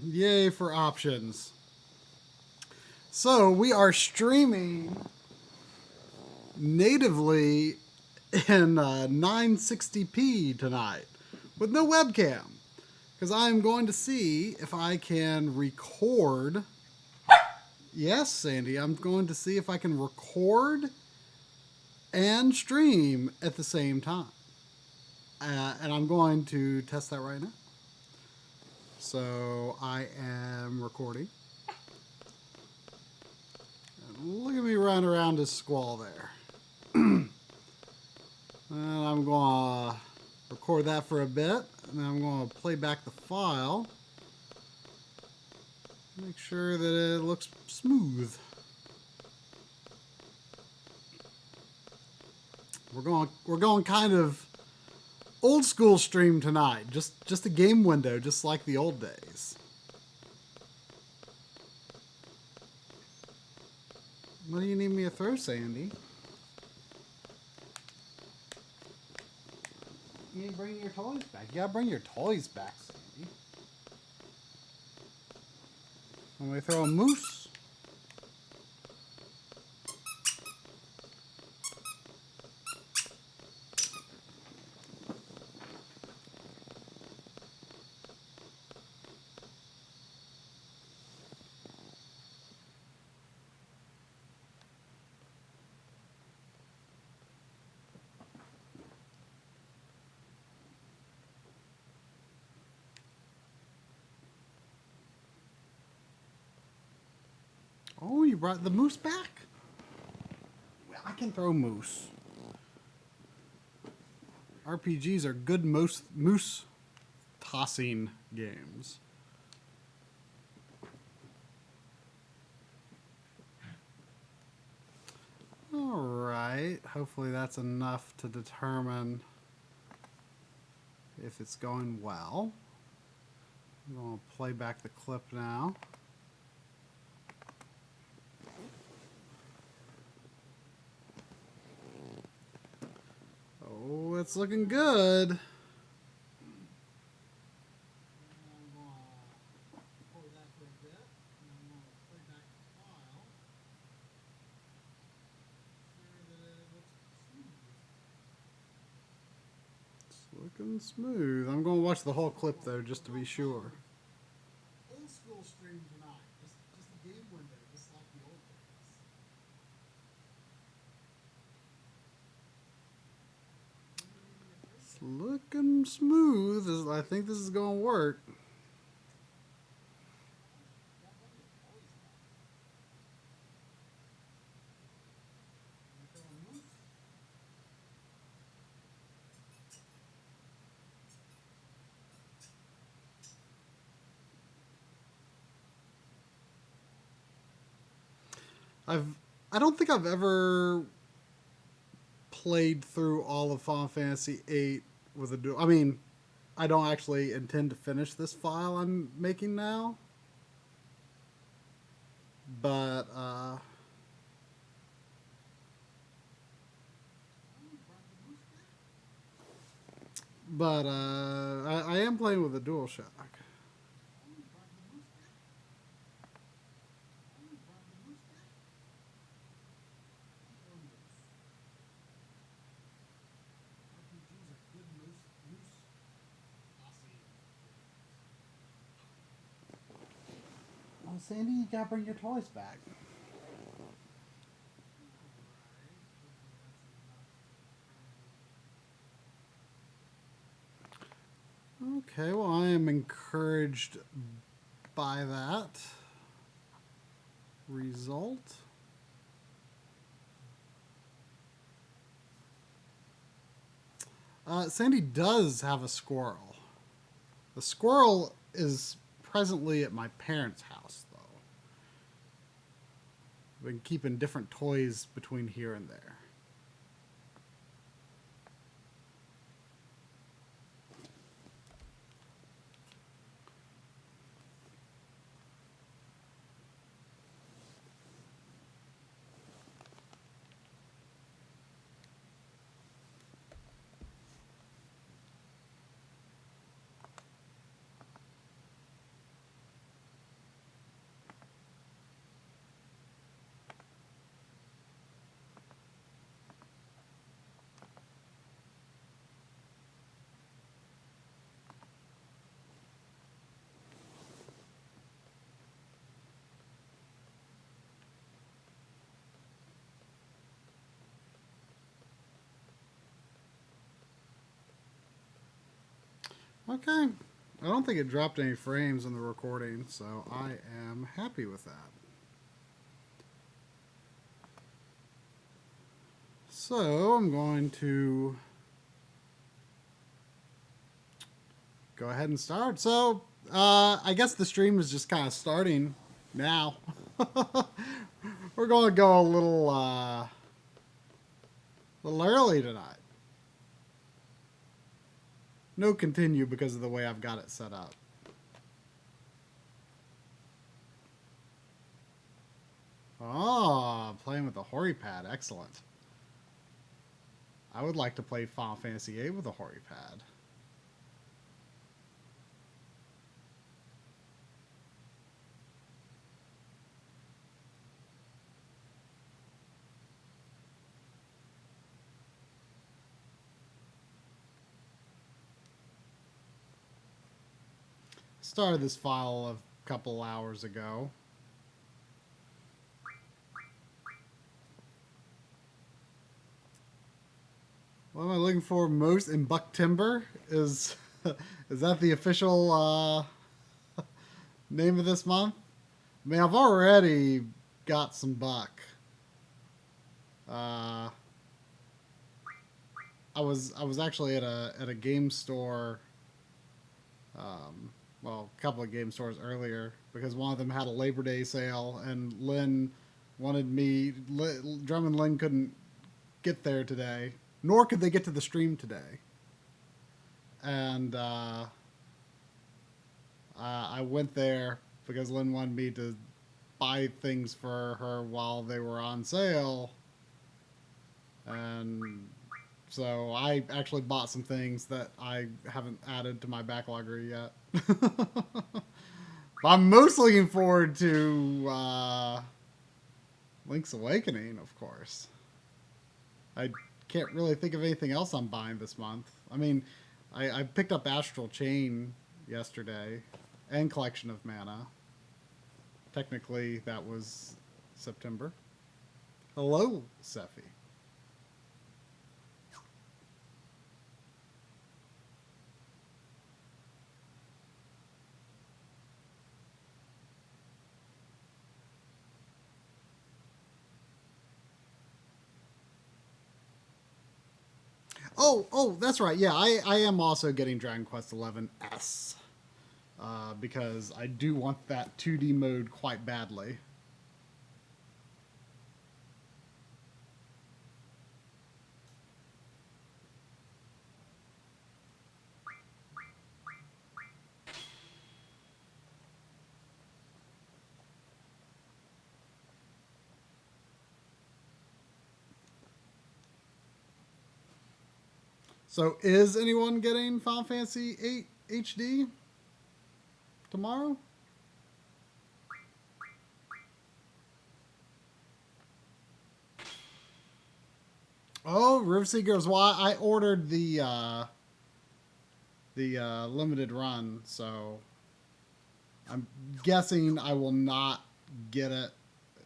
Yay for options. So we are streaming natively in 960p tonight with no webcam because I'm going to see if I can record. Yes, Sandy, I'm going to see if I can record and stream at the same time. And I'm going to test that right now. So I am recording. And look at me run around this squall there. And I'm going to record that for a bit. And then I'm going to play back the file. Make sure that it looks smooth. We're going kind of old school stream tonight. Just a game window, just like the old days. What do you need me to throw, Sandy? You need to bring your toys back. You gotta bring your toys back, Sandy. Want me to throw a moose? Oh, you brought the moose back? I can throw moose. RPGs are good moose tossing games. Alright, hopefully that's enough to determine if it's going well. I'm going to play back the clip now. Oh, it's looking good. Looking smooth. I'm going to watch the whole clip though, just to be sure. Old school stream tonight. Just a game window, just like the old days. It's looking smooth. I think this is going to work. I don't think I've ever played through all of Final Fantasy VIII with a dual. I mean, I don't actually intend to finish this file I'm making now, but I am playing with a DualShock. Oh, Sandy, you gotta bring your toys back. Okay, well, I am encouraged by that result. Sandy does have a squirrel. The squirrel is presently at my parents' house, though. I've been keeping different toys between here and there. Okay. I don't think it dropped any frames in the recording, so I am happy with that. So I'm going to go ahead and start. So I guess the stream is just kind of starting now. We're going to go a little early tonight. No continue because of the way I've got it set up. Oh, playing with the Hori pad. Excellent. I would like to play Final Fantasy VIII with a Hori pad. Started this file a couple hours ago. What am I looking for most in Buck Timber? Is that the official name of this month? I mean, I've already got some buck. I was actually at a game store. Well, a couple of game stores earlier because one of them had a Labor Day sale, and Lynn wanted me. Drum and Lynn couldn't get there today, nor could they get to the stream today. And I went there because Lynn wanted me to buy things for her while they were on sale. And so I actually bought some things that I haven't added to my backloggery yet. I'm most looking forward to Link's Awakening, of course. I can't really think of anything else I'm buying this month. I mean, I picked up Astral Chain yesterday and Collection of Mana. Technically, that was September. Hello, Sephi. Oh, that's right. Yeah, I am also getting Dragon Quest XI S. Because I do want that 2D mode quite badly. So is anyone getting Final Fantasy VIII HD tomorrow? Oh, River Seekers. Well, I ordered the limited run, so I'm guessing I will not get it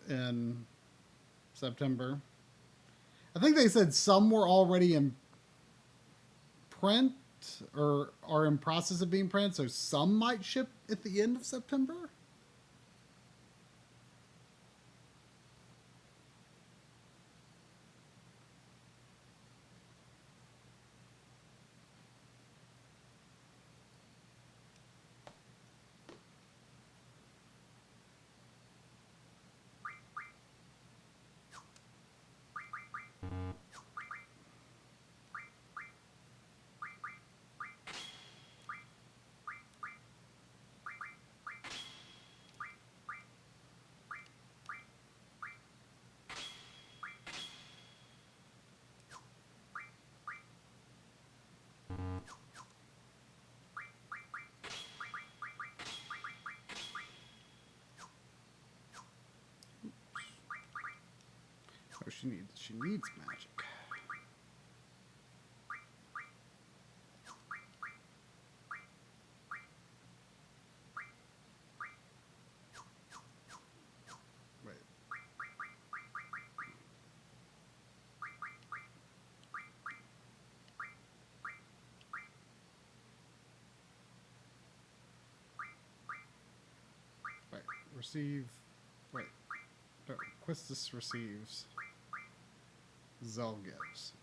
in September. I think they said some were already in print or are in process of being printed, so some might ship at the end of September. Oh, she needs magic. Wait. receive... Wait. No, Quistis receives. Zell gives.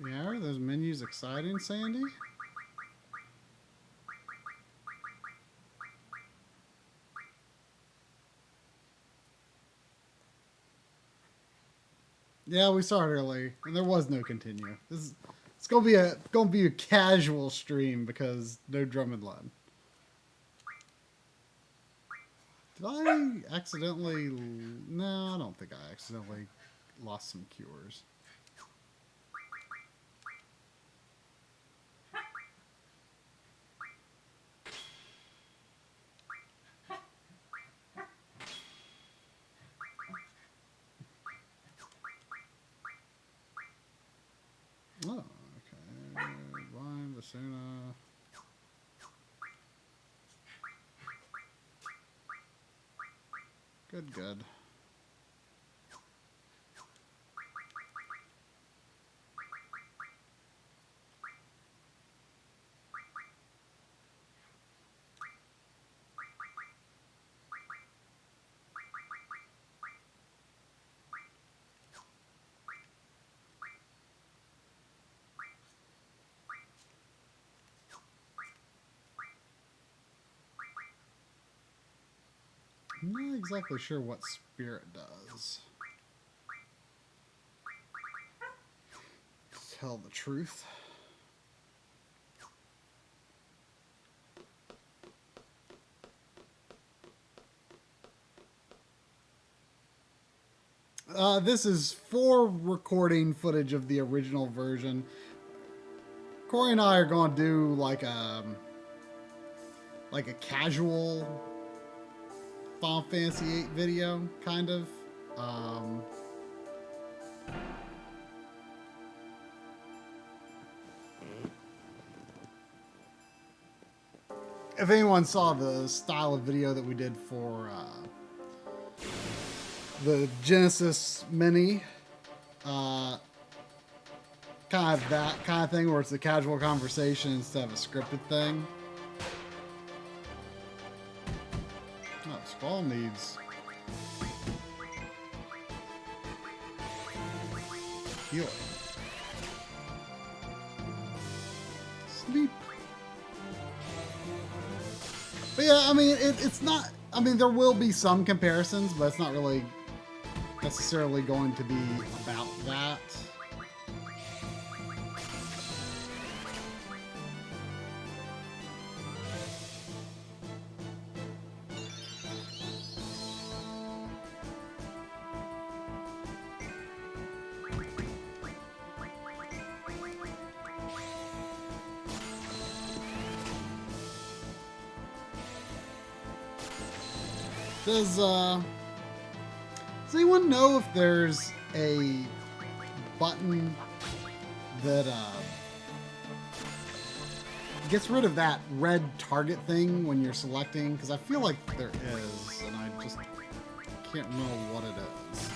Yeah, are those menus exciting, Sandy? Yeah, we started early, and there was no continue. It's gonna be a casual stream because no Drummond Lund. Did I accidentally? No, I don't think I accidentally lost some cures. Oh, okay. Blind, Basuna. Good, good. I'm not exactly sure what Spirit does. To tell the truth. This is for recording footage of the original version. Corey and I are going to do like a casual Final Fantasy VIII video, kind of. If anyone saw the style of video that we did for the Genesis Mini, kind of that kind of thing where it's a casual conversation instead of a scripted thing. Oh, Squall needs healing. Sleep. But yeah, I mean, it's not... I mean, there will be some comparisons, but it's not really necessarily going to be about that. Does anyone know if there's a button that gets rid of that red target thing when you're selecting? Because I feel like there is, and I just can't remember what it is.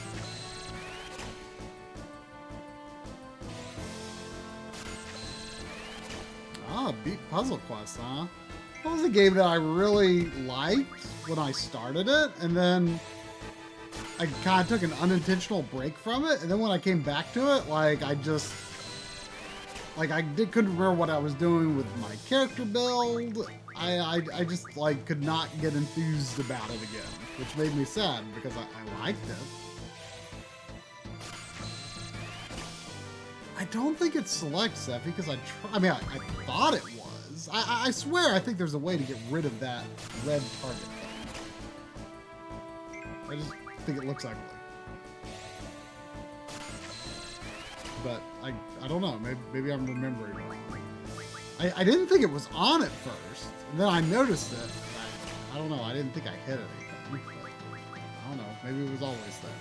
Ah, beat Puzzle Quest, huh? That was a game that I really liked when I started it, and then I kind of took an unintentional break from it, and then when I came back to it, like, I just... Like, couldn't remember what I was doing with my character build. I just, like, could not get enthused about it again, which made me sad, because I liked it. I don't think it's select, Steffi, because I thought it was. I swear I think there's a way to get rid of that red target thing. I just think it looks ugly. But I don't know. Maybe I'm remembering wrong. I didn't think it was on at first, and then I noticed it. I don't know. I didn't think I hit anything. But I don't know. Maybe it was always there.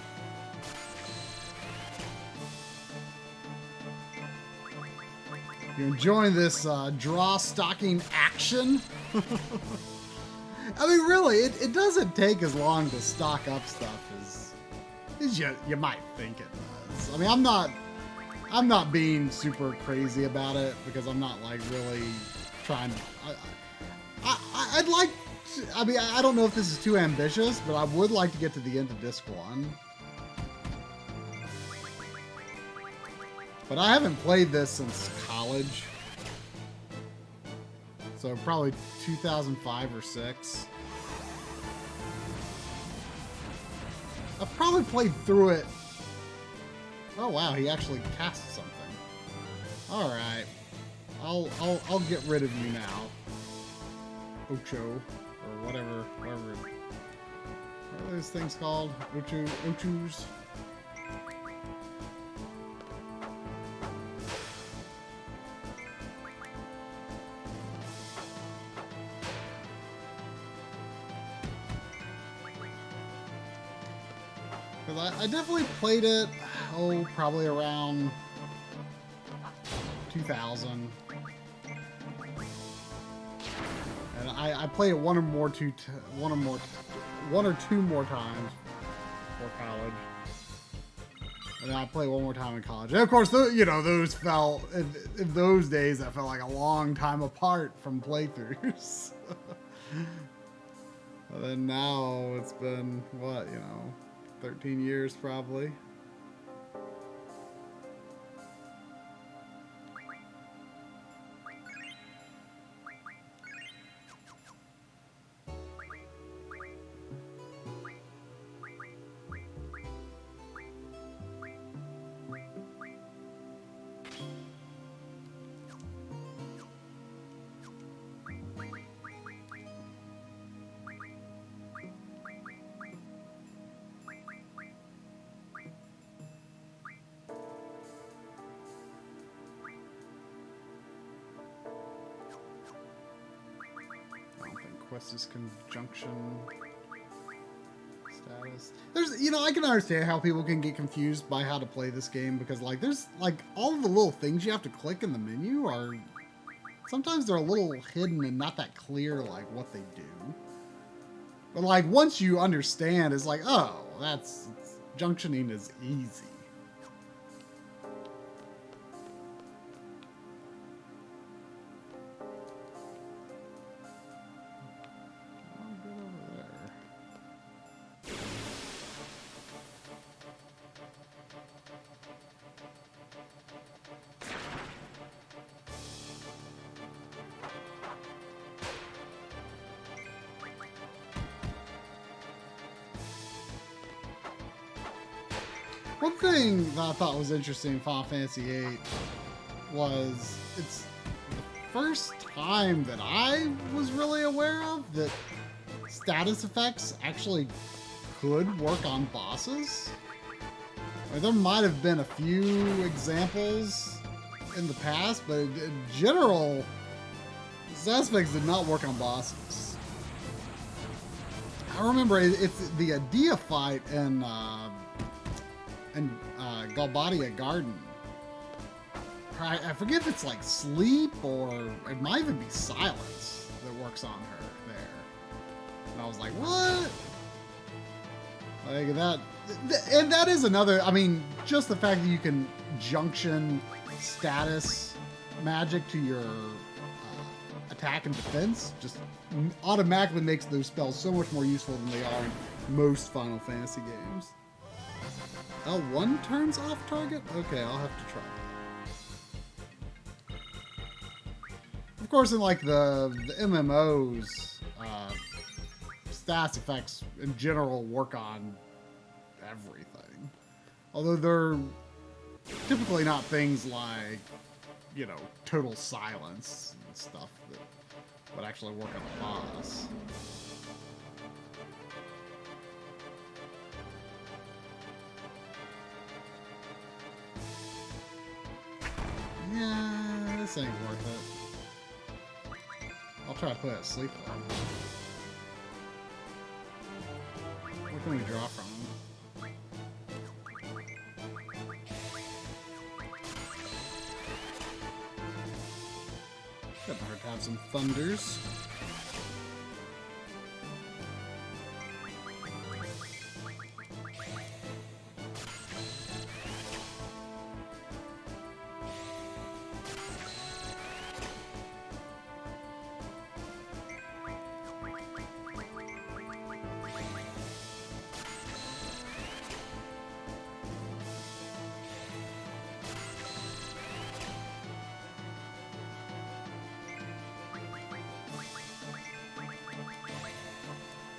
You enjoying this draw stocking action? I mean, really, it doesn't take as long to stock up stuff as you might think it does. I mean, I'm not being super crazy about it because I'm not like really trying to. I'd like. I mean, I don't know if this is too ambitious, but I would like to get to the end of Disc 1. But I haven't played this since college. So probably 2005 or 6. I've probably played through it. Oh wow, he actually cast something. All right, I'll get rid of you now, Ocho, or whatever. What are those things called? Ochus. I definitely played it, probably around 2000. And I played it one or two more times before college. And then I played one more time in college. And of course, those felt, in those days, that felt like a long time apart from playthroughs. And then now it's been, 13 years probably. Quest's conjunction status. There's, I can understand how people can get confused by how to play this game because, like, there's, like, all of the little things you have to click in the menu are, sometimes they're a little hidden and not that clear, like, what they do. But, like, once you understand, it's like, oh, junctioning is easy. One thing that I thought was interesting in Final Fantasy VIII was it's the first time that I was really aware of that status effects actually could work on bosses. There might have been a few examples in the past, but in general, status effects did not work on bosses. I remember it's the Adia fight in Galbadia Garden. I forget if it's like sleep or it might even be silence that works on her there. And I was like, what? Like that, and that is another, I mean, just the fact that you can junction status magic to your attack and defense just automatically makes those spells so much more useful than they are in most Final Fantasy games. L1 turns off target? Okay, I'll have to try. Of course, in like the MMOs, stats effects in general work on everything. Although they're typically not things like, total silence and stuff that would actually work on a boss. Yeah, this ain't worth it. I'll try to put it to sleep though. What can we draw from him? Couldn't hurt to have some thunders.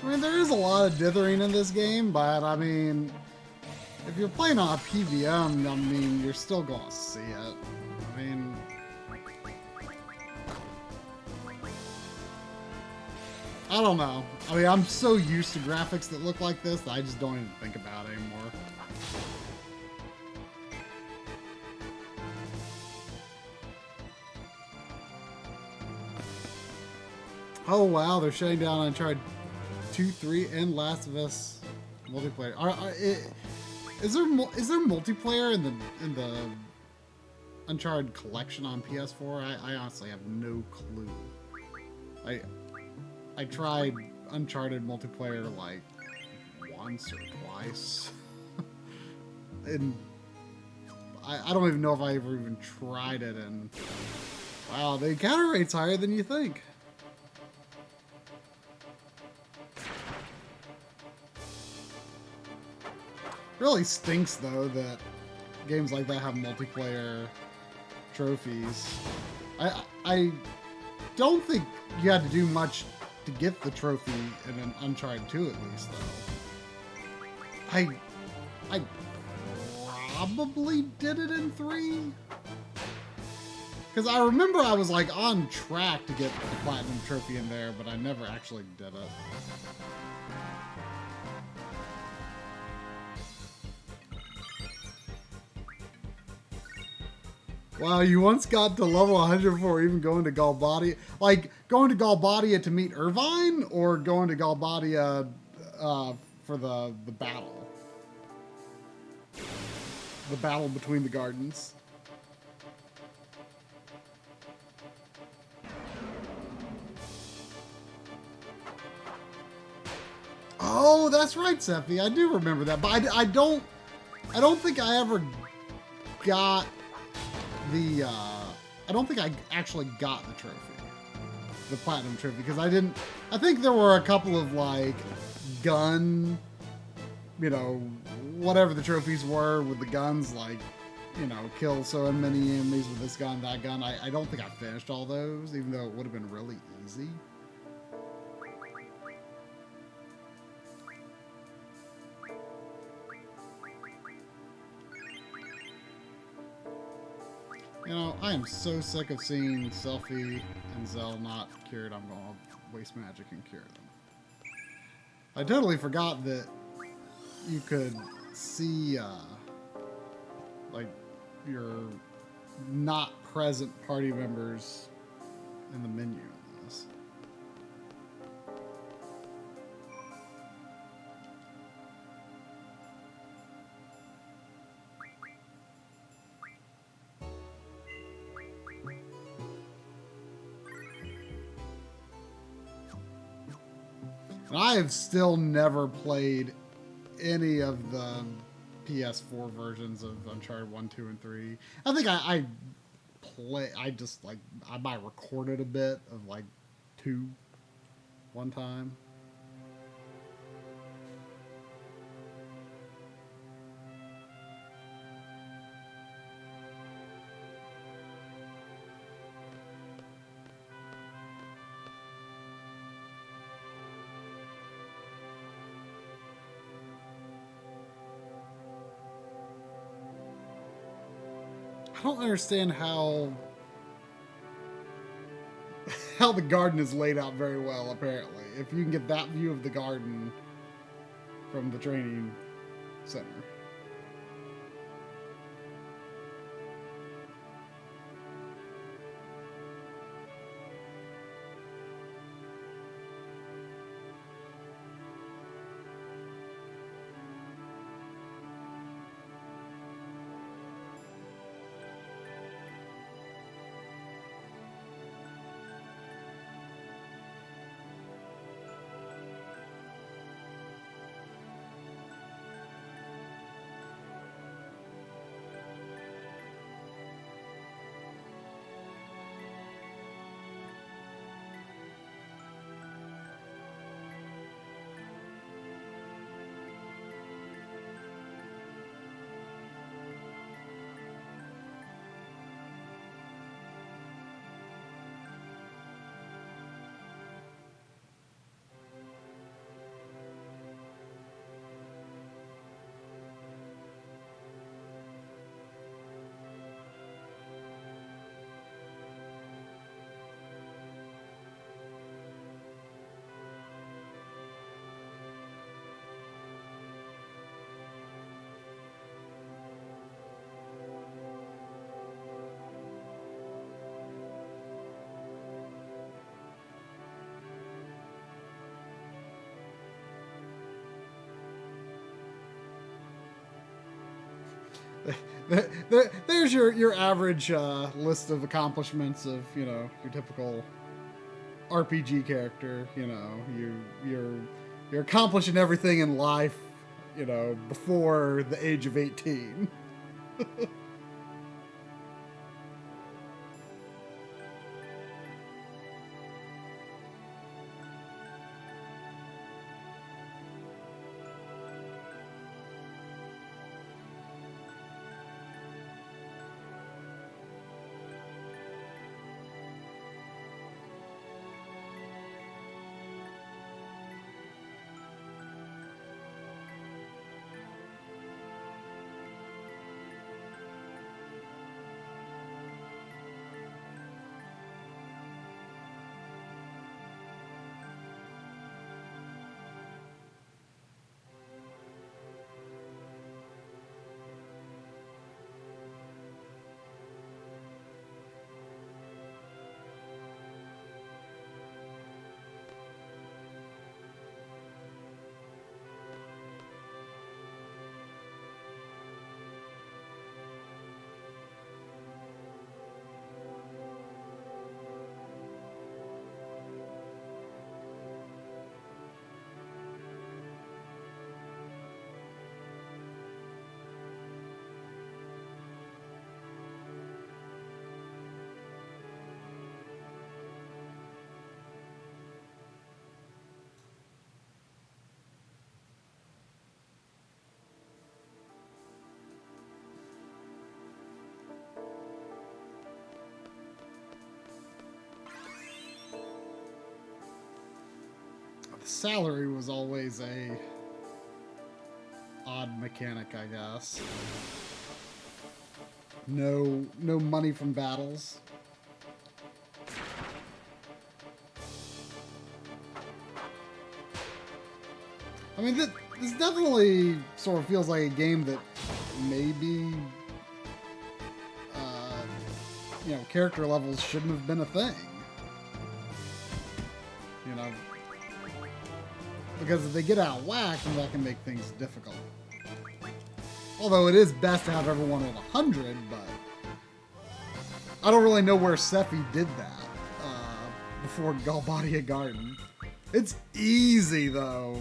I mean, there is a lot of dithering in this game, but I mean, if you're playing on a PVM, I mean, you're still going to see it. I mean, I don't know. I mean, I'm so used to graphics that look like this that I just don't even think about it anymore. Oh wow, they're shutting down Uncharted 2, 3, and Last of Us multiplayer. Is there multiplayer in the Uncharted collection on PS4? I honestly have no clue. I tried Uncharted multiplayer like once or twice, and I don't even know if I ever even tried it. And wow, the encounter rate's higher than you think. Really stinks though that games like that have multiplayer trophies. I don't think you had to do much to get the trophy in an Uncharted 2 at least though. I probably did it in 3. Because I remember I was like on track to get the platinum trophy in there, but I never actually did it. Wow, you once got to level 100 before even going to Galbadia? Like, going to Galbadia to meet Irvine, or going to Galbadia for the battle? The battle between the gardens. Oh, that's right, Sephi. I do remember that, but I don't think I ever got the I don't think I actually got the trophy, the platinum trophy, because I think there were a couple of like gun, you know, whatever the trophies were with the guns, like, you know, kill so many enemies with this gun, that gun. I don't think I finished all those, even though it would have been really easy. You know, I am so sick of seeing Selphie and Zell not cured. I'm going to waste magic and cure them. I totally forgot that you could see, like, your not present party members in the menu in this. And I have still never played any of the PS4 versions of Uncharted 1, 2, and 3. I think I might recorded a bit of like 2 one time. I don't understand how the garden is laid out very well, apparently. If you can get that view of the garden from the training center. There's your average list of accomplishments of, you know, your typical RPG character. You know, you're accomplishing everything in life, you know, before the age of 18. The salary was always a odd mechanic, I guess. No money from battles. I mean, this definitely sort of feels like a game that maybe, you know, character levels shouldn't have been a thing. You know, because if they get out of whack, then that can make things difficult. Although it is best to have everyone at 100, but I don't really know where Sephi did that before Galbadia Garden. It's easy though.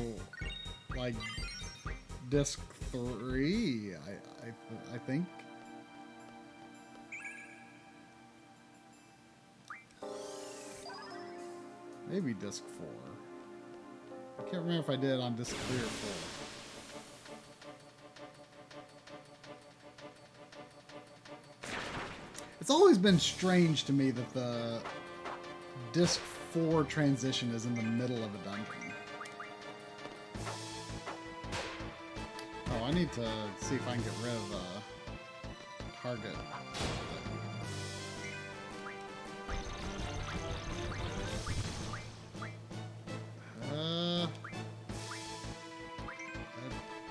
Like disc 3, I think. Maybe disc 4. I can't remember if I did it on disc 3 or 4. It's always been strange to me that the disc 4 transition is in the middle of a dungeon. Oh, I need to see if I can get rid of target.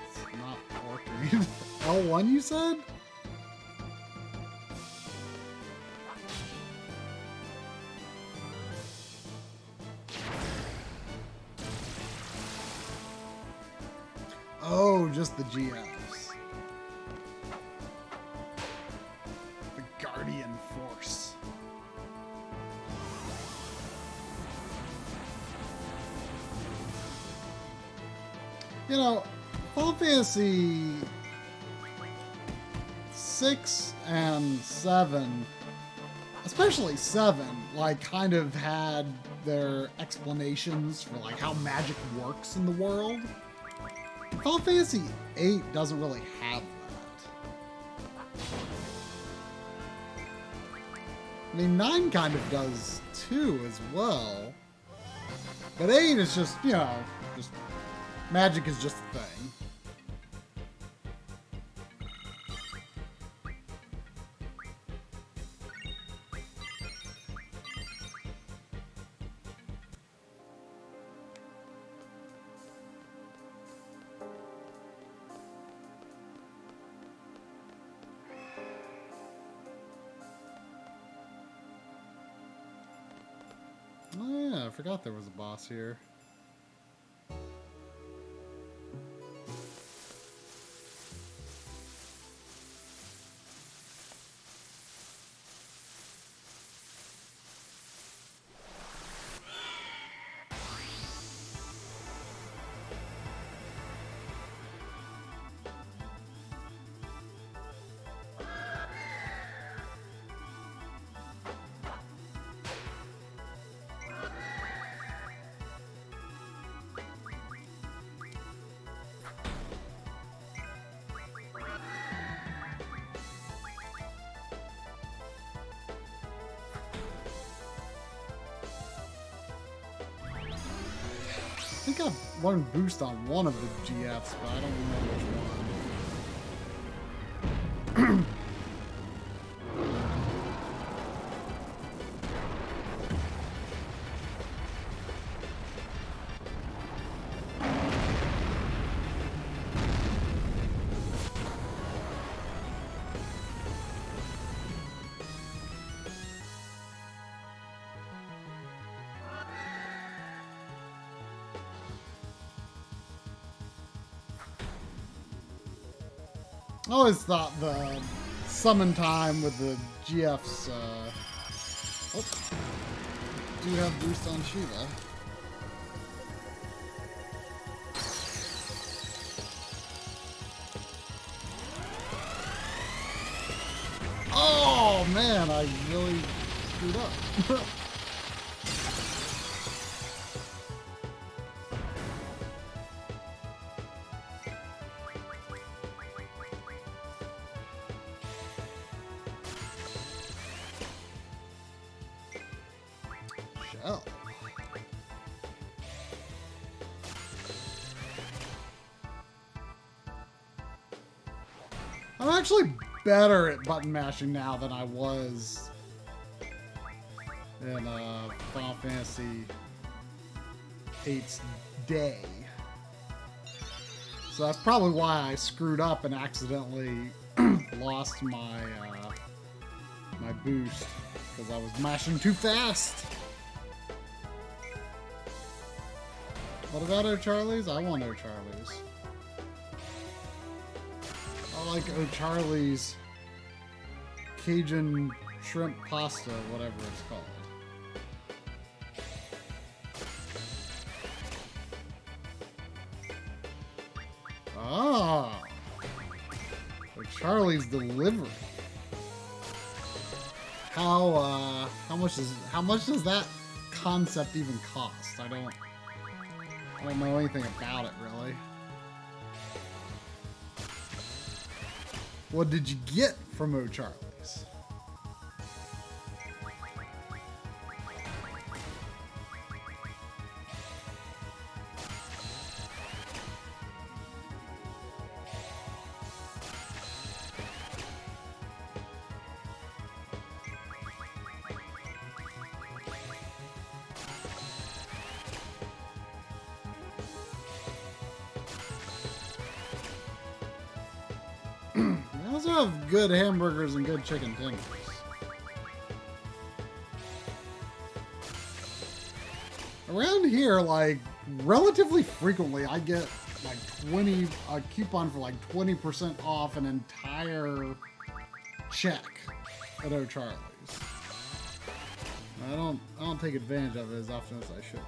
That's not working. L1 you said? Oh, just the GFs. The Guardian Force. You know, Final Fantasy 6 and 7, especially 7, like kind of had their explanations for like how magic works in the world. Final Fantasy VIII doesn't really have that. I mean, 9 kind of does too as well. But 8 is just, you know, just magic is just a thing. Oh yeah, I forgot there was a boss here. think I learned boost on one of the GFs, but I don't remember which one. I always thought the summon time with the GFs, do have boost on Shiva. Oh man, I really screwed up. Shell. I'm actually better at button mashing now than I was in Final Fantasy VIII's day. So that's probably why I screwed up and accidentally lost my my boost, because I was mashing too fast. What about O'Charlie's? I want O'Charlie's. I like O'Charlie's Cajun shrimp pasta, whatever it's called. Ah, O'Charlie's delivery. How much does that concept even cost? I don't know anything about it really. What did you get from O'Charlie's? They also have good hamburgers and good chicken tenders. Around here, like, relatively frequently, I get like a coupon for like 20% off an entire check at O'Charlie's. I don't take advantage of it as often as I should.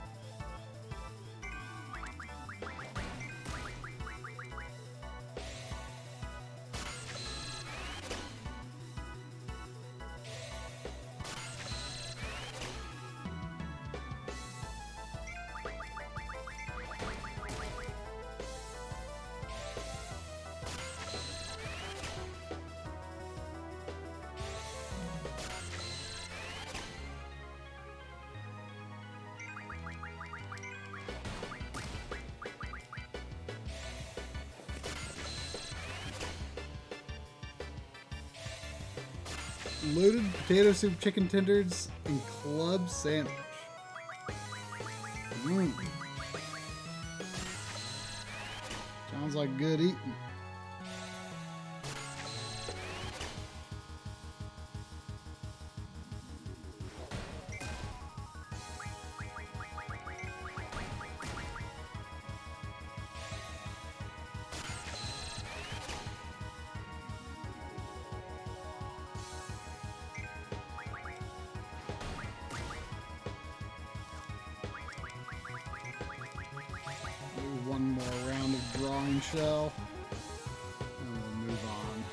Loaded potato soup chicken tenders and club sandwich. Sounds like good eating. One more round of drawing shell, and we'll move on.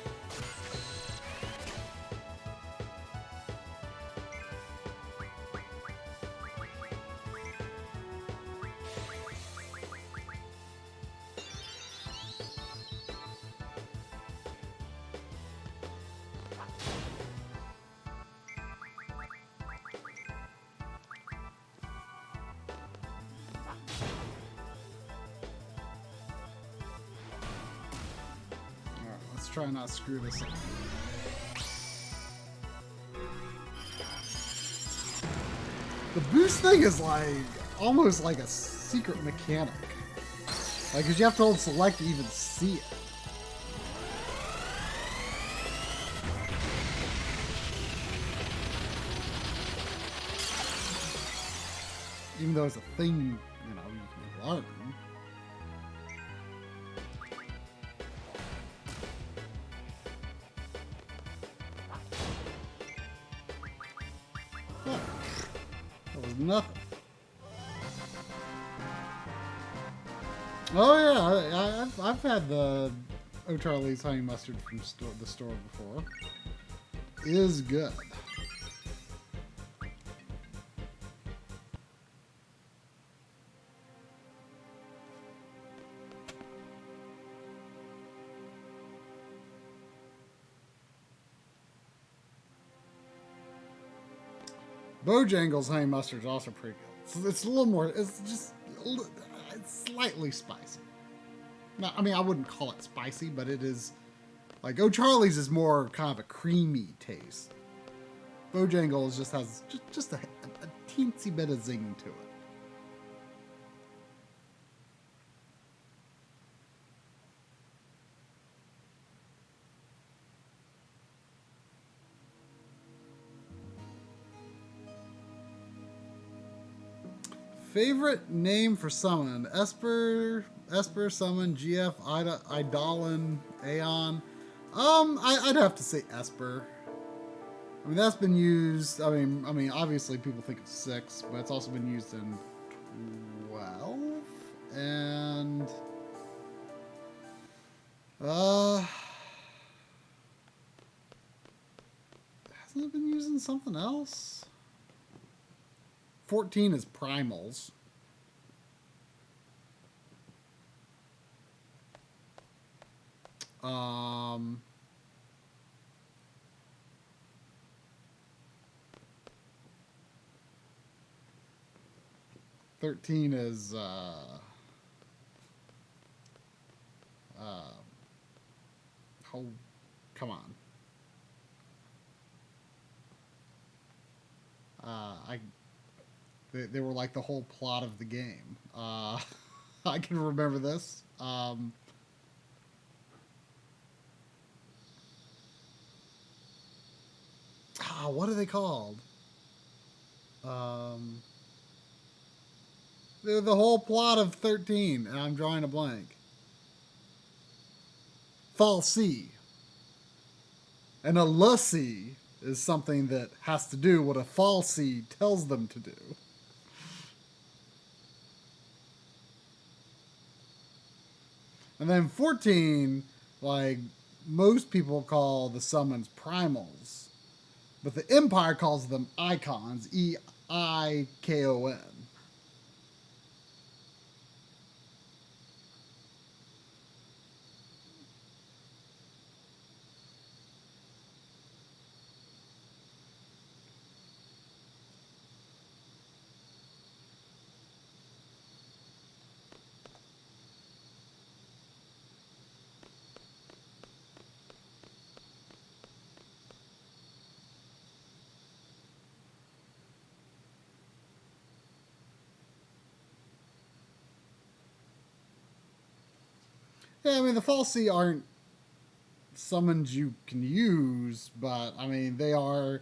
try and not screw this up. The boost thing is like almost like a secret mechanic. Like, cause you have to hold select to even see it. Even though it's a thing, you know, you can learn. Oh, that was nothing. Oh yeah, I've had the O'Charlie's honey mustard from the store before. It is good. Bojangles honey mustard is also pretty good. It's a little more. It's just it's slightly spicy. Now, I mean, I wouldn't call it spicy, but it is like O'Charlie's is more kind of a creamy taste. Bojangles just has just a teensy bit of zing to it. Favorite name for summon? Esper, summon, GF, Eidolon, Aeon. I'd have to say Esper. I mean, that's been used. I mean, obviously people think it's 6, but it's also been used in 12 and hasn't it been used in something else? 14 is primals. Um, 13 is oh, come on. They were like the whole plot of the game. I can remember this. What are they called? They're the whole plot of 13, and I'm drawing a blank. Fal'Cie. And a Lussie is something that has to do what a Fal'Cie tells them to do. And then 14, like, most people call the summons primals, but the Empire calls them icons, E-I-K-O-N. Yeah, I mean, the Fal'Cie aren't summons you can use, but, I mean, they are...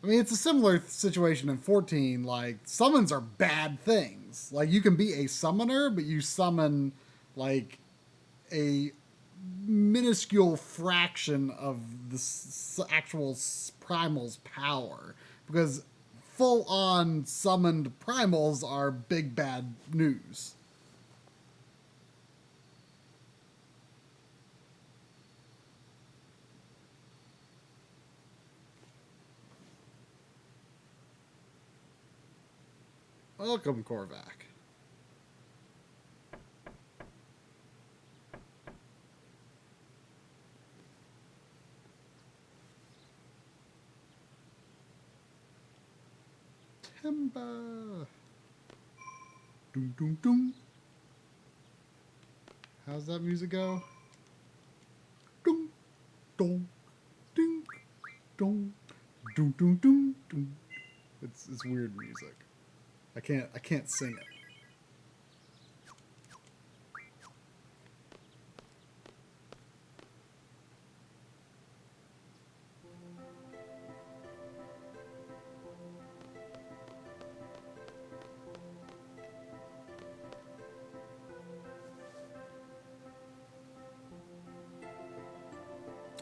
I mean, it's a similar situation in 14. Like, summons are bad things. Like, you can be a summoner, but you summon, like, a minuscule fraction of the actual primal's power. Because full-on summoned primals are big bad news. Welcome, Korvac. Timba. Doom, doom, doom. How's that music go? Doom. dong, ding, dong, dong, dong, dong, dong. It's weird music. I can't sing it.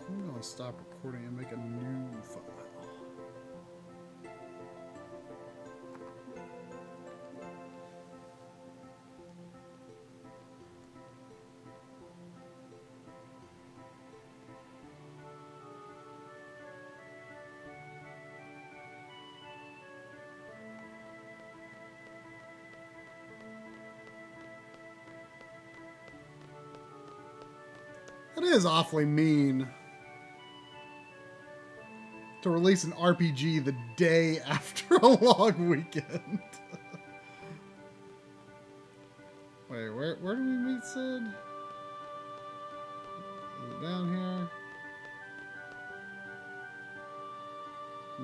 I'm gonna stop recording and make a new file. It is awfully mean to release an RPG the day after a long weekend. Wait, where do we meet Sid? Is it down here?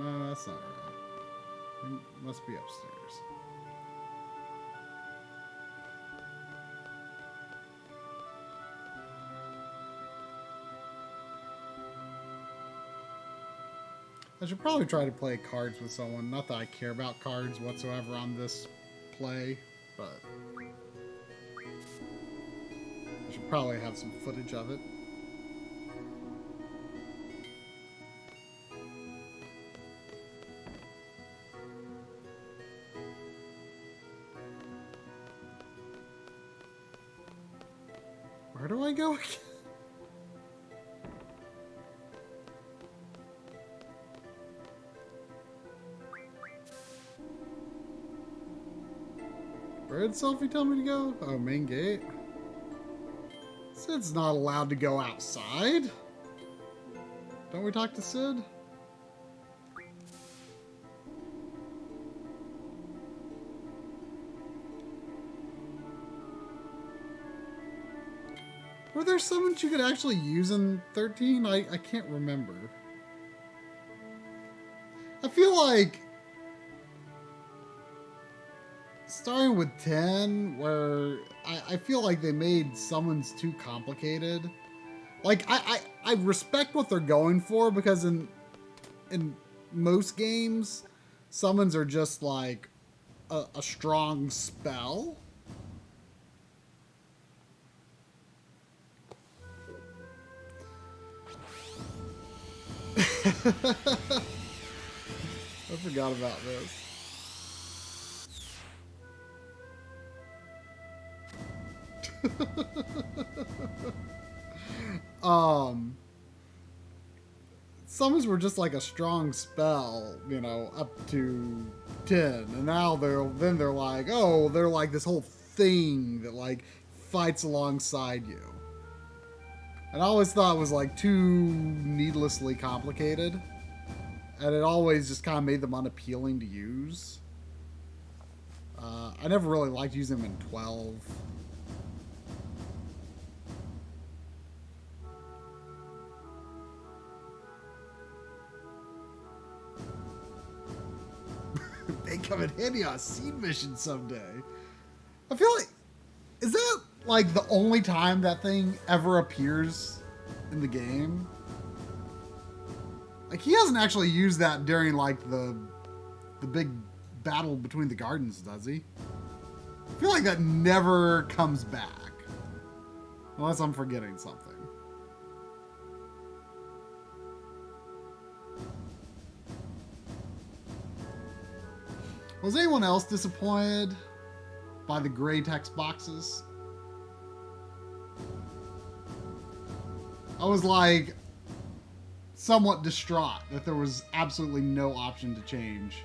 No, that's not right. It must be upstairs. I should probably try to play cards with someone. Not that I care about cards whatsoever on this play, but I should probably have some footage of it. Where do I go again? Where did Sophie tell me to go? Oh, main gate. Sid's not allowed to go outside. Don't we talk to Sid? Were there summons you could actually use in 13? I can't remember. I feel like starting with 10, where I feel like they made summons too complicated. Like, I respect what they're going for, because in most games, summons are just like a strong spell. I forgot about this. Summons were just like a strong spell, you know, up to 10, and now they're like, oh, they're like this whole thing that like fights alongside you. And I always thought it was like too needlessly complicated, and it always just kind of made them unappealing to use. I never really liked using them in 12. They come in handy on a seed mission someday. I feel like, is that like the only time that thing ever appears in the game? Like, he hasn't actually used that during like the big battle between the gardens, does he? I feel like that never comes back. Unless I'm forgetting something. Was anyone else disappointed by the gray text boxes? I was like somewhat distraught that there was absolutely no option to change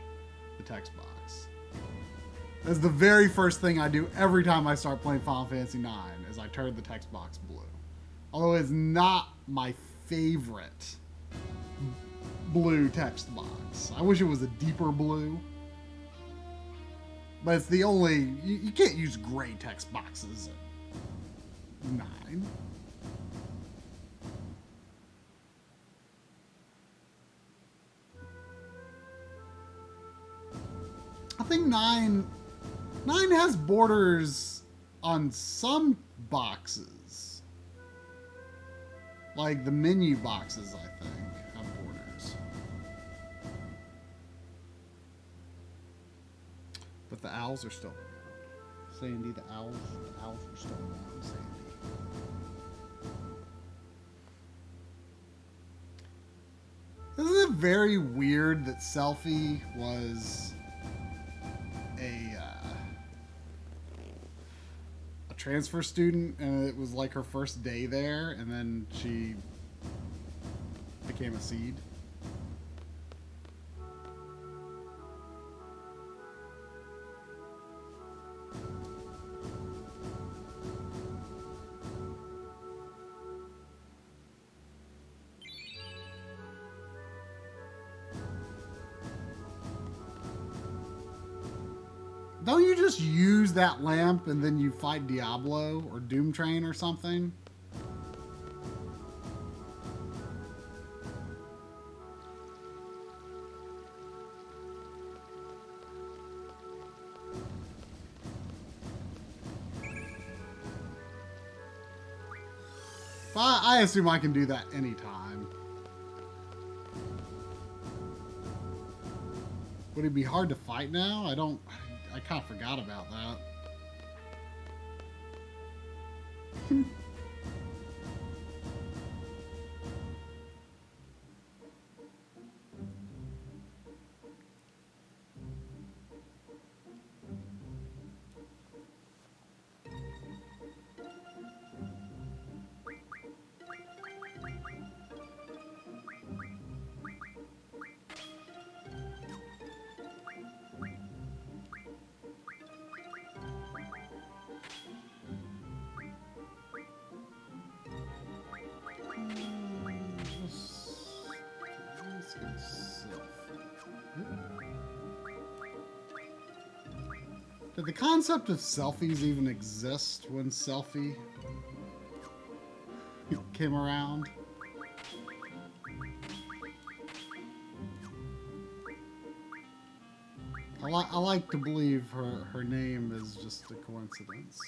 the text box. That's the very first thing I do every time I start playing Final Fantasy IX, is I turn the text box blue. Although it's not my favorite blue text box. I wish it was a deeper blue. But it's the only... You can't use gray text boxes at 9. I think 9 has borders on some boxes. Like the menu boxes, I think, have borders. But the owls are still around. Sandy, the owls are still around, Sandy. Isn't it very weird that Selfie was a transfer student and it was like her first day there and then she became a seed? Don't you just use that lamp and then you fight Diablo or Doom Train or something? I assume I can do that anytime. Would it be hard to fight now? I kind of forgot about that. Did the concept of selfies even exist when Selfie came around? I like to believe her name is just a coincidence.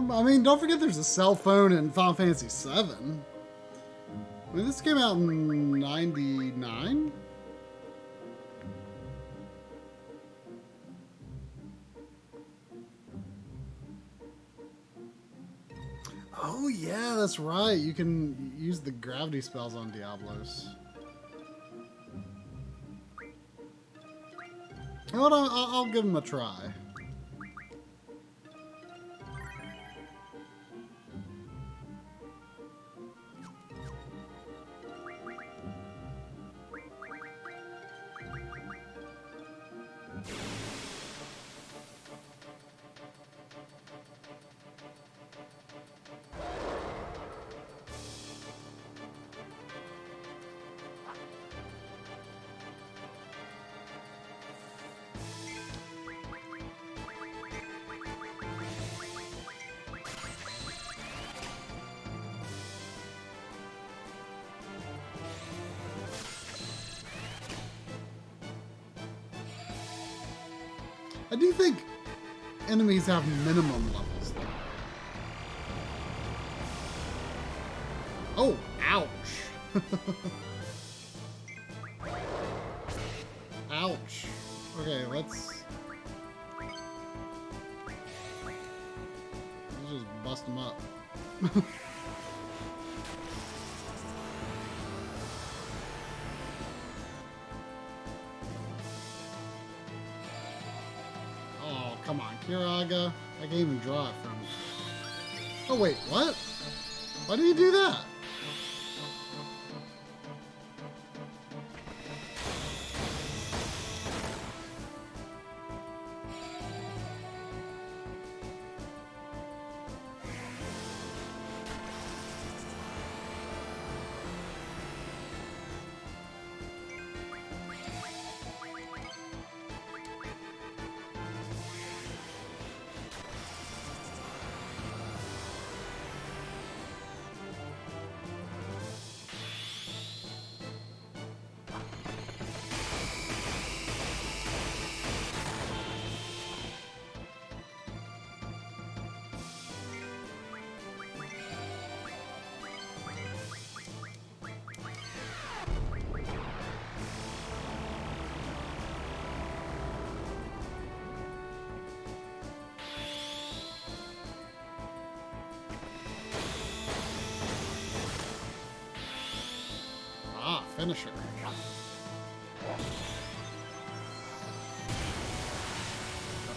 I mean, don't forget there's a cell phone in Final Fantasy VII. I mean, this came out in 99? Oh, yeah, that's right. You can use the gravity spells on Diablos. Hold on, I'll give him a try. I do think enemies have minimum levels, though. Oh, ouch. Ouch. Okay, let's just bust him up. Oh, come on, Kiraga. I can't even draw it from. Oh, wait, what? Why did you do that? Finisher. Got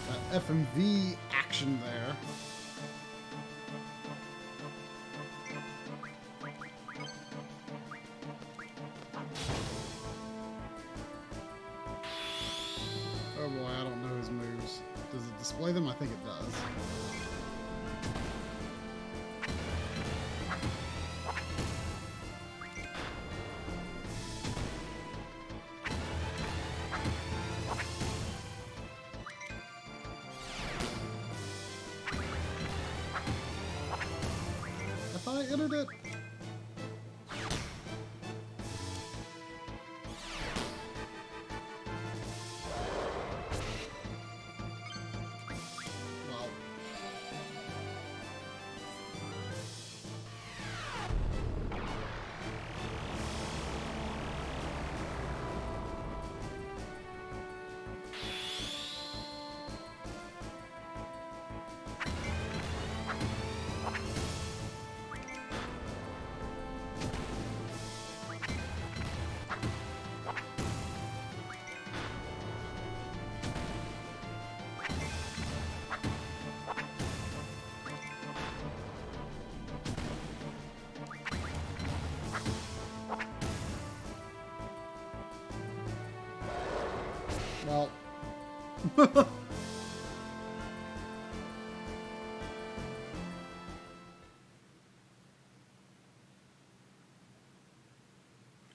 that FMV action there. Oh boy, I don't know his moves. Does it display them? I think it does. I entered it. Well.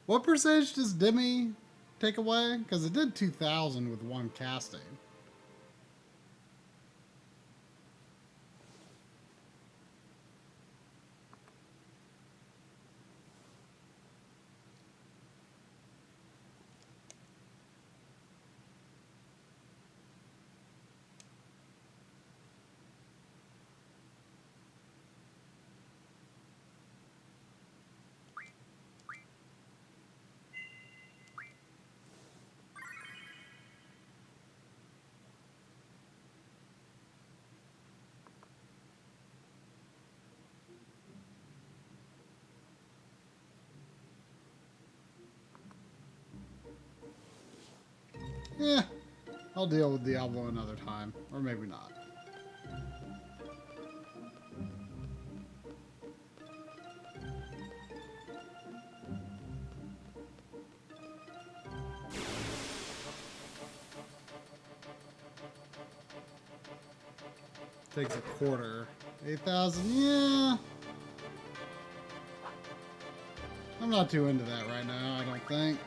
What percentage does Demi take away? Because it did 2,000 with one casting. Yeah, I'll deal with Diablo another time, or maybe not. Takes a quarter. 8,000, yeah. I'm not too into that right now, I don't think.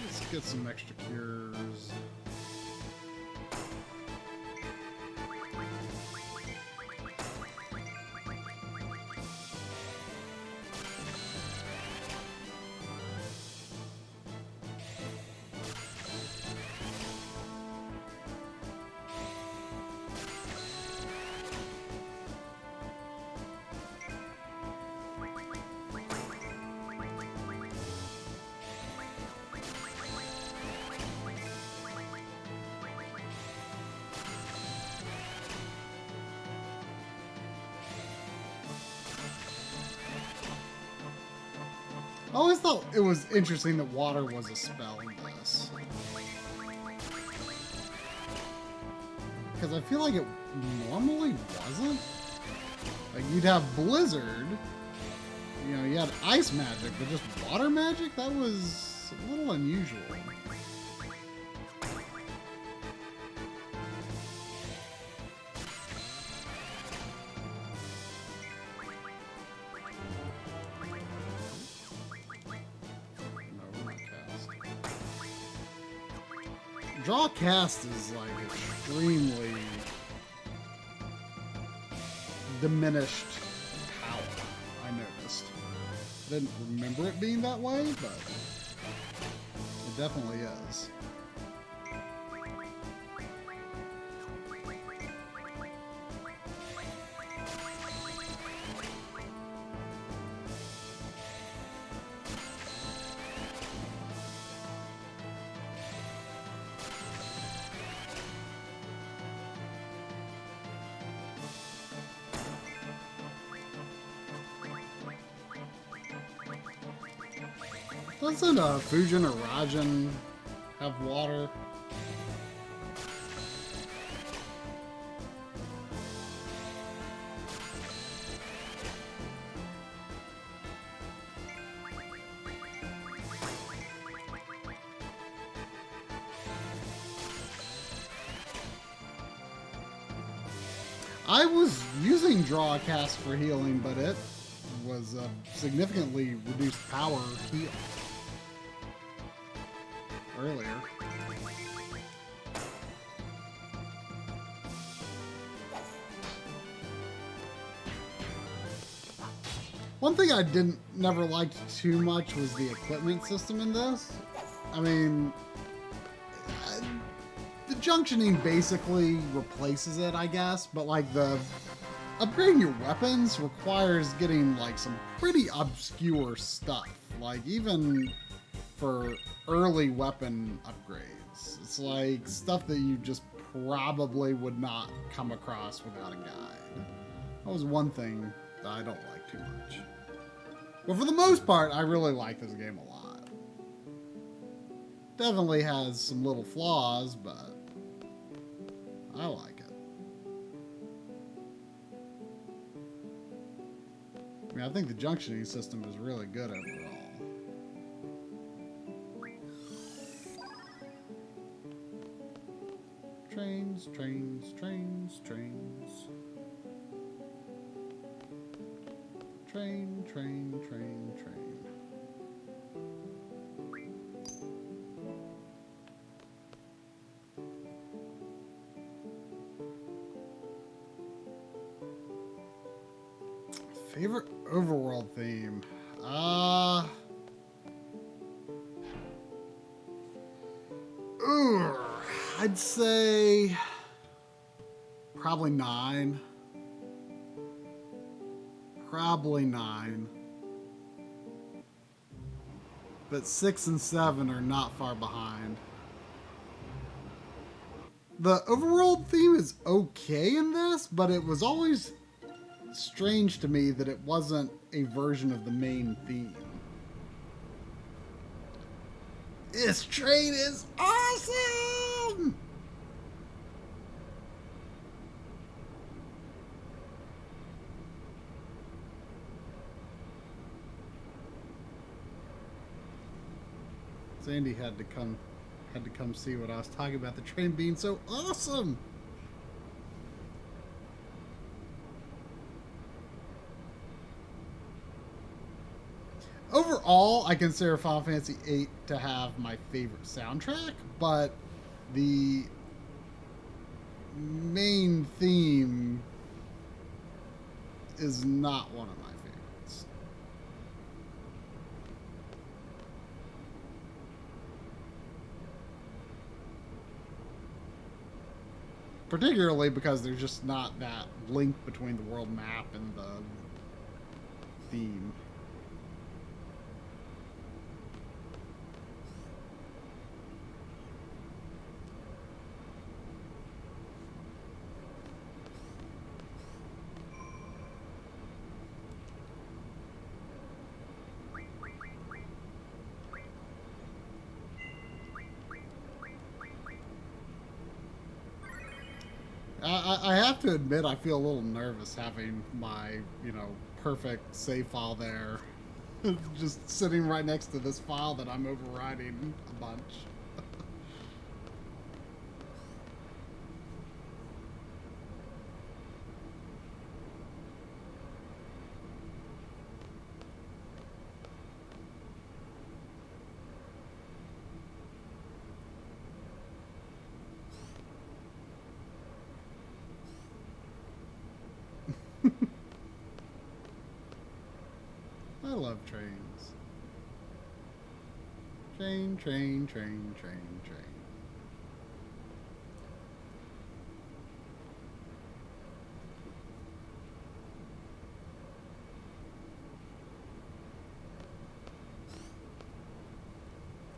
Let's get some extra cures. I always thought it was interesting that water was a spell in this. Because I feel like it normally wasn't. Like, you'd have Blizzard, you know, you had ice magic, but just water magic? That was a little unusual. Draw cast is like extremely diminished power, I noticed. I didn't remember it being that way, but it definitely is. Doesn't Fujin or Rajan have water? I was using Draw a Cast for healing, but it was significantly reduced power heal earlier. One thing I never liked too much was the equipment system in this. I mean, the junctioning basically replaces it, I guess, but like upgrading your weapons requires getting like some pretty obscure stuff. Like even for early weapon upgrades, it's like stuff that you just probably would not come across without a guide. That was one thing that I don't like too much. But for the most part, I really like this game a lot. Definitely has some little flaws, but I like it. I mean, I think the junctioning system is really good overall. Trains, trains, trains, trains. Train, train, train, train. Favorite overworld theme? I'd say probably 9. Probably 9. But 6 and 7 are not far behind. The overworld theme is okay in this, but it was always strange to me that it wasn't a version of the main theme. This train is awesome! Sandy had to come see what I was talking about, the train being so awesome. Overall, I consider Final Fantasy VIII to have my favorite soundtrack, but the main theme is not one of my favorites. Particularly because there's just not that link between the world map and the theme. I have to admit, I feel a little nervous having my, you know, perfect save file there. Just sitting right next to this file that I'm overriding a bunch. I love trains. Train, train, train, train, train.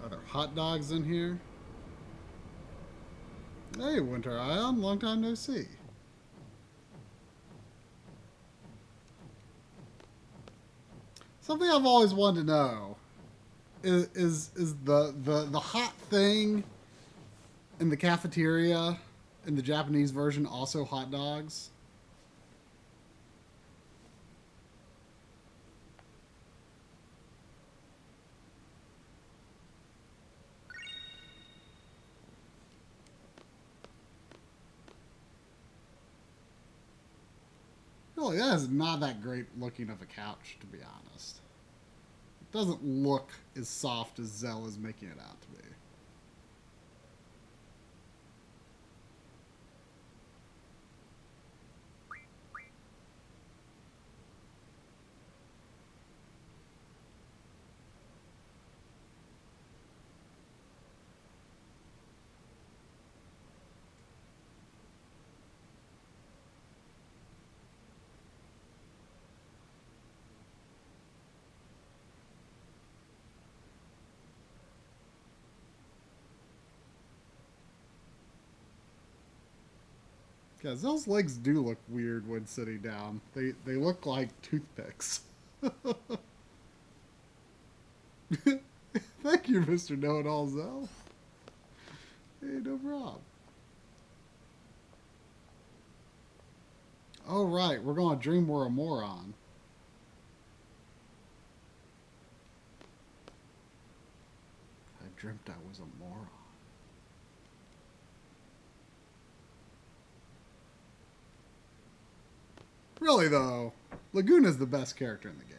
Are there hot dogs in here? Hey, Winter Ion, long time no see. Something I've always wanted to know is the hot thing in the cafeteria in the Japanese version also hot dogs? Really, that is not that great looking of a couch, to be honest. It doesn't look as soft as Zell is making it out to be. Yeah, Zell's legs do look weird when sitting down. They look like toothpicks. Thank you, Mr. Know-It-All Zell. Hey, no problem. Oh, right. We're going to dream we're a moron. I dreamt I was a moron. Really, though, Laguna's the best character in the game.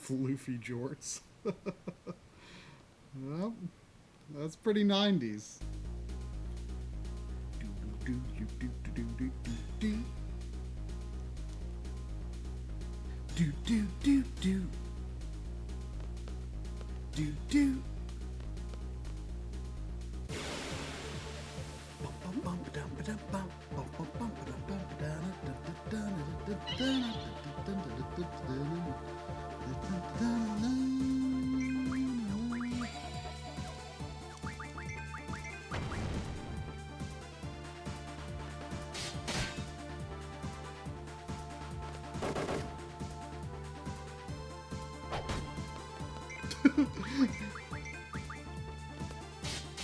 Floofy jorts. Well, that's pretty 90s.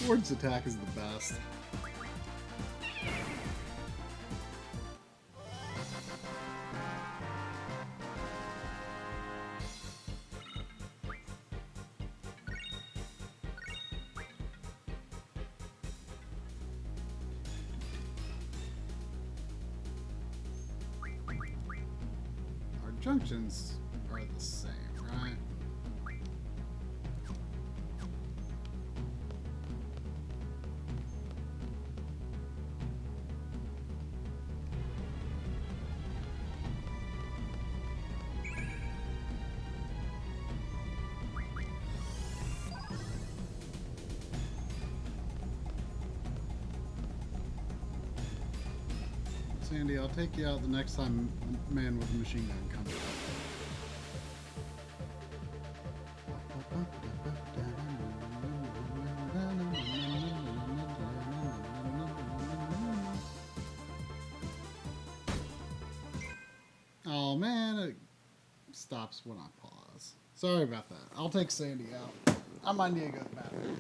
Ford's attack is the best. Our junctions are the same, right? Sandy, I'll take you out the next time Man with a Machine Gun comes out. stops when I pause. Sorry about that. I'll take Sandy out. I might need to go to the bathroom.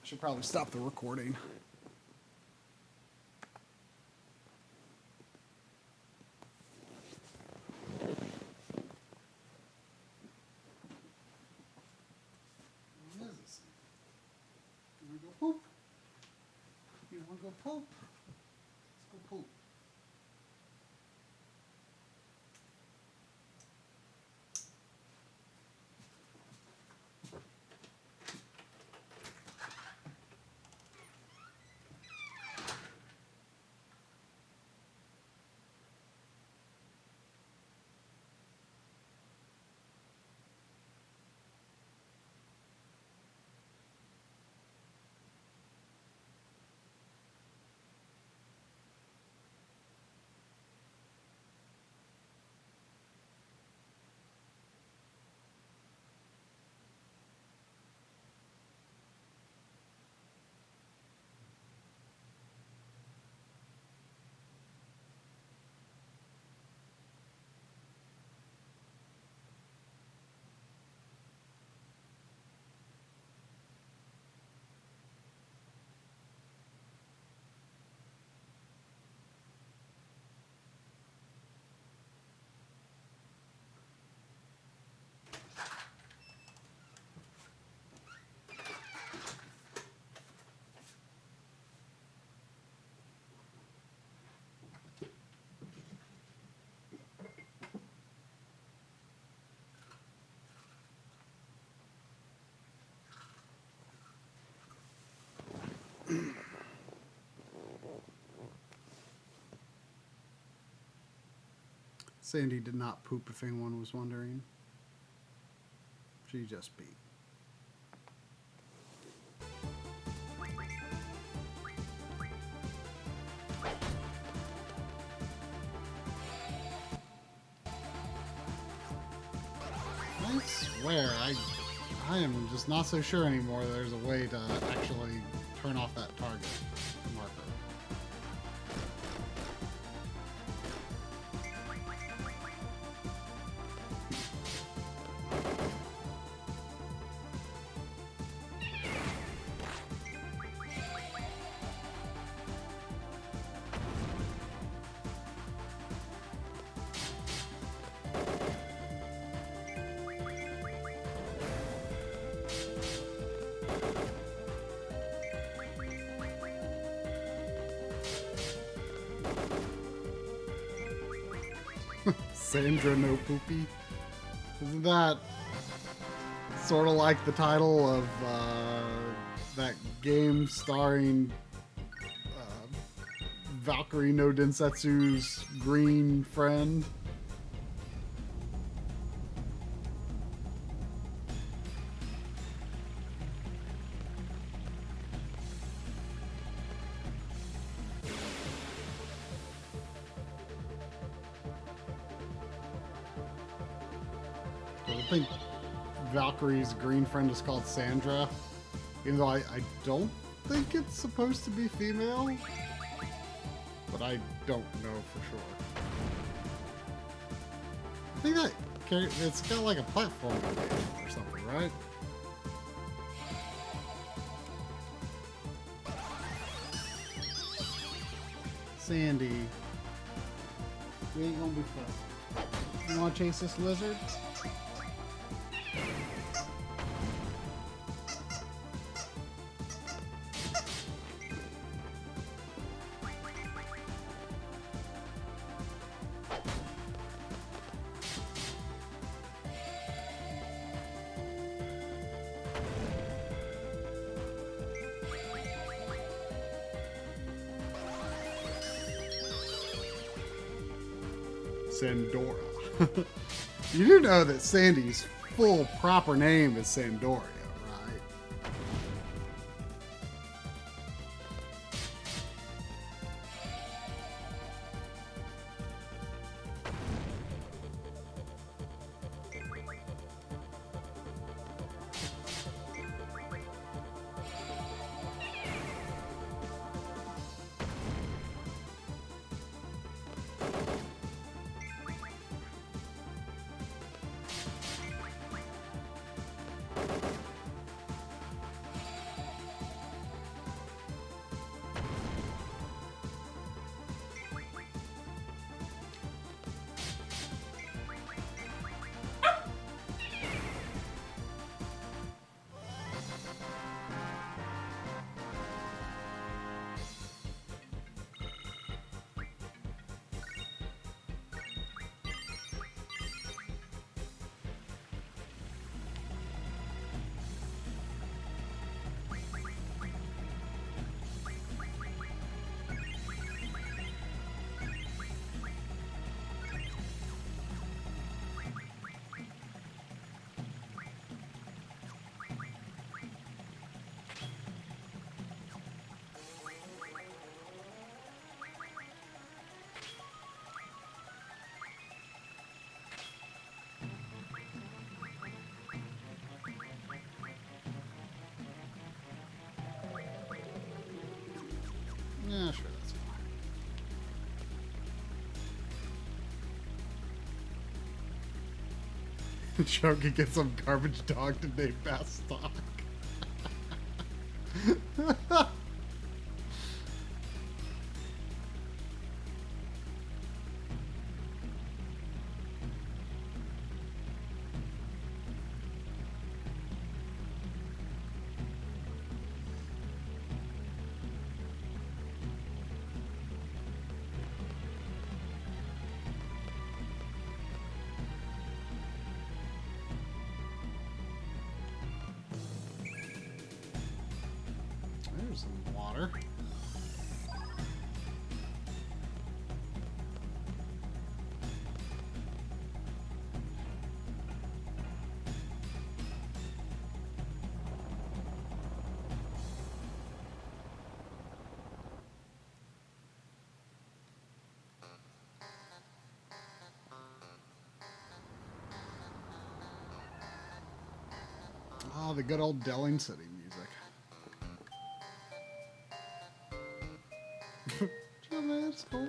I should probably stop the recording. What is this? You wanna go poop? You wanna go poop? Let's go poop. Sandy did not poop, if anyone was wondering. She just beat. I swear, I am just not so sure anymore there's a way to actually turn off that target marker. Sandra No Poopy. Isn't that sort of like the title of that game starring Valkyrie no Densetsu's green friend? I think Valkyrie's green friend is called Sandra, even though I don't think it's supposed to be female, but I don't know for sure. I think that it's kind of like a platform game or something, right? Sandy, we ain't gonna be fun. You wanna chase this lizard? Sandora. You do know that Sandy's full proper name is Sandoria, right? Yeah, sure, that's fine. Joe could get some garbage dog to name Bastock. There's some water. Oh, the good old Delling City music. Yeah, man, it's cool.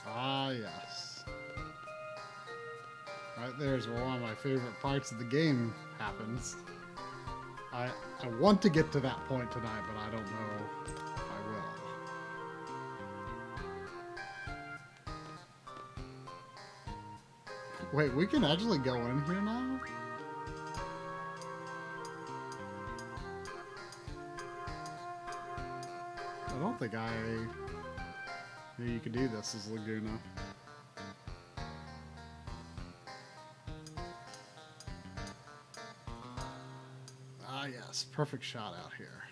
Ah, yes. Right there's where one of my favorite parts of the game happens. I want to get to that point tonight, but I don't know if I will. Wait, we can actually go in here now? I don't think I knew you could do this as Laguna. Ah, yes. Perfect shot out here.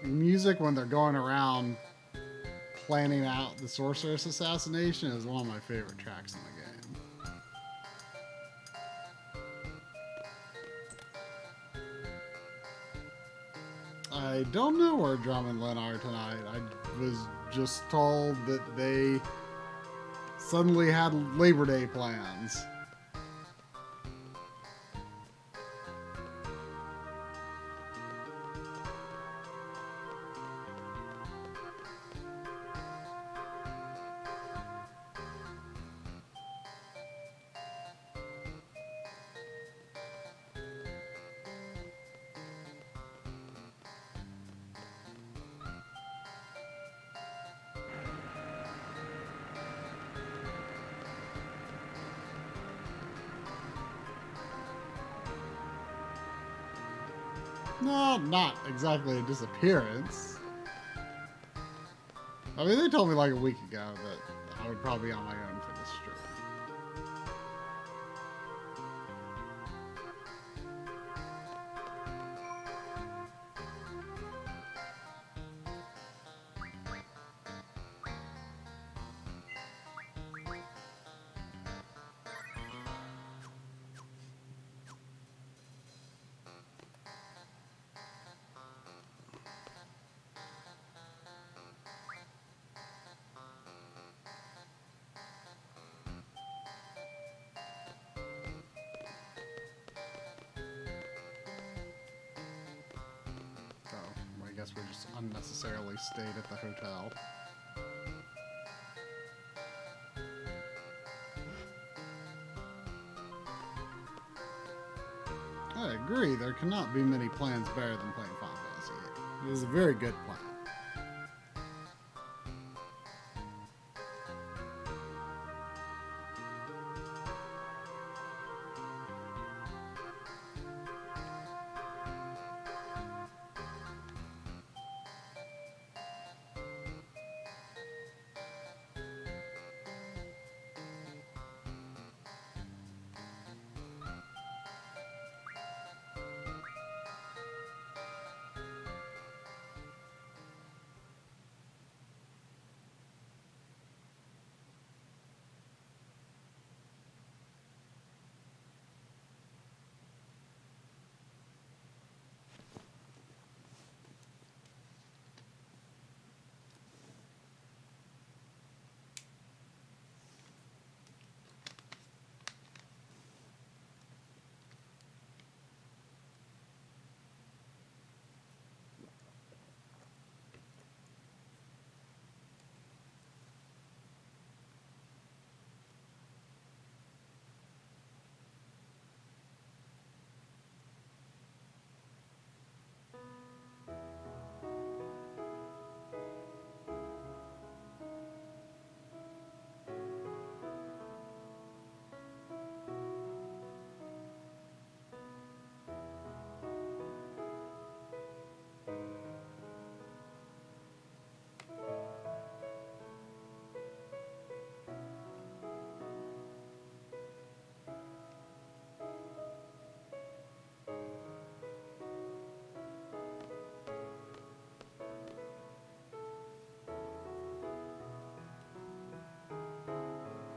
Music when they're going around planning out the sorceress assassination is one of my favorite tracks in the game. I don't know where Drum and Lynn are tonight. I was just told that they suddenly had Labor Day plans. No, not exactly a disappearance. I mean, they told me like a week ago that I would probably be on my own for this trip. So, I guess we just unnecessarily stayed at the hotel. I agree, there cannot be many plans better than playing Final Fantasy VIII. It is a very good plan.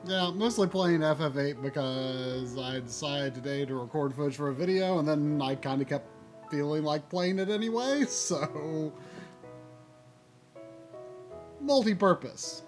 Yeah, mostly playing FF8 because I decided today to record footage for a video, and then I kind of kept feeling like playing it anyway, so multi-purpose.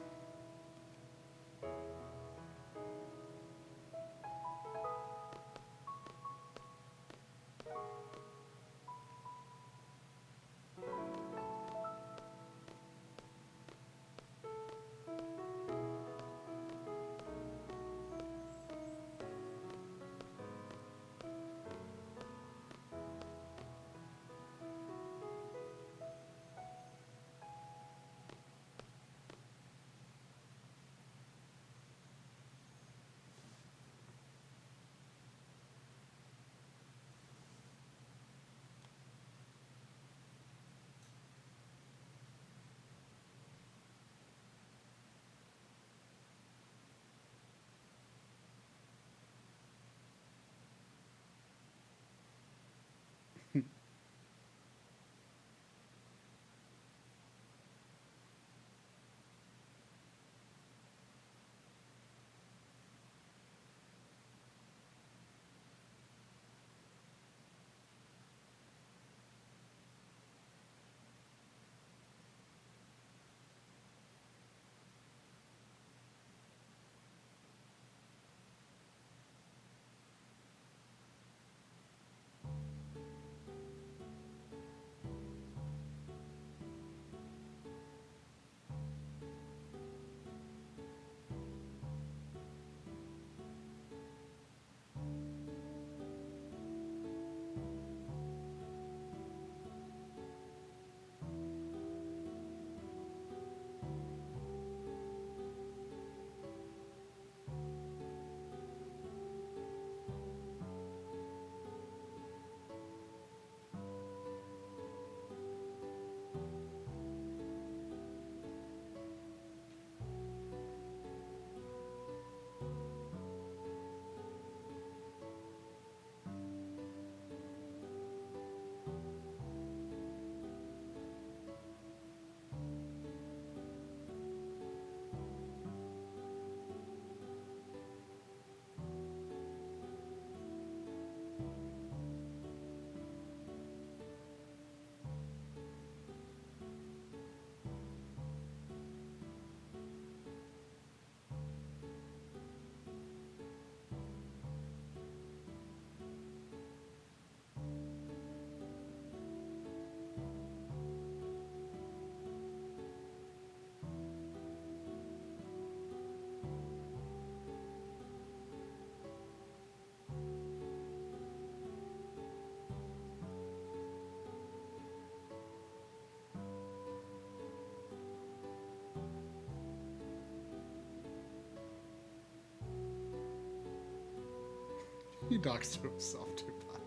He talks to himself too much.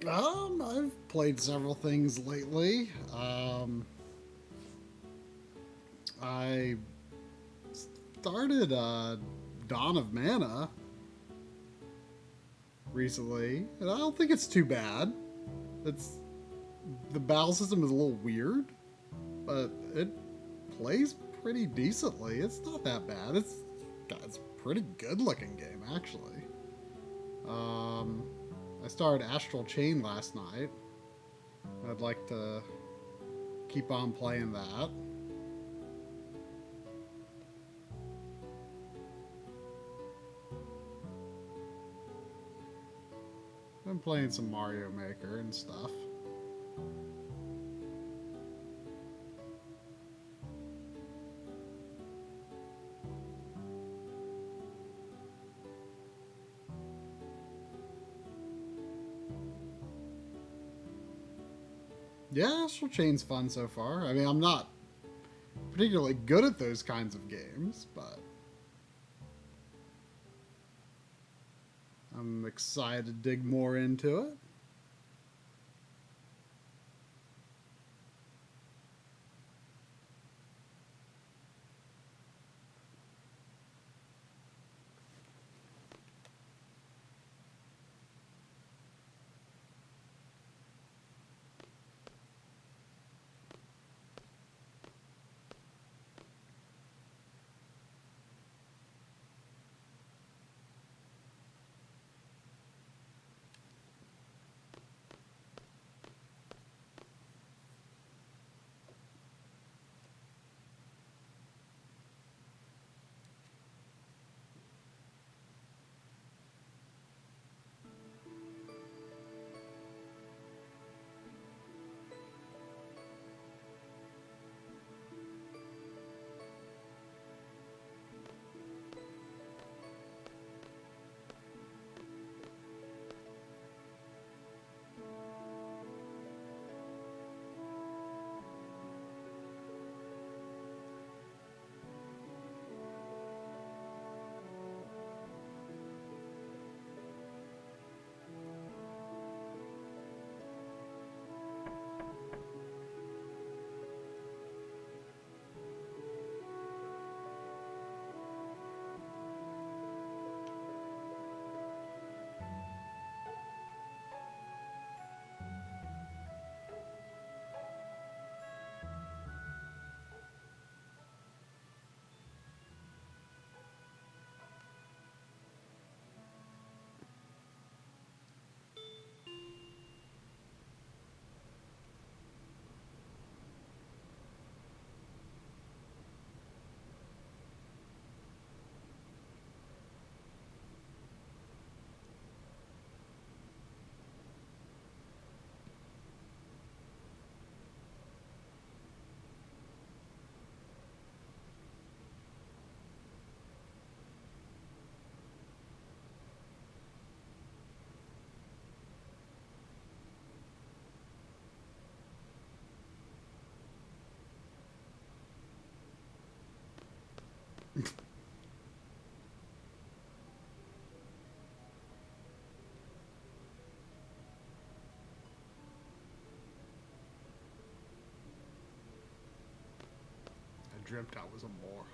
I've played several things lately. I started Dawn of Mana recently, and I don't think it's too bad. It's the battle system is a little weird, but it plays pretty decently. It's not that bad. It's a pretty good looking game actually. I started Astral Chain last night. I'd like to keep on playing that. Been playing some Mario Maker and stuff. Yeah, Astral Chain's fun so far. I mean, I'm not particularly good at those kinds of games, but I'm excited to dig more into it. I dreamt I was a moron.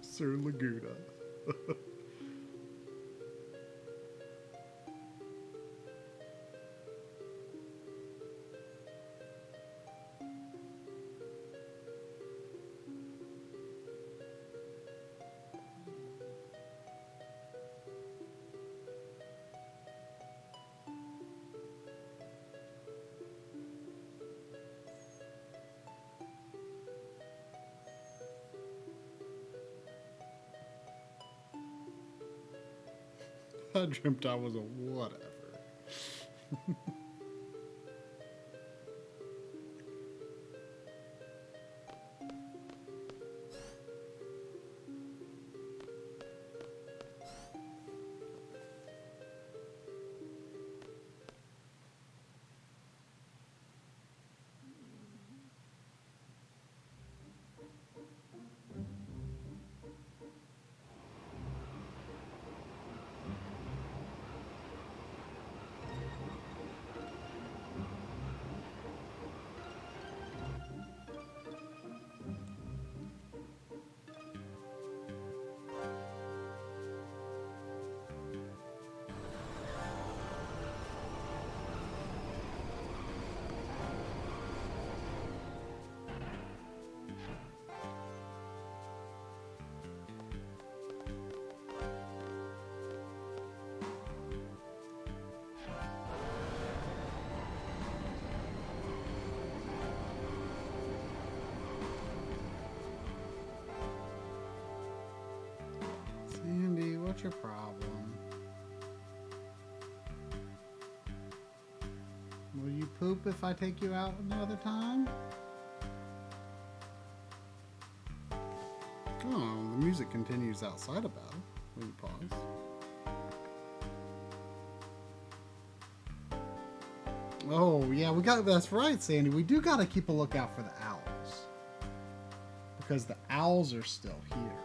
Sir Laguna. I dreamt I was a whatever. your problem? Will you poop if I take you out another time? Oh, the music continues outside of battle. Will you pause? Oh, yeah, that's right, Sandy. We do got to keep a lookout for the owls. Because the owls are still here.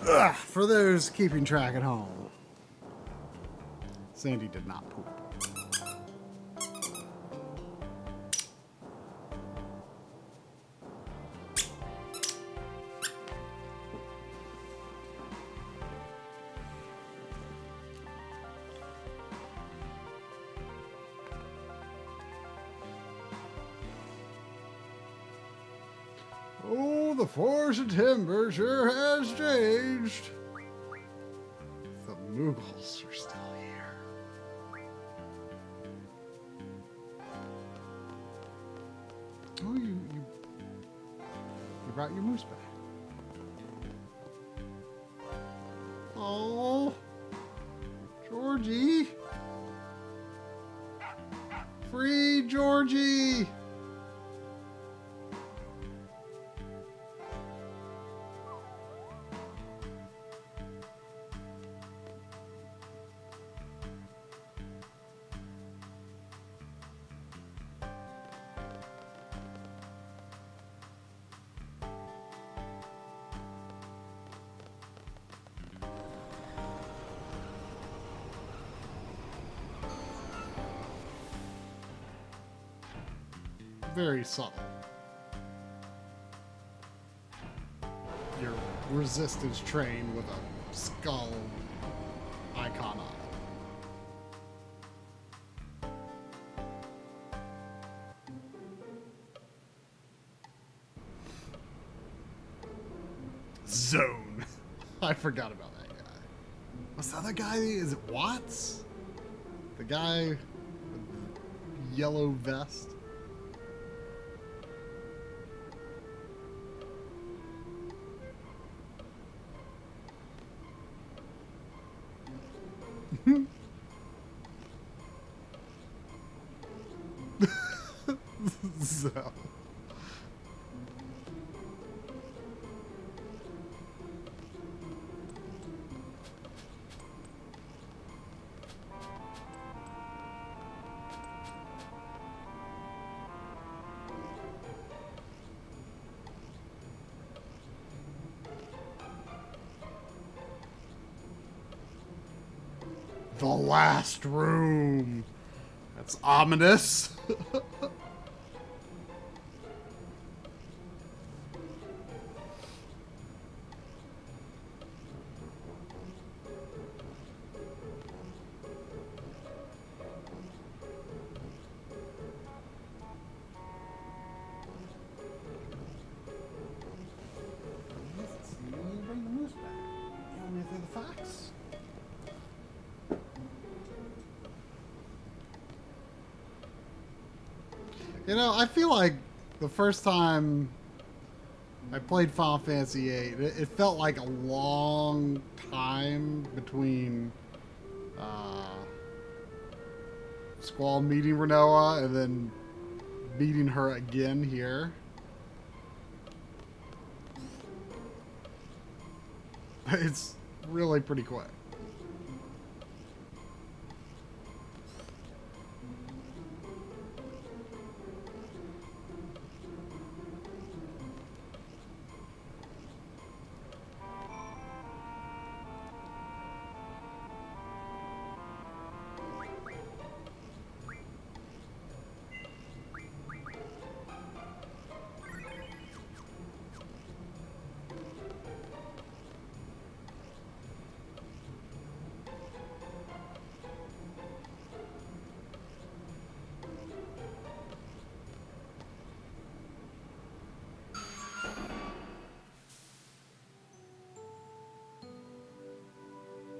Ugh, for those keeping track at home, Sandy did not poop. Oh, the force of timber sure has changed. The Mughals are still here. Oh, you brought your moose back. Oh, Georgie. Free Georgie. Very subtle. Your resistance train with a skull icon on it. Zone. I forgot about that guy. What's the other guy? Is it Watts? The guy with the yellow vest? So. The last room. That's ominous. Bring the moose back. You want me to the fox? You know, I feel like the first time I played Final Fantasy VIII, it felt like a long time between Squall meeting Renoa and then meeting her again here. It's really pretty quick.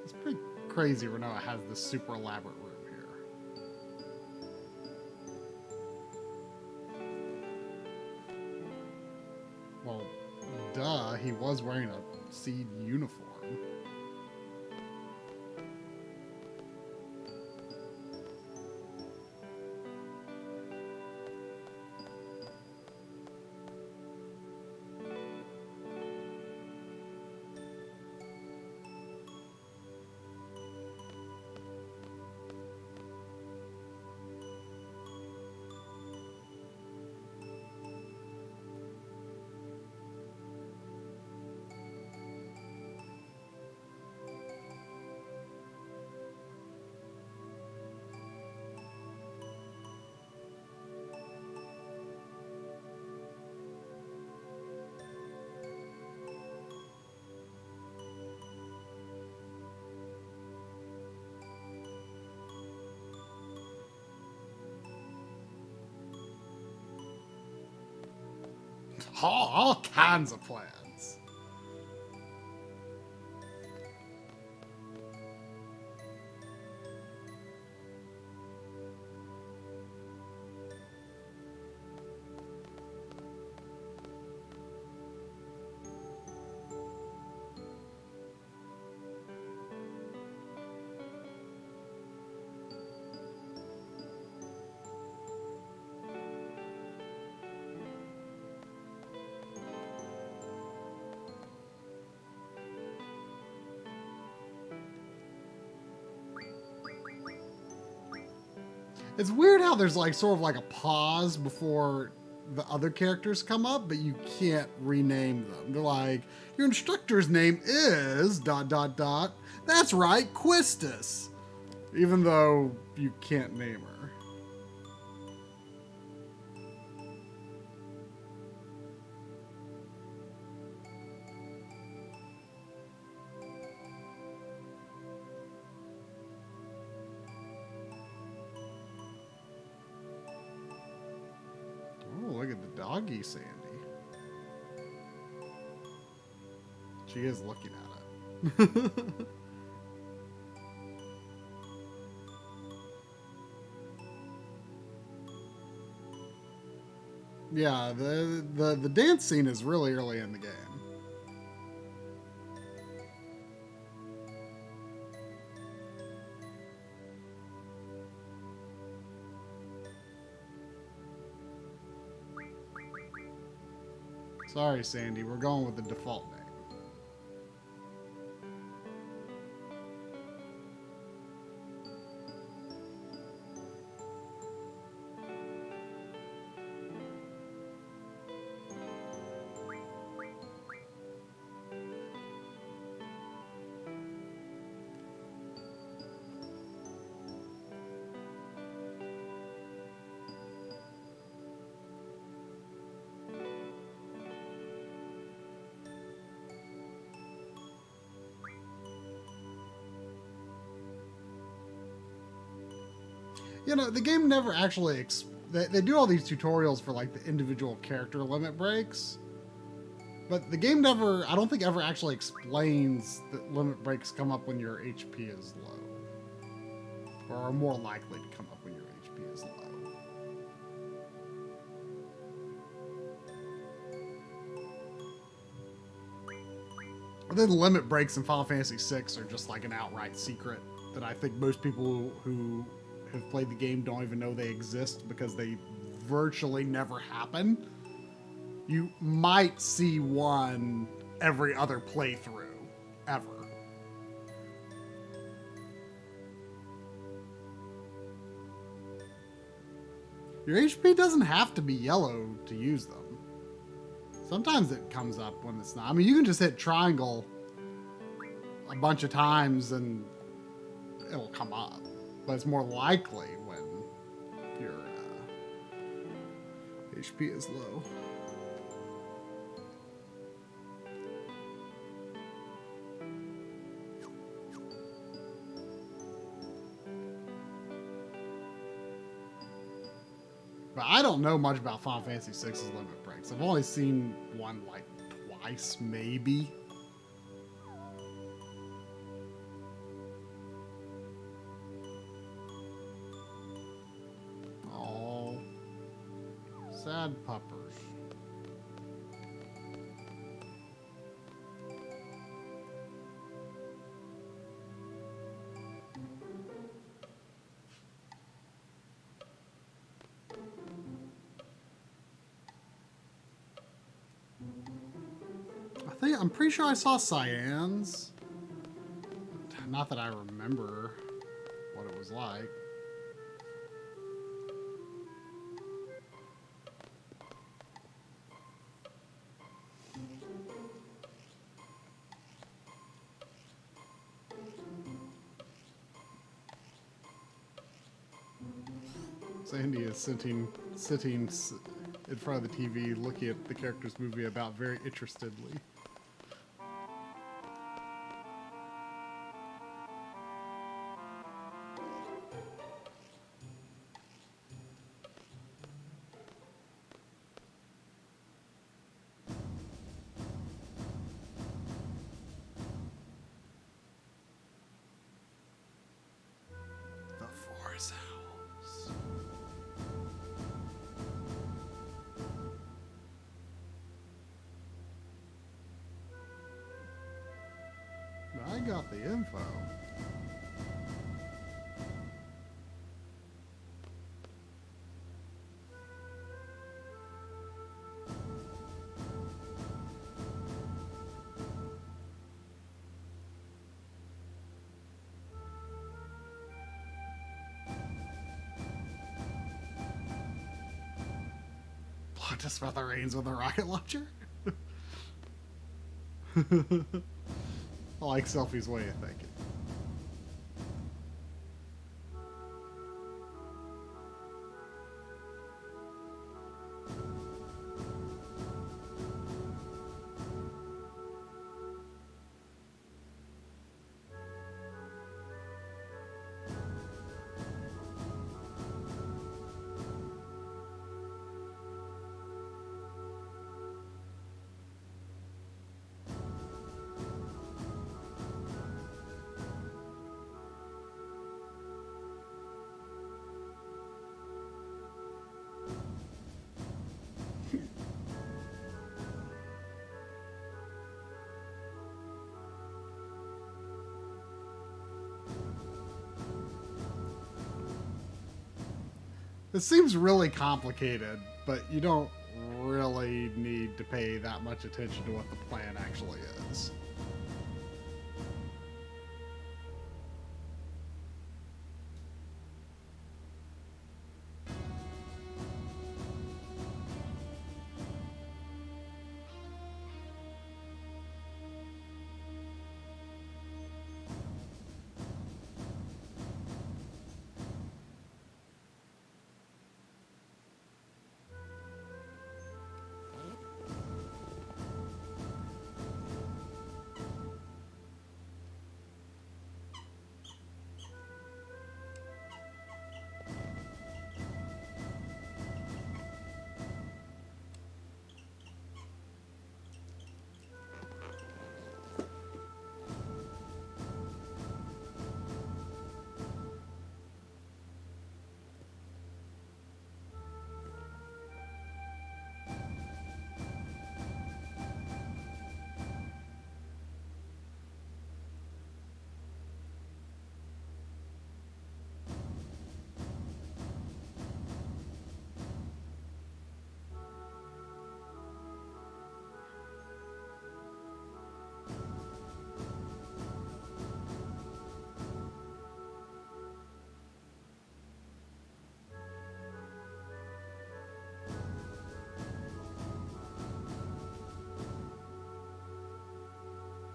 It's pretty crazy Renoa has this super elaborate room here. Well, duh, he was wearing a Seed uniform. All kinds of plans. It's weird how there's like sort of like a pause before the other characters come up, but you can't rename them. They're like, your instructor's name is ... That's right, Quistis. Even though you can't name her. Oh, look at the doggy Sandy. She is looking at it. Yeah, the dance scene is really early in the game. Sorry, Sandy, we're going with the default name. You know, the game never actually... They do all these tutorials for, like, the individual character limit breaks. But the game never, I don't think, ever actually explains that limit breaks come up when your HP is low. Or are more likely to come up when your HP is low. And then limit breaks in Final Fantasy VI are just like an outright secret that I think most people who have played the game don't even know they exist because they virtually never happen. You might see one every other playthrough, ever. Your HP doesn't have to be yellow to use them. Sometimes it comes up when it's not. I mean, you can just hit triangle a bunch of times and it'll come up. But it's more likely when your HP is low. But I don't know much about Final Fantasy VI's limit breaks. I've only seen one like twice, maybe. Oh, sad puppers. I'm pretty sure I saw cyans. Not that I remember what it was like. Sandy is sitting in front of the TV looking at the character's movie about very interestedly. got the info. Blocked his smithereens with a rocket launcher? I like Selfie's way of thinking. It seems really complicated, but you don't really need to pay that much attention to what the plan actually is.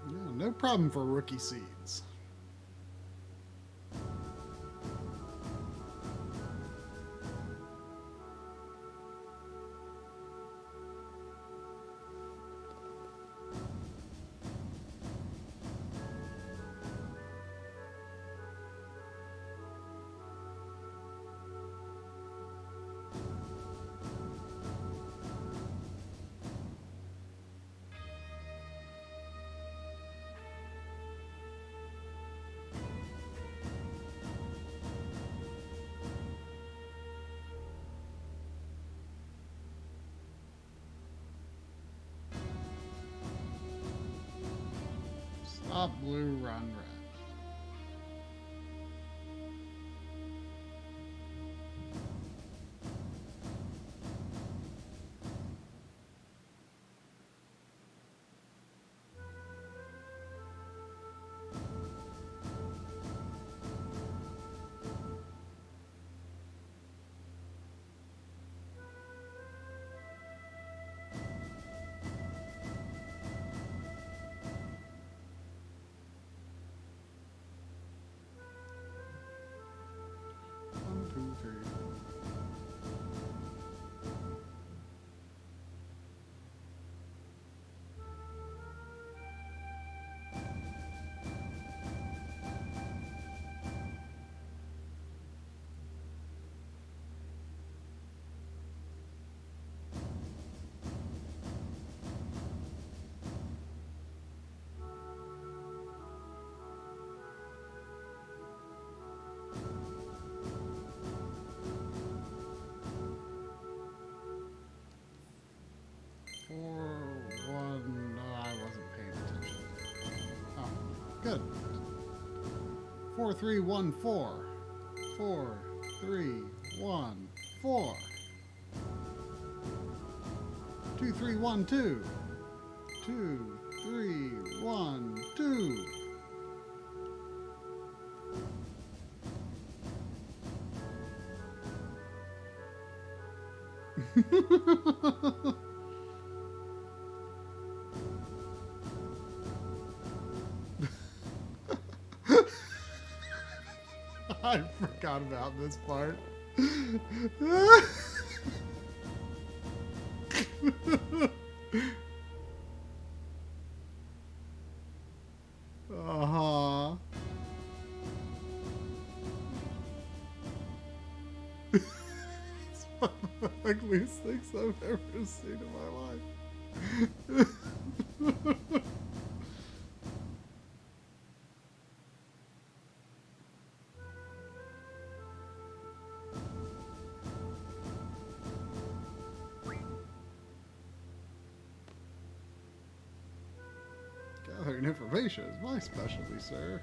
Yeah, no problem for rookie seeds. Stop blue, run red. 4314. 4314. 2312. 2312. I forgot about this part. Uh-huh. It's one of the ugliest things I've ever seen in my life. Gathering information is my specialty, sir.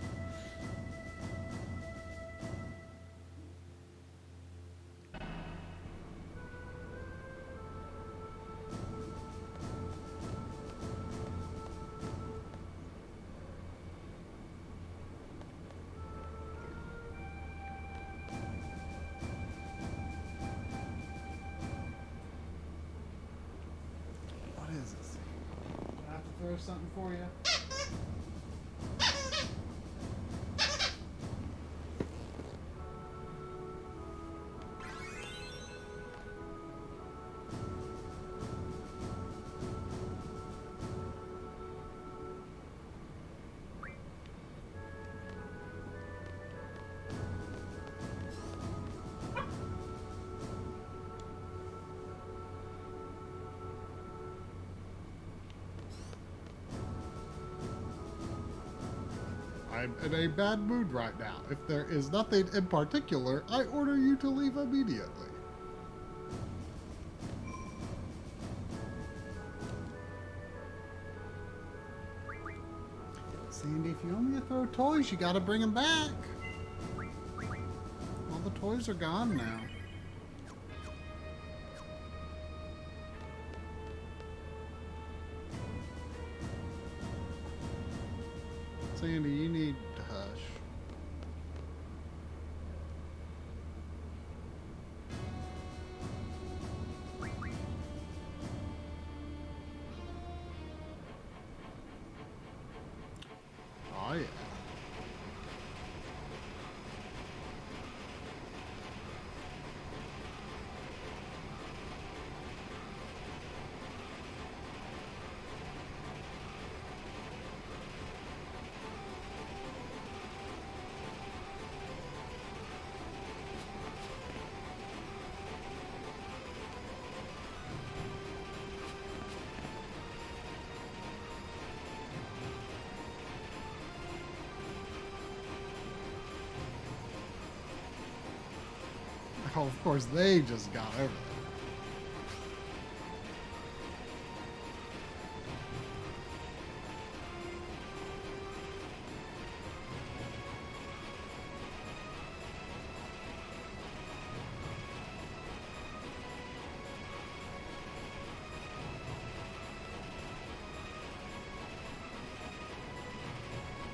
What is this? I have to throw something for you. I'm in a bad mood right now. If there is nothing in particular, I order you to leave immediately. Sandy, if you want me to throw toys, you gotta bring them back. All the toys are gone now. Sandy, you need to hush. Oh, yeah. Oh, of course, they just got over it.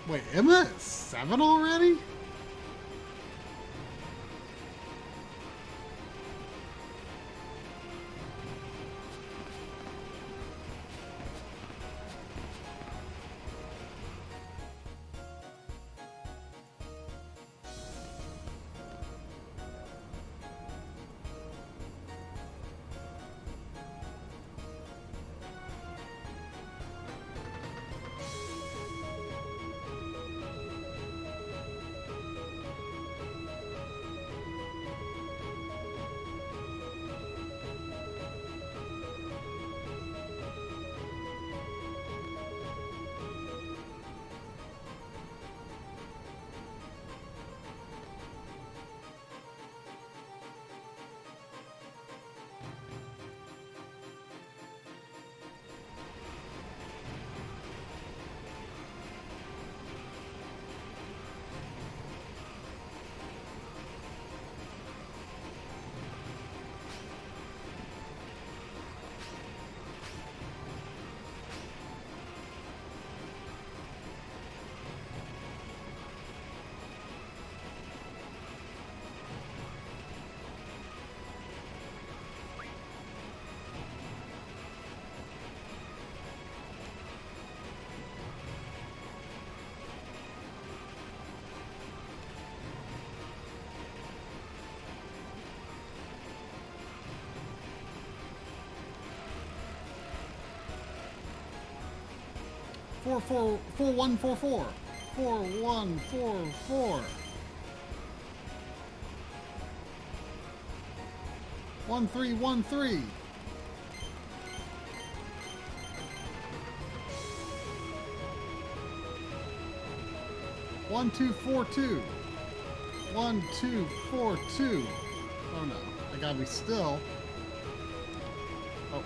Wait, am I at 7 already? 4144. 4144. 1313. 1242. 1242. Oh no, I gotta be still. Oh.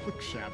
Look shabby.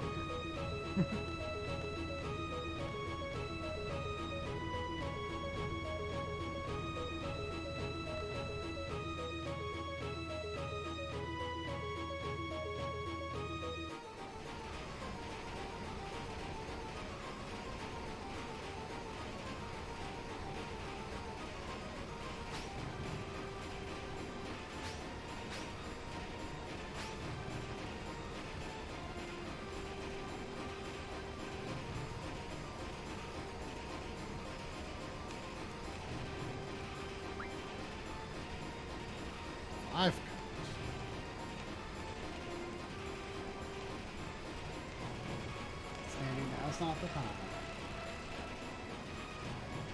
I forgot. Sandy, now's not the time.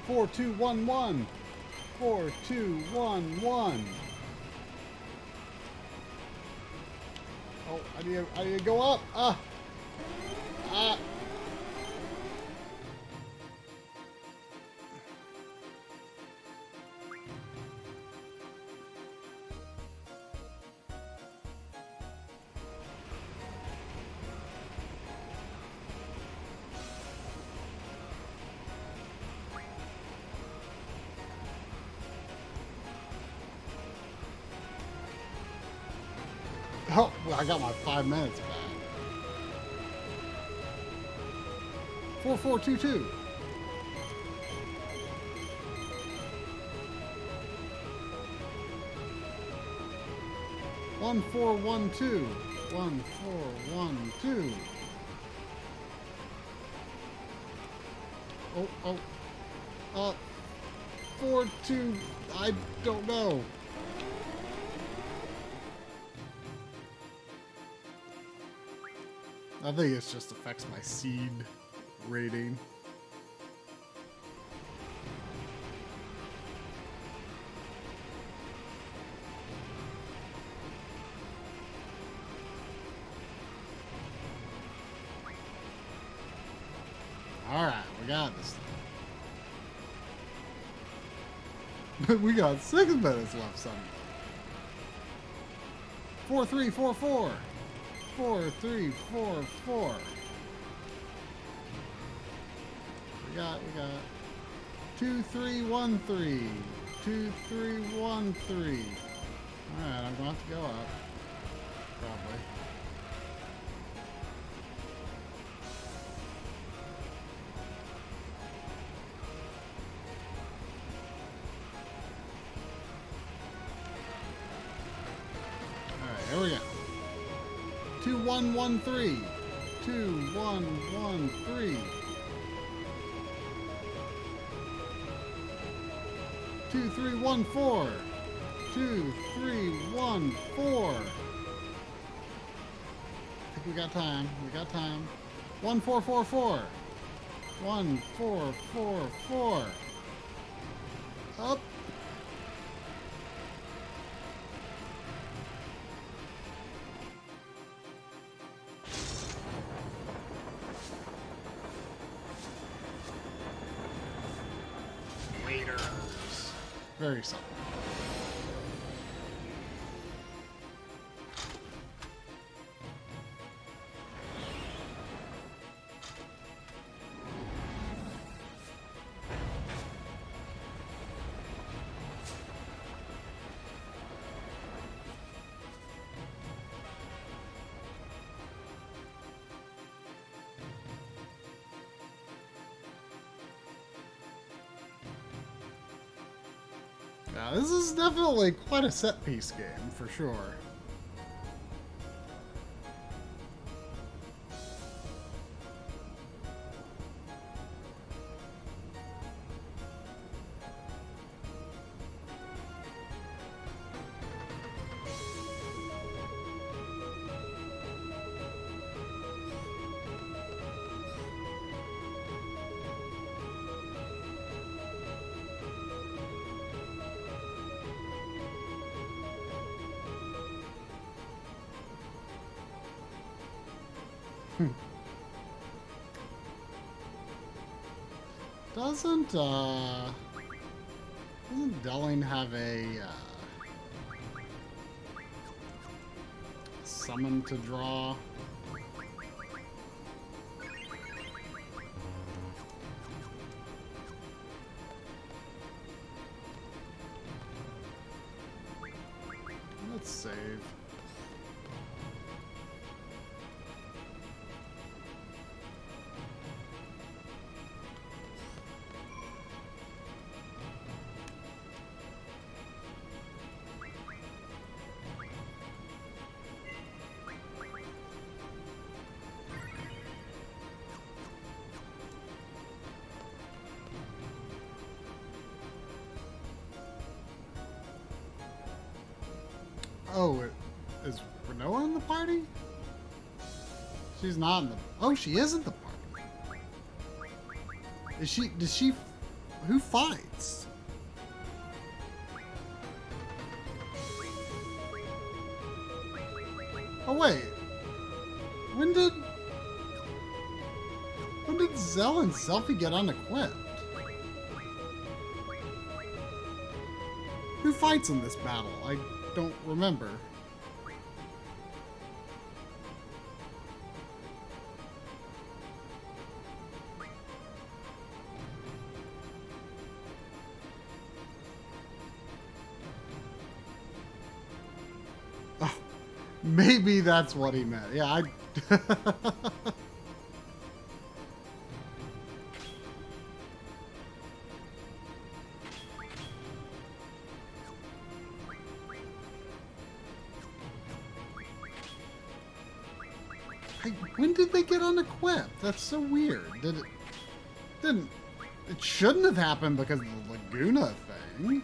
4211. 4211. Oh, I need to go up. Ah. Oh, well, I got my 5 minutes back. 4422. 1412. 1412. Oh. 42. I don't know. I think it just affects my seed rating. Alright, we got this thing. We got 6 minutes left, son. 4344. 4344. We got 2313. 2313. Alright, I'm going to have to go up. Probably. Alright, here we go. 2113. 2113. 2314. 2314. I think we got time. We got time. 1444. 1444. Up. Waiters. Very subtle. Yeah, this is definitely quite a set piece game, for sure. Doesn't Delling have a summon to draw? Let's save. Oh, is Renoa in the party? She's not in the... Oh, she is in the party. Is she... Does she... Who fights? Oh, wait. When did Zell and Selphie get unequipped? Who fights in this battle? I don't remember. Oh, maybe that's what he meant. Yeah, I... When did they get unequipped? That's so weird. Didn't... It shouldn't have happened because of the Laguna thing.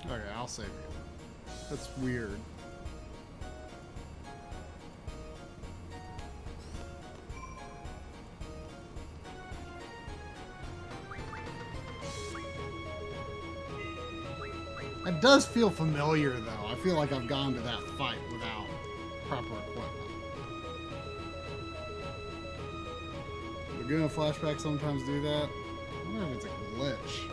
Okay, I'll save you. That's weird. It does feel familiar, though. I feel like I've gone to that fight without proper equipment. Laguna flashbacks sometimes do that. I wonder if it's a glitch.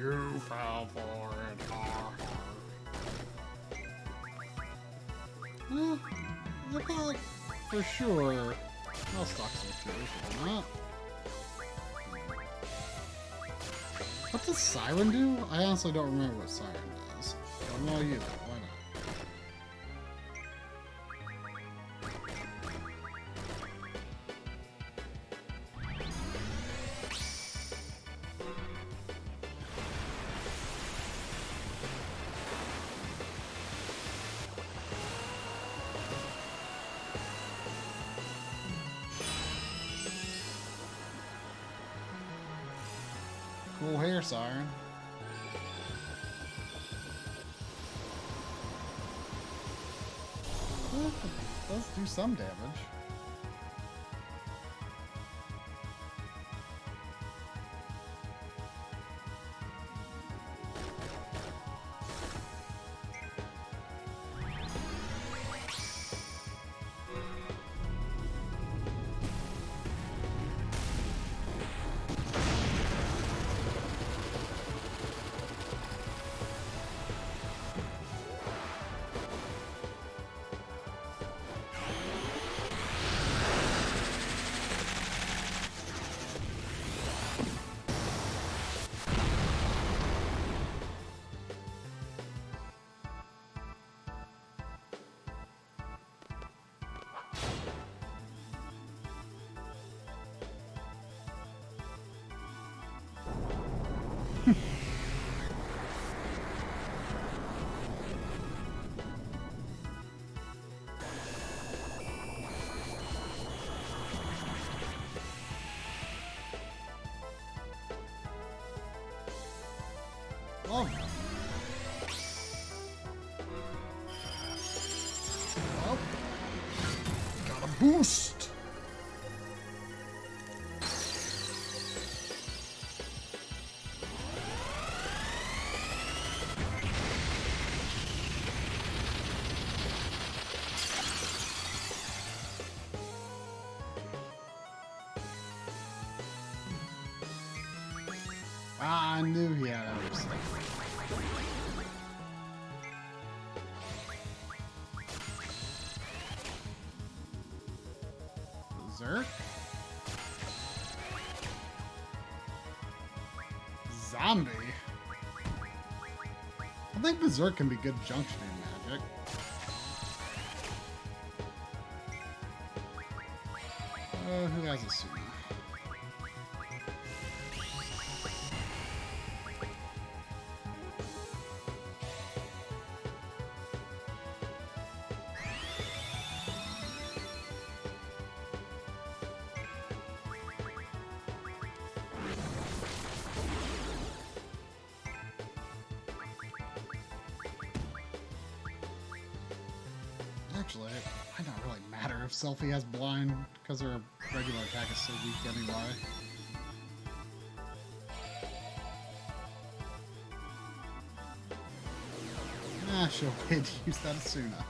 You fell for it. I thought for sure I'll stock some fuels, why not? What does Siren do? I honestly don't remember what Siren does. I'm gonna use it, why not? Cool hair, Siren. Well, it does do some damage. Oh. Well, got a boost. Ah, I knew he had other stuff. Berserk? Zombie? I think Berserk can be good junctioning magic. Who has a suit? Actually, it might not really matter if Selfie has blind, because her regular attack is so weak anyway. Ah, she'll wait to use that Asuna.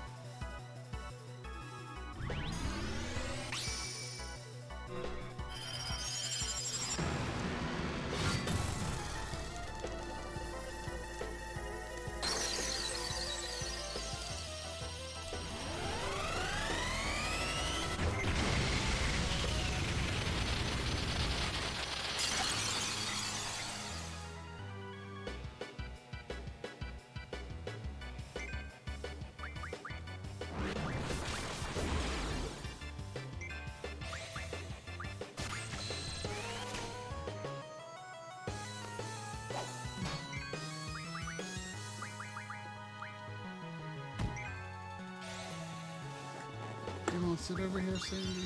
You want to sit over here, Sandy? You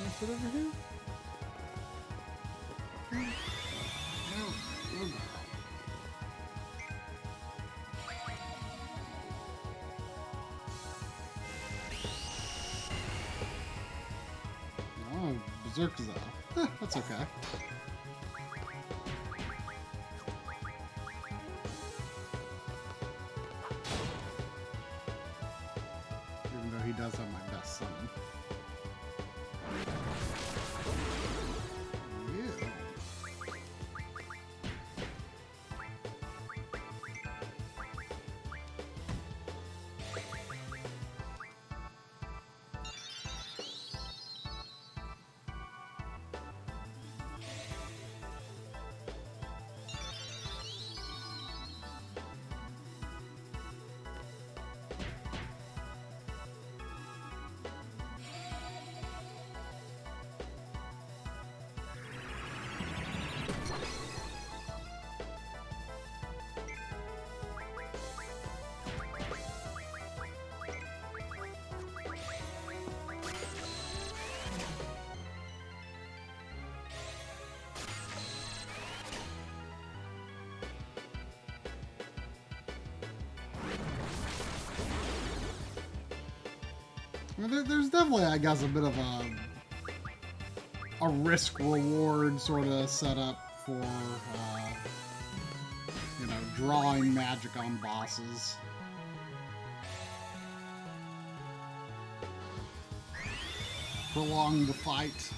want to sit over here? No. Oh, Berserk is off. That's okay. Even though he does have my best summon. Yeah. I mean, there's definitely, I guess, a bit of a risk-reward sort of setup for, you know, drawing magic on bosses. Prolong the fight.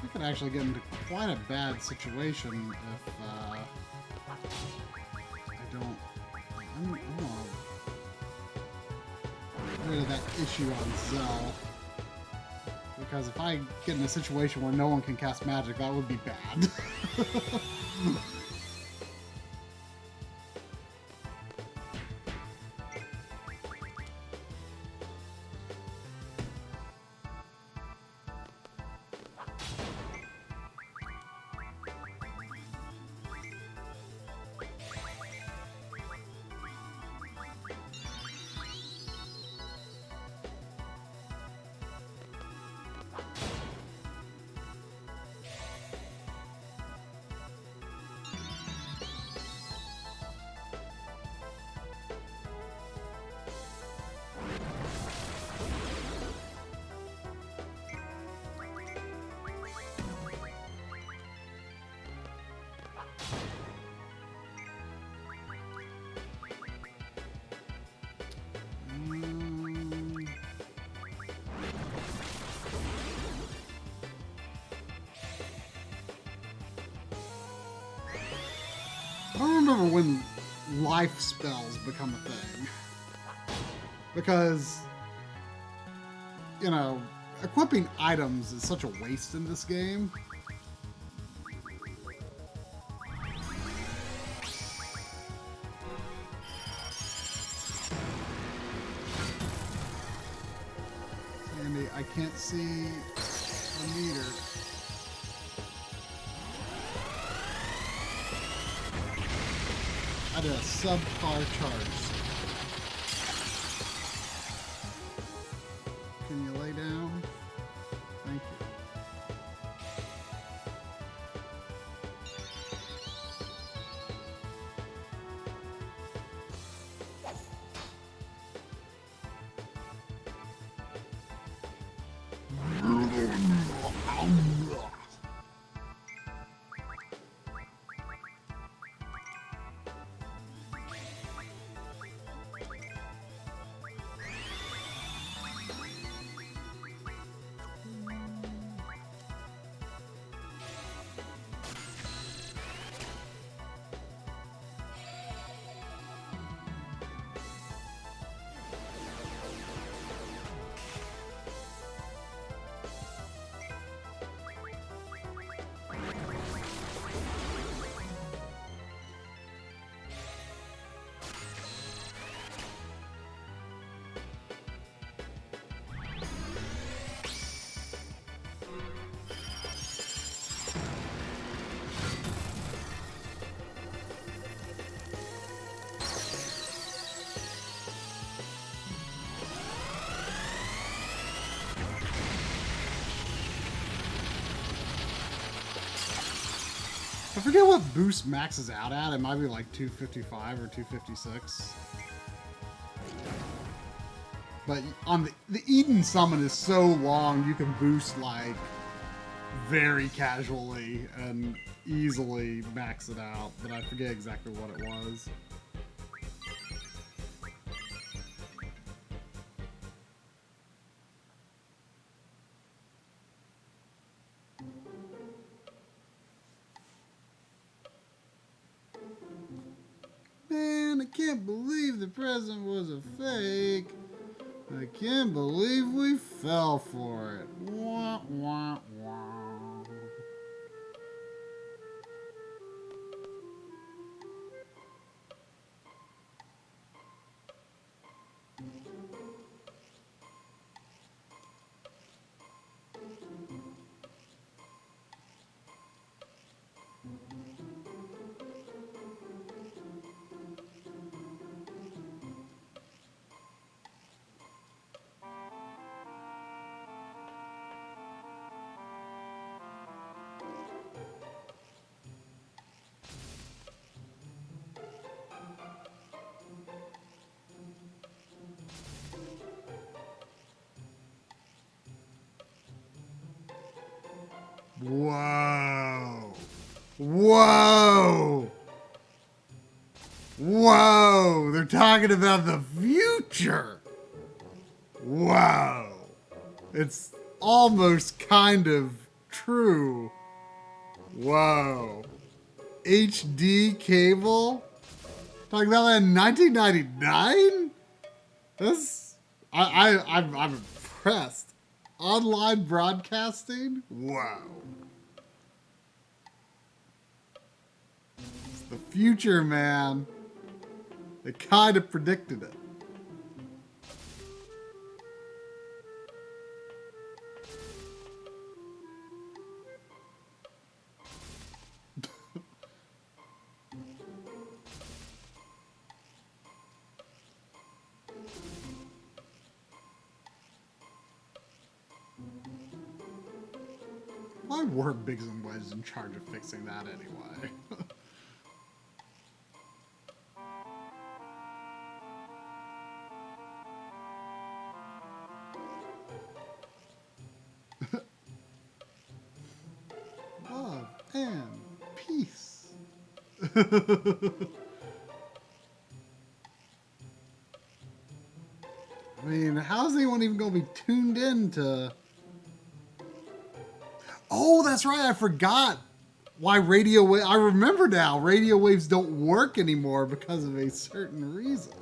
I could actually get into quite a bad situation if I don't. I'm gonna get rid of that issue on Zell. Because if I get in a situation where no one can cast magic, that would be bad. I don't remember when life spells become a thing. Because, you know, equipping items is such a waste in this game. Sandy, I can't see the meter. I did a subpar charge. Can you lay down? Thank you. I forget what boost maxes out at. It might be like 255 or 256. But on the Eden summon is so long, you can boost like very casually and easily max it out. But I forget exactly what it was. Man, I can't believe the present was a fake. I can't believe we fell for it. Wah, wah, wah. Whoa. Whoa. Whoa. They're talking about the future. Whoa. It's almost kind of true. Whoa. HD cable? Talking about that in 1999? I'm impressed. Online broadcasting? Wow. It's the future, man. They kind of predicted it. Why were Biggs and Wedge in charge of fixing that anyway? Love and peace. I mean, how's anyone even going to be tuned in to... Oh, that's right. I forgot why radio wave. I remember now. Radio waves don't work anymore because of a certain reason.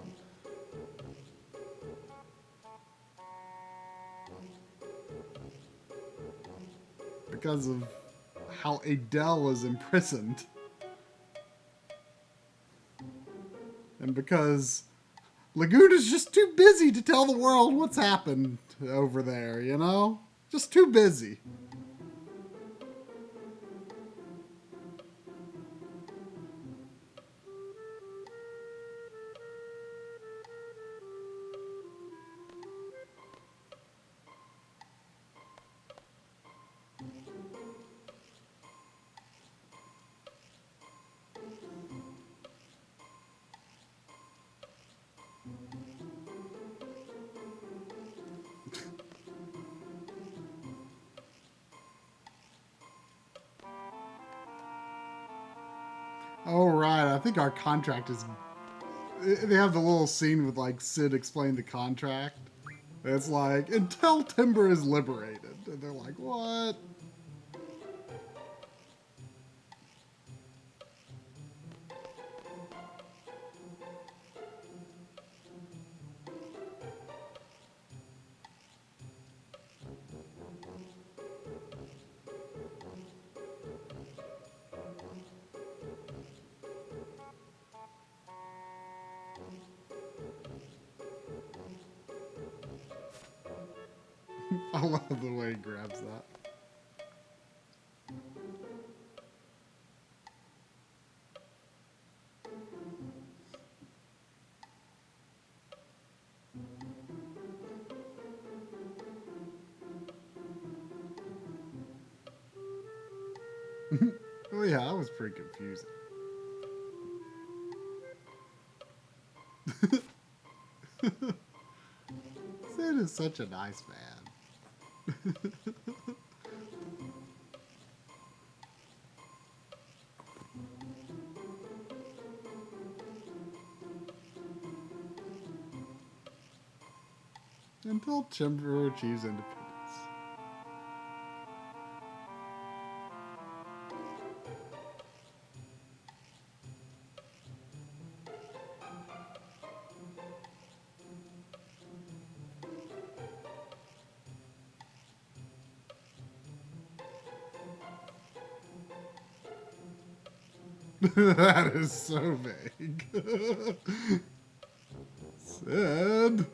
Because of how Adele was imprisoned. And because Laguna's just too busy to tell the world what's happened over there, you know? Just too busy. Oh, right. I think our contract is... They have the little scene with, like, Sid explain the contract. It's like, until timber is liberated. And they're like, what? I love the way he grabs that. Oh yeah, that was pretty confusing. Sid is such a nice man. Until timber achieves independence. That is so vague. Sid.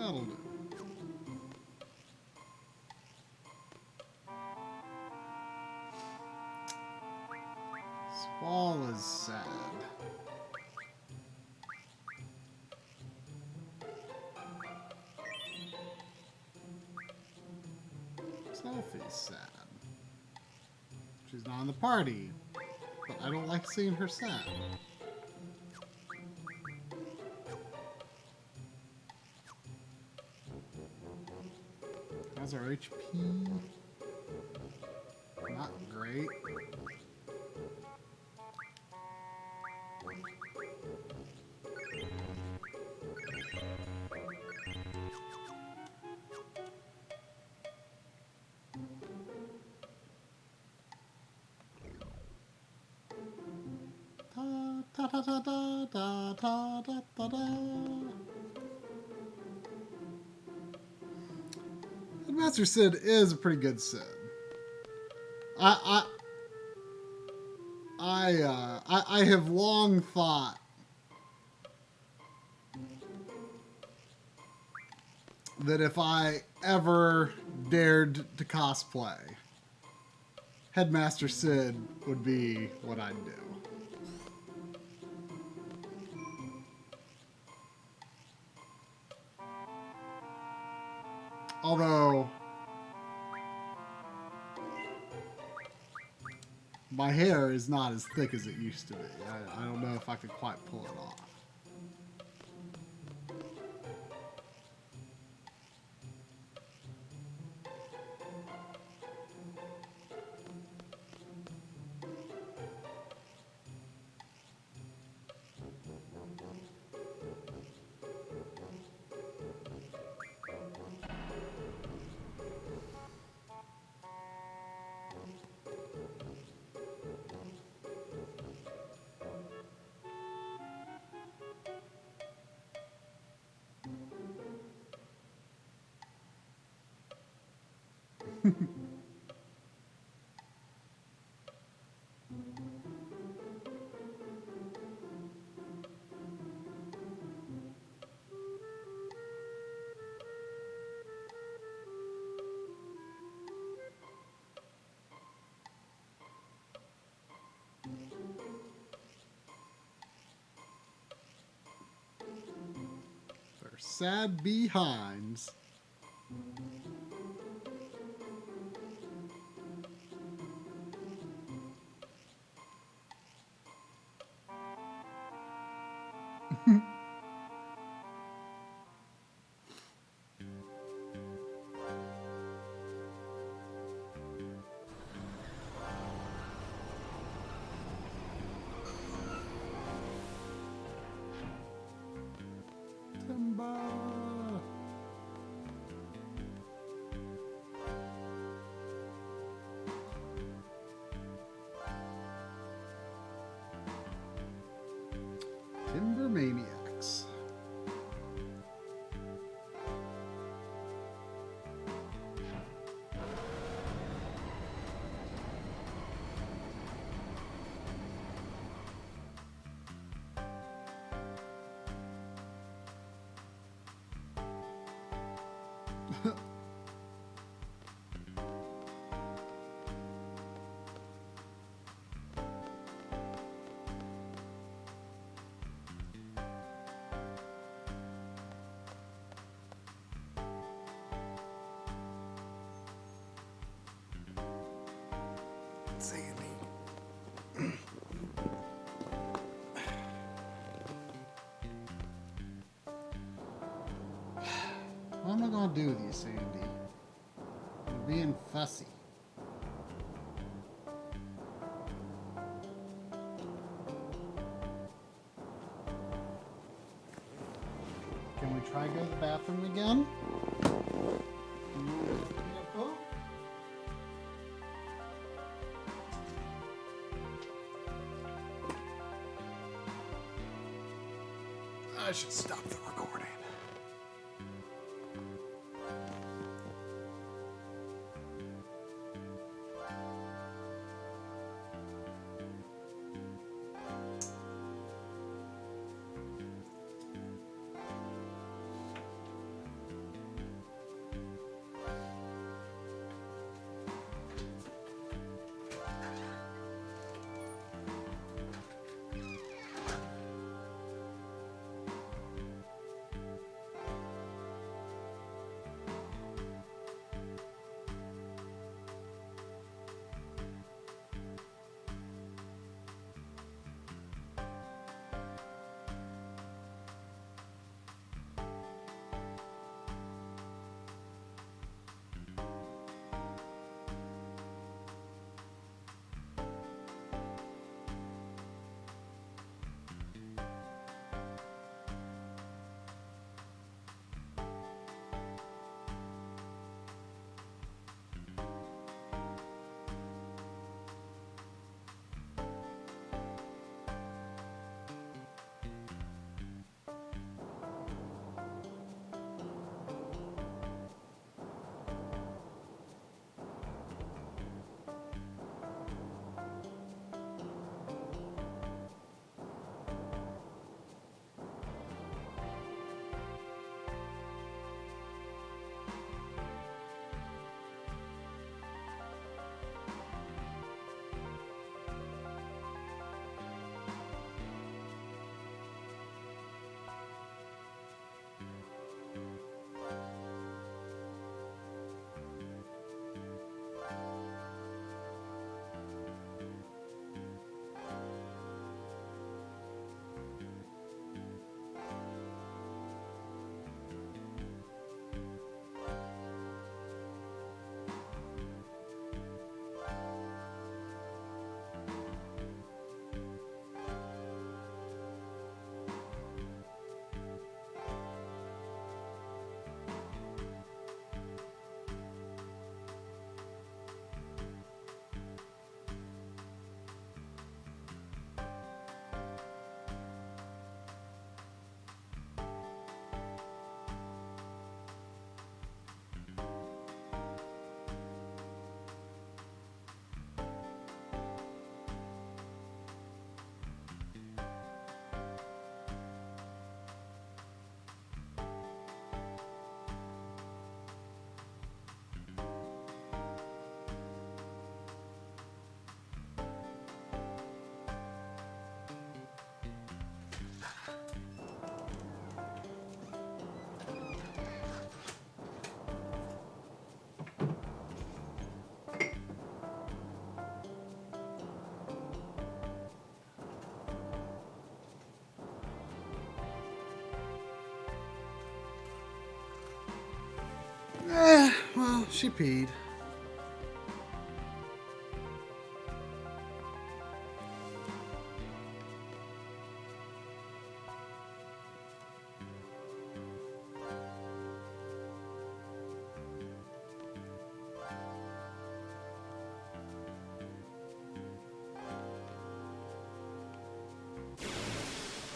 That'll do. Squall is sad. Sophie's sad. She's not in the party, but I don't like seeing her sad. How's our HP? Not great. Da da da da da da da da da. Master Sid is a pretty good Sid. I have long thought that if I ever dared to cosplay, Headmaster Sid would be what I'd do. Although my hair is not as thick as it used to be. I don't know if I could quite pull it off. They're sad behinds. Timber Maniacs. What am I gonna do with you, Sandy? You're being fussy. Can we try to go to the bathroom again? I should stop the recording. Well, she peed.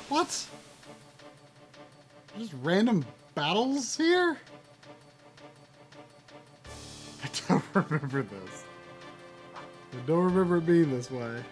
What? Just random battles here? I don't remember this. I don't remember it being this way.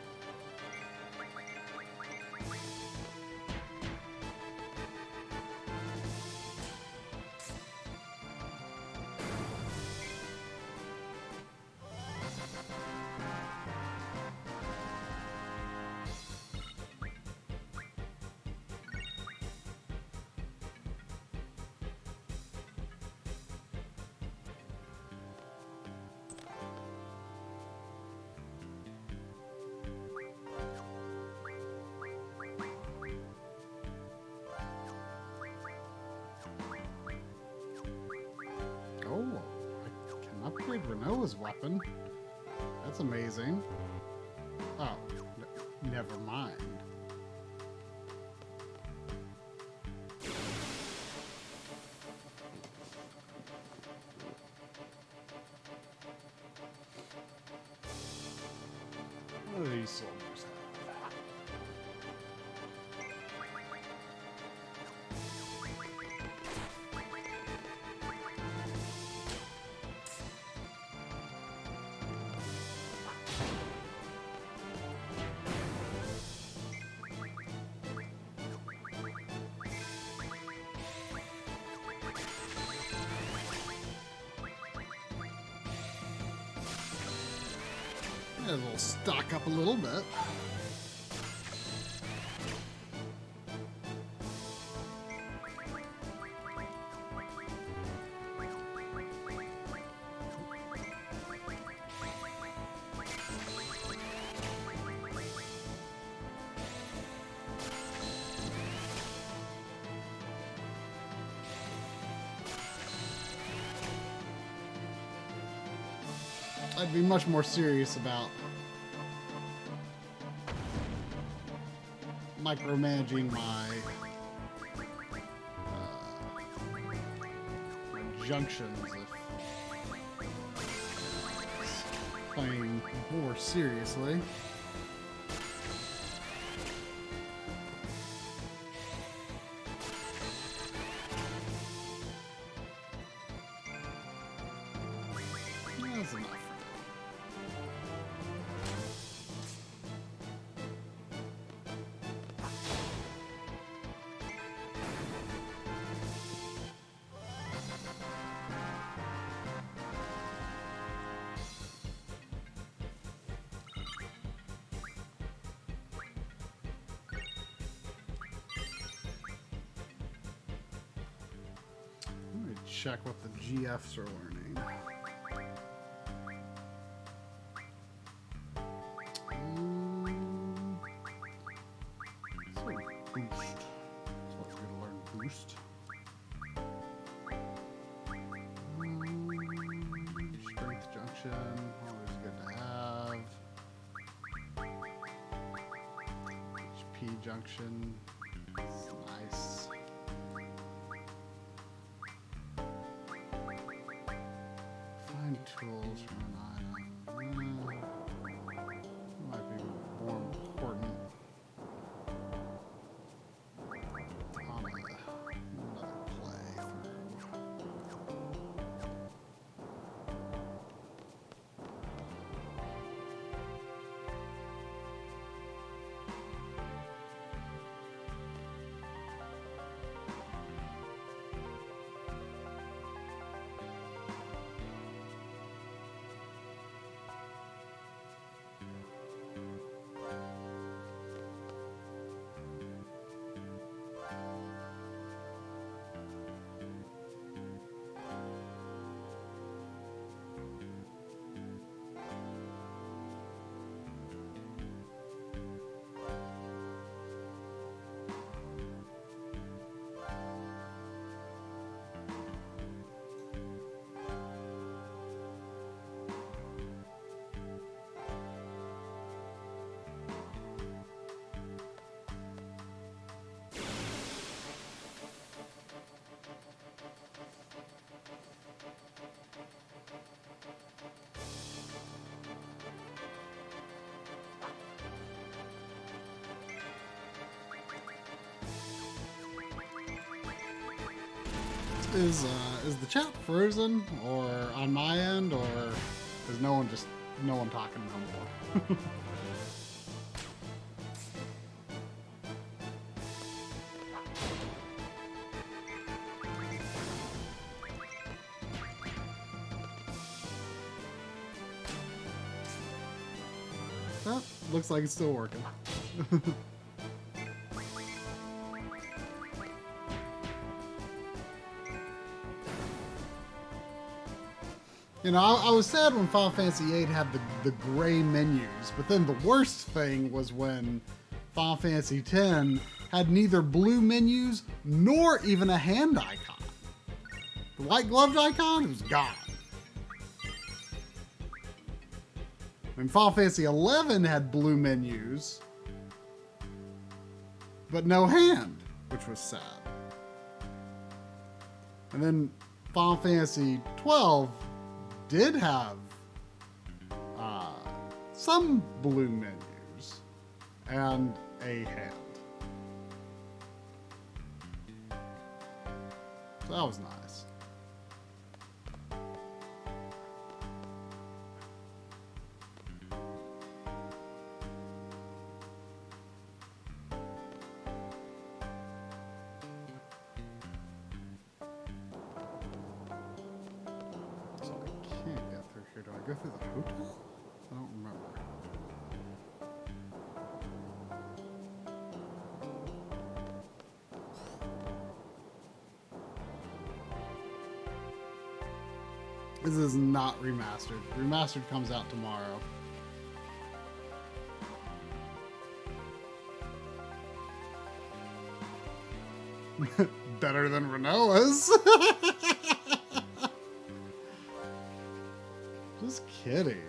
Oh, I can upgrade Renault's weapon. That's amazing. Oh, never mind. What do these soldiers have? We'll stock up a little bit. I'd be much more serious about micromanaging my junctions if playing more seriously. That's enough. Let me check what the GFs are learning. So boost. So we're gonna learn boost. Strength junction, always good to have. HP junction, it's nice. Find tools from an item. Might be more important on another playthrough. Is the chat frozen or on my end, or is no one talking no more? Well, looks like it's still working. You know, I was sad when Final Fantasy VIII had the gray menus, but then the worst thing was when Final Fantasy X had neither blue menus nor even a hand icon. The white gloved icon was gone. And Final Fantasy XI had blue menus, but no hand, which was sad. And then Final Fantasy XII did have some blue menus and a hand. So that was nice. Do I go through the hotel? I don't remember. This is not remastered. Remastered comes out tomorrow. Better than Renoa's. Just kidding.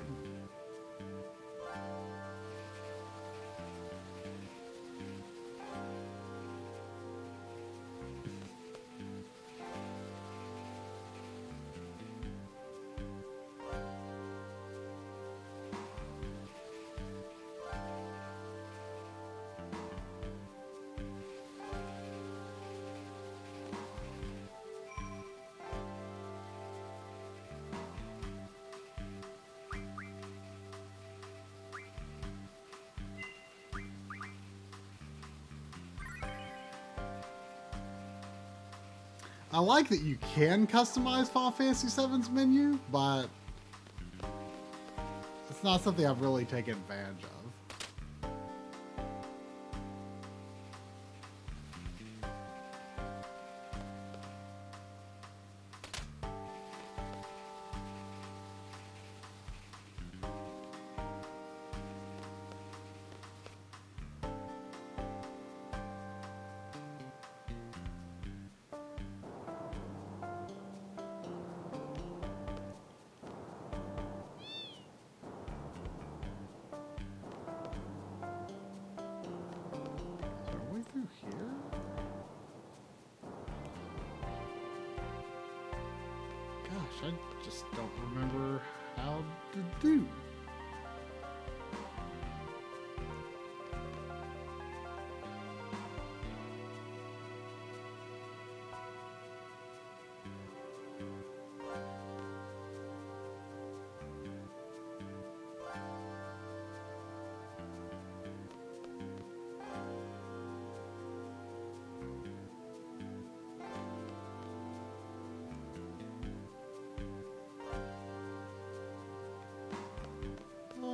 I like that you can customize Final Fantasy VII's menu, but it's not something I've really taken advantage of. Through here? Gosh, I just don't remember how to do.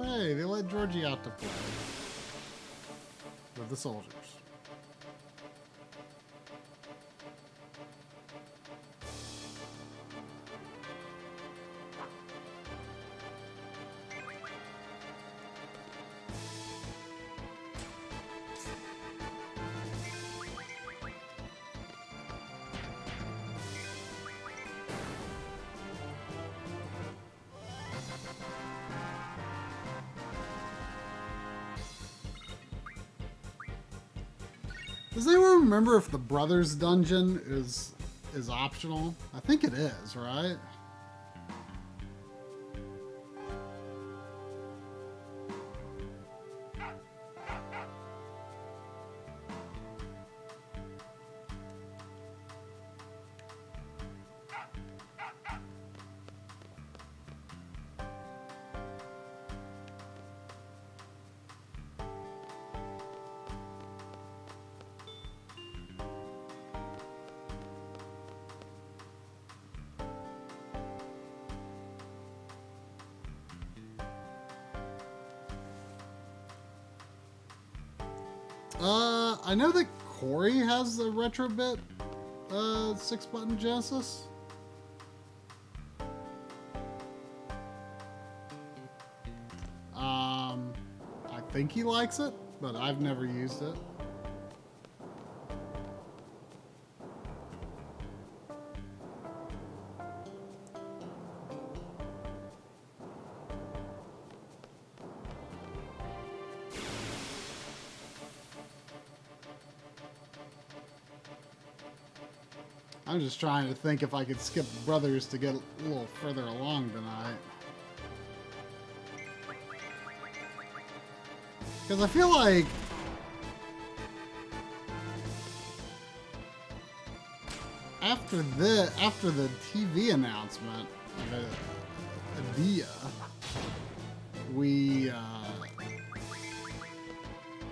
Hey, they let Georgie out to play with the soldiers. Does anyone remember if the brothers dungeon is optional? I think it is, right? I know that Corey has a Retrobit 6-button Genesis. I think he likes it, but I've never used it. I'm just trying to think if I could skip Brothers to get a little further along tonight. Because I feel like after the TV announcement of Adia, we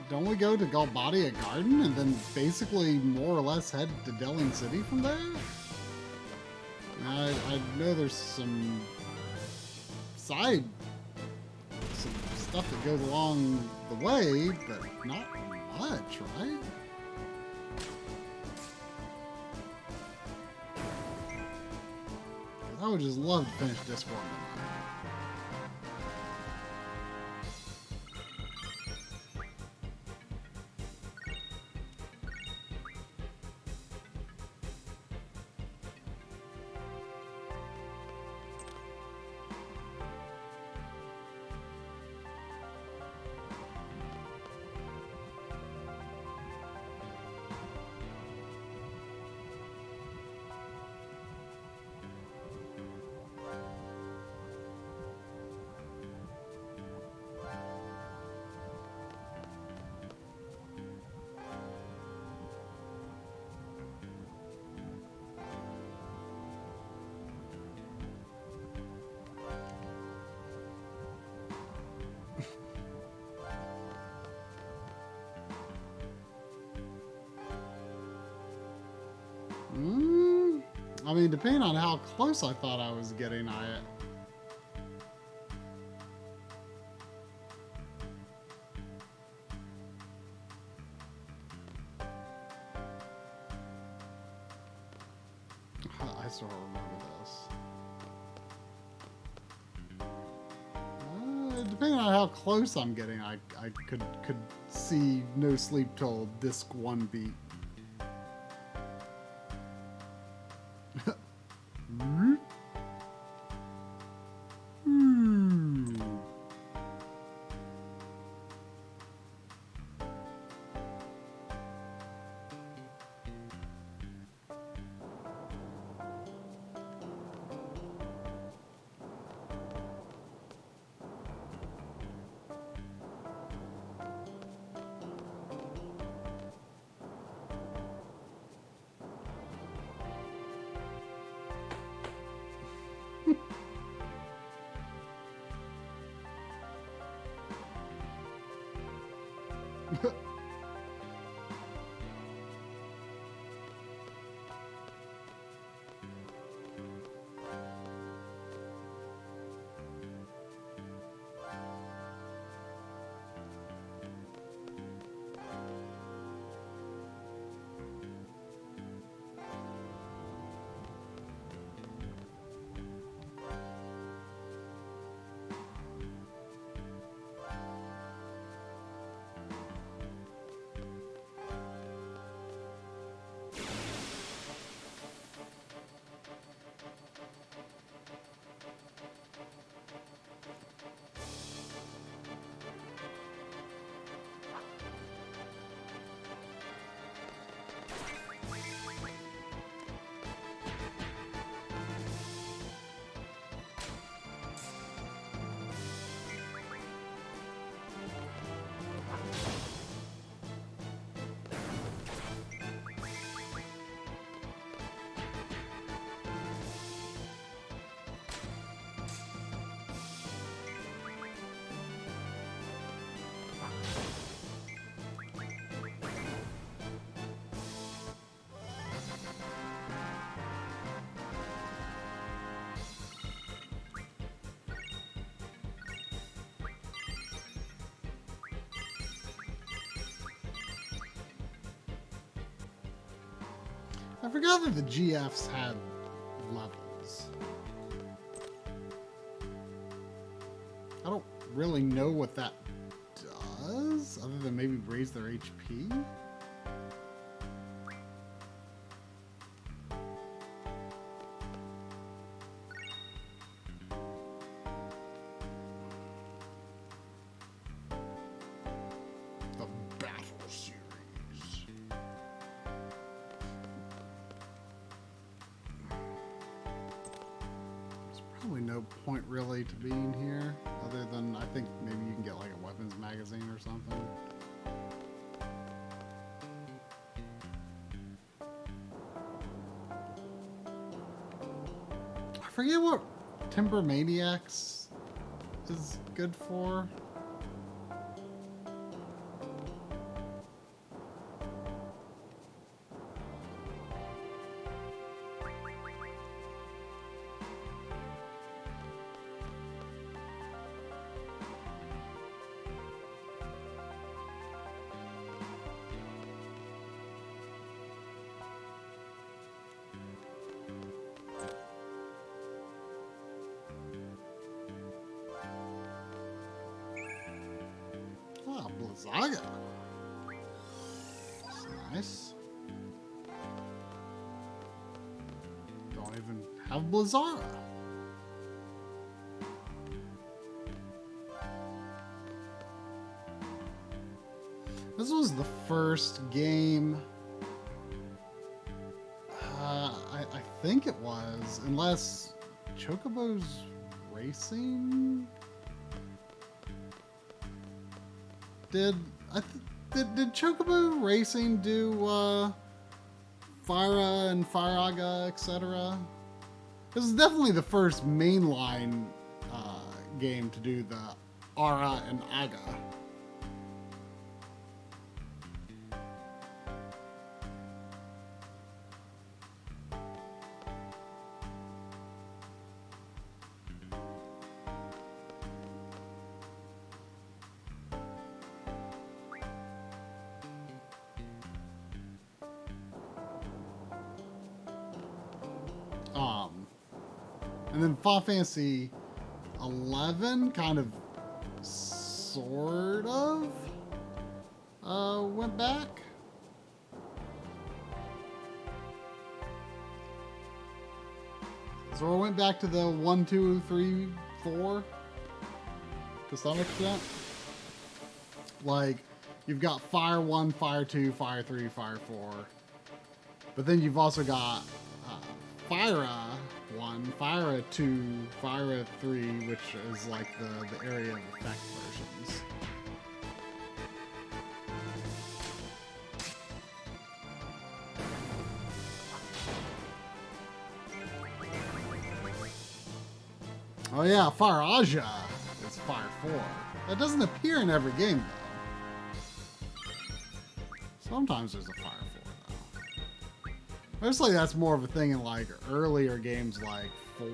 don't we go to Galbadia Garden and then basically more or less head to Delling City from there? I know there's some stuff that goes along the way, but not much, right? I would just love to finish this one. I mean, depending on how close I thought I was getting, I still remember this. Depending on how close I'm getting, I could see No Sleep Till Disc 1 beat. I forgot that the GFs had levels. I don't really know what that does, other than maybe raise their HP. Probably no point really to being here, other than I think maybe you can get like a weapons magazine or something. I forget what Timber Maniacs is good for. Oh, Blizzaga. That's nice. Don't even have Blizzara. This was the first game. I think it was, unless Chocobo's Racing. Did Chocobo Racing do Fyra and Firaga, etc.? This is definitely the first mainline game to do the Ara and Aga. And then Final Fantasy 11 kind of, sort of, went back. So it went back to the 1, 2, 3, 4 to some extent. Like, you've got Fire 1, Fire 2, Fire 3, Fire 4. But then you've also got Fyra 1, Fyra 2, Fyra 3, which is like the area of effect versions. Oh yeah, Firaja is Fire 4. That doesn't appear in every game though. Sometimes there's a Fire 4 though. Mostly that's more of a thing in like earlier games like 4.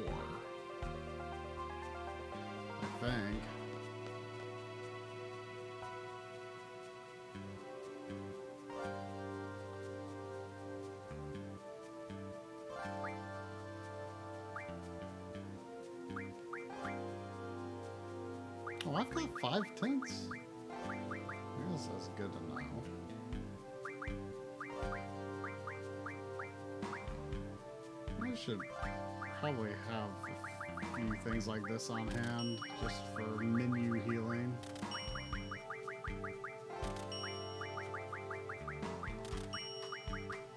I think. Oh, I've got 5 tints. I guess that's good to know. I should probably have a few things like this on hand, just for menu healing.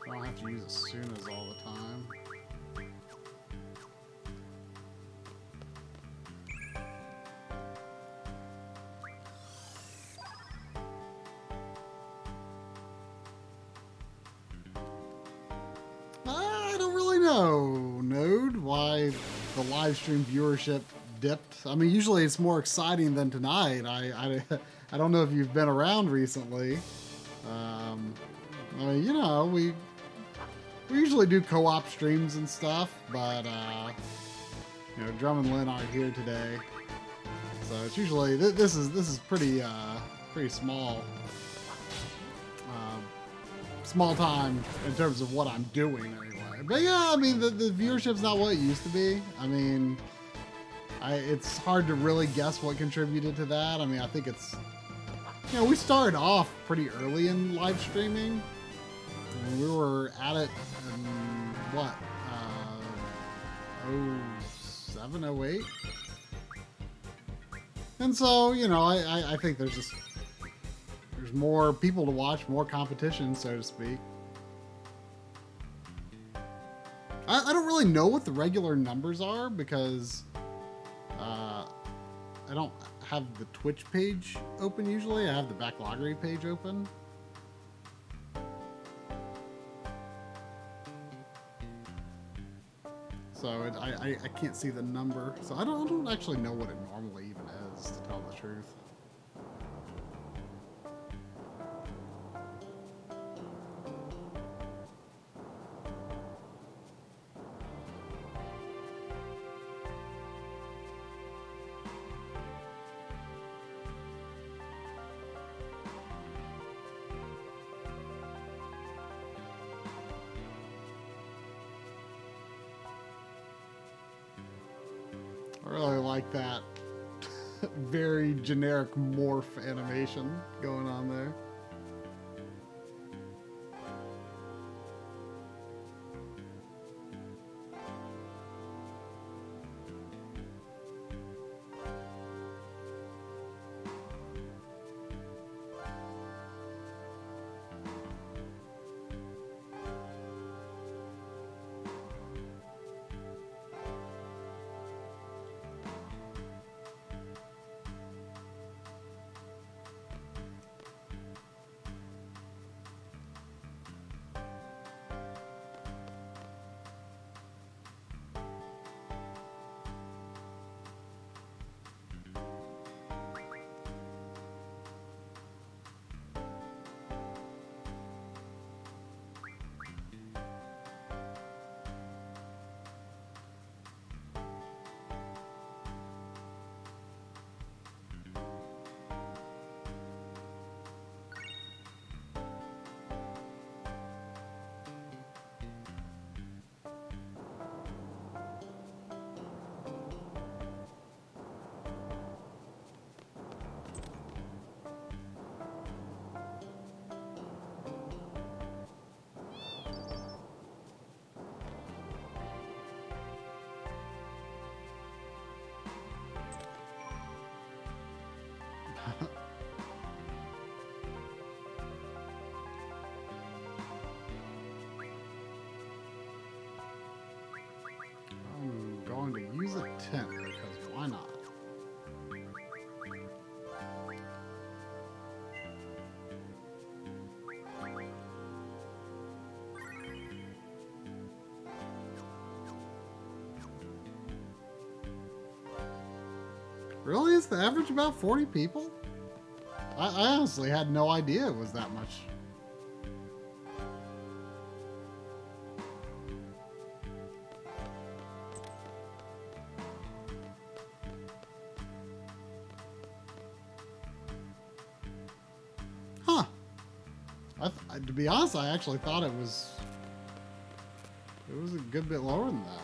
I don't have to use Asunas all the time. Why the live stream viewership dipped. I mean, usually it's more exciting than tonight. I don't know if you've been around recently. I mean, you know, we usually do co-op streams and stuff, but you know, Drum and Lynn aren't here today, so it's usually this is pretty small small time in terms of what I'm doing anyway. But yeah, I mean, the viewership's not what it used to be. I mean, it's hard to really guess what contributed to that. I mean, I think it's, you know, we started off pretty early in live streaming. We were at it in, what, 07, 08? And so, you know, I think there's more people to watch, more competition, so to speak. I don't really know what the regular numbers are because I don't have the Twitch page open usually. I have the Backloggery page open. So I can't see the number. So I don't actually know what it normally even is, to tell the truth. I really like that very generic morph animation going on there. I'm going to use a tent because why not? Really? Is the average about 40 people? I honestly had no idea it was that much. Huh. To be honest, I actually thought it was a good bit lower than that.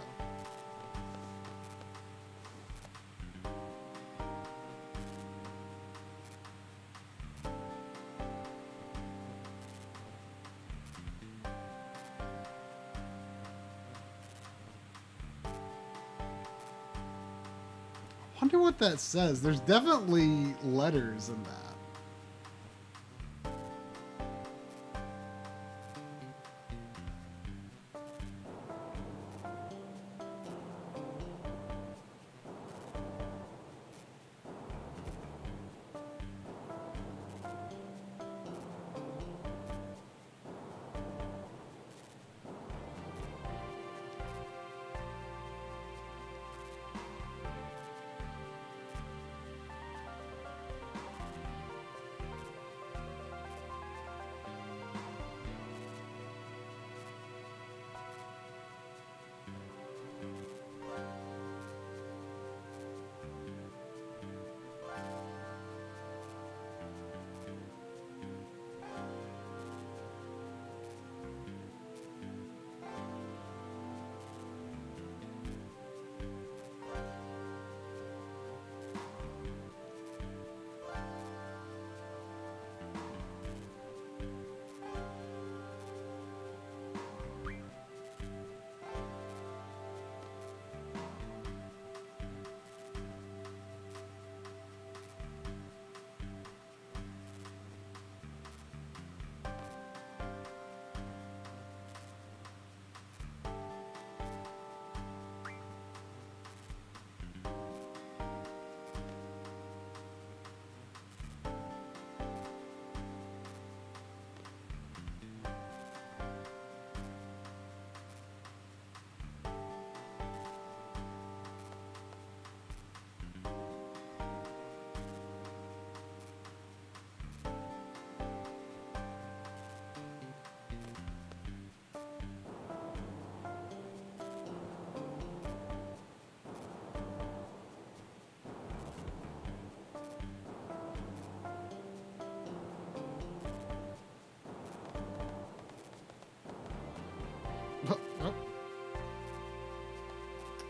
I wonder what that says. There's definitely letters in that.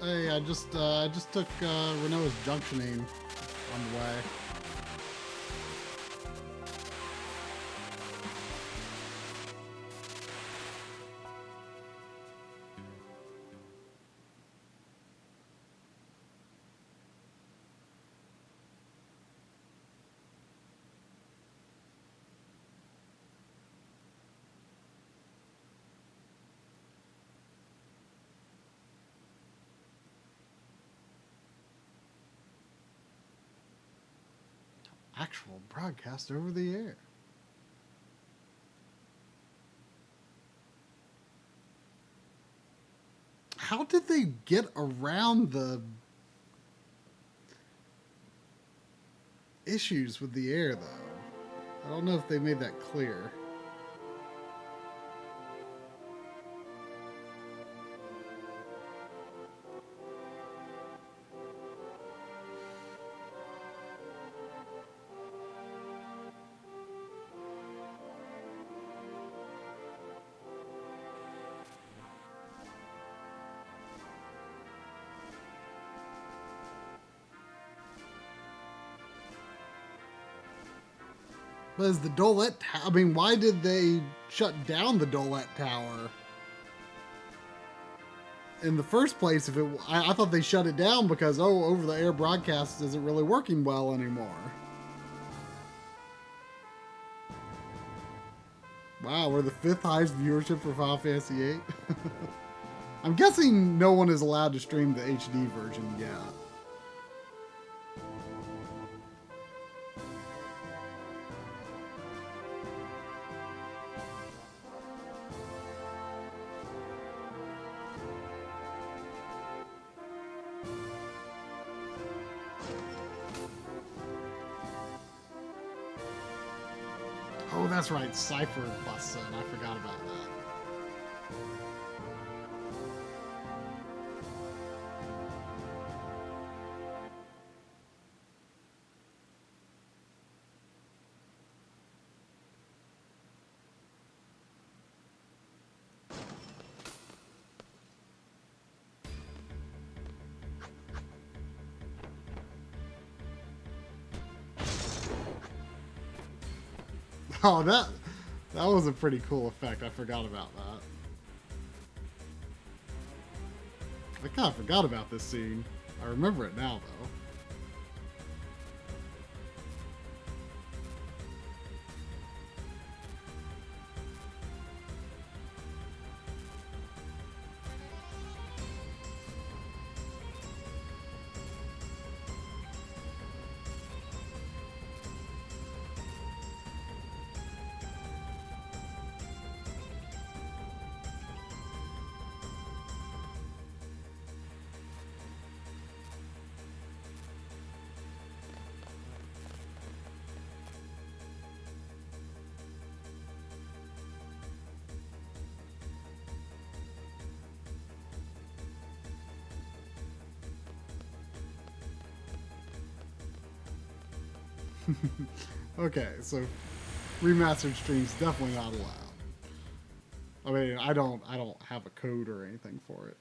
Hey, I just took Renault's junctioning on the way. Actual broadcast over the air. How did they get around the issues with the air, though? I don't know if they made that clear. But is the Dolette... I mean, why did they shut down the Dolette Tower? In the first place, if I thought they shut it down because, oh, over-the-air broadcast isn't really working well anymore. Wow, we're the 5th highest viewership for Final Fantasy VIII. I'm guessing no one is allowed to stream the HD version yet. Oh, that's right. Cypher busts in. I forgot about that. Oh, that was a pretty cool effect. I forgot about that. I kind of forgot about this scene. I remember it now, though. Okay, so remastered streams definitely not allowed. I mean, I don't have a code or anything for it.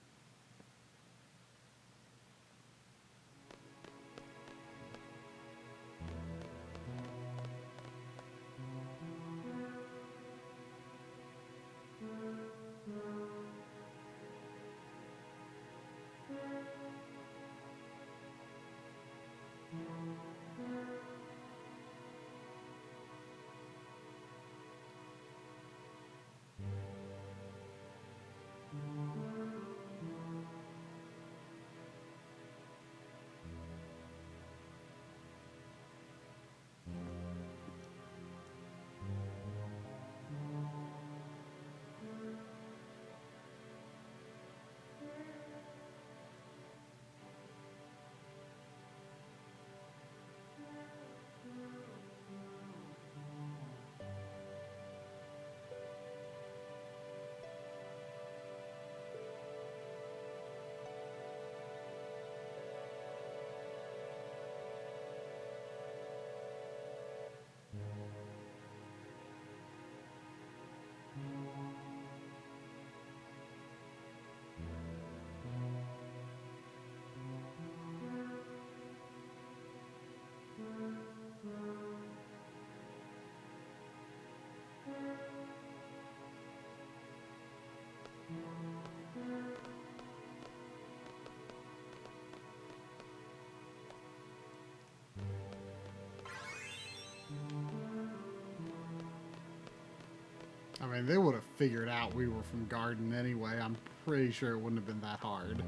mean, they would have figured out we were from Garden anyway. I'm pretty sure it wouldn't have been that hard.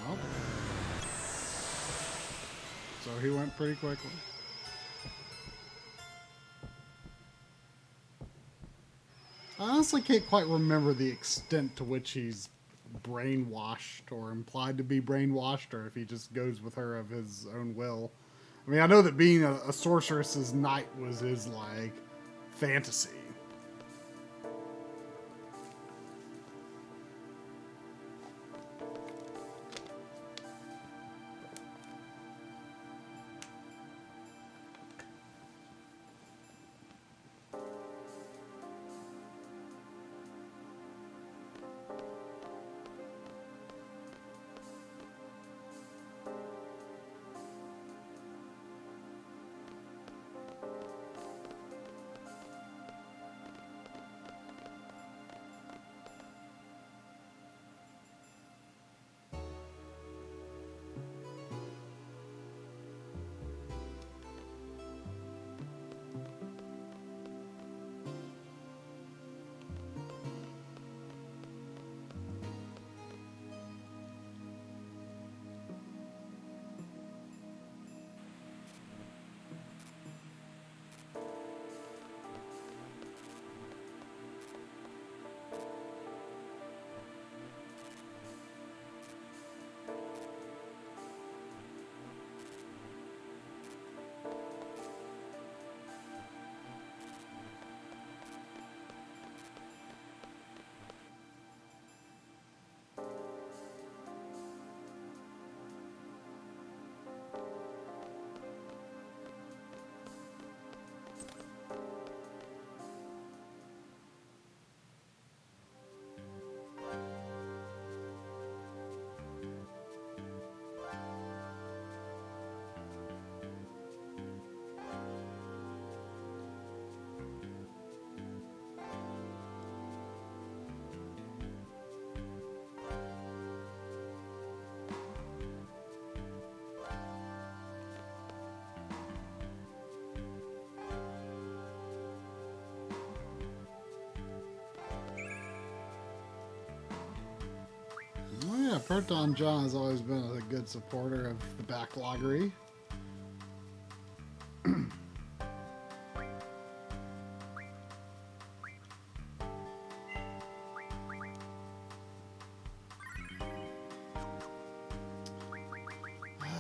Nope. So he went pretty quickly. I honestly can't quite remember the extent to which he's brainwashed or implied to be brainwashed, or if he just goes with her of his own will. I mean, I know that being a sorceress's knight was his, like, fantasy. Oh yeah, Proton John has always been a good supporter of the Backloggery.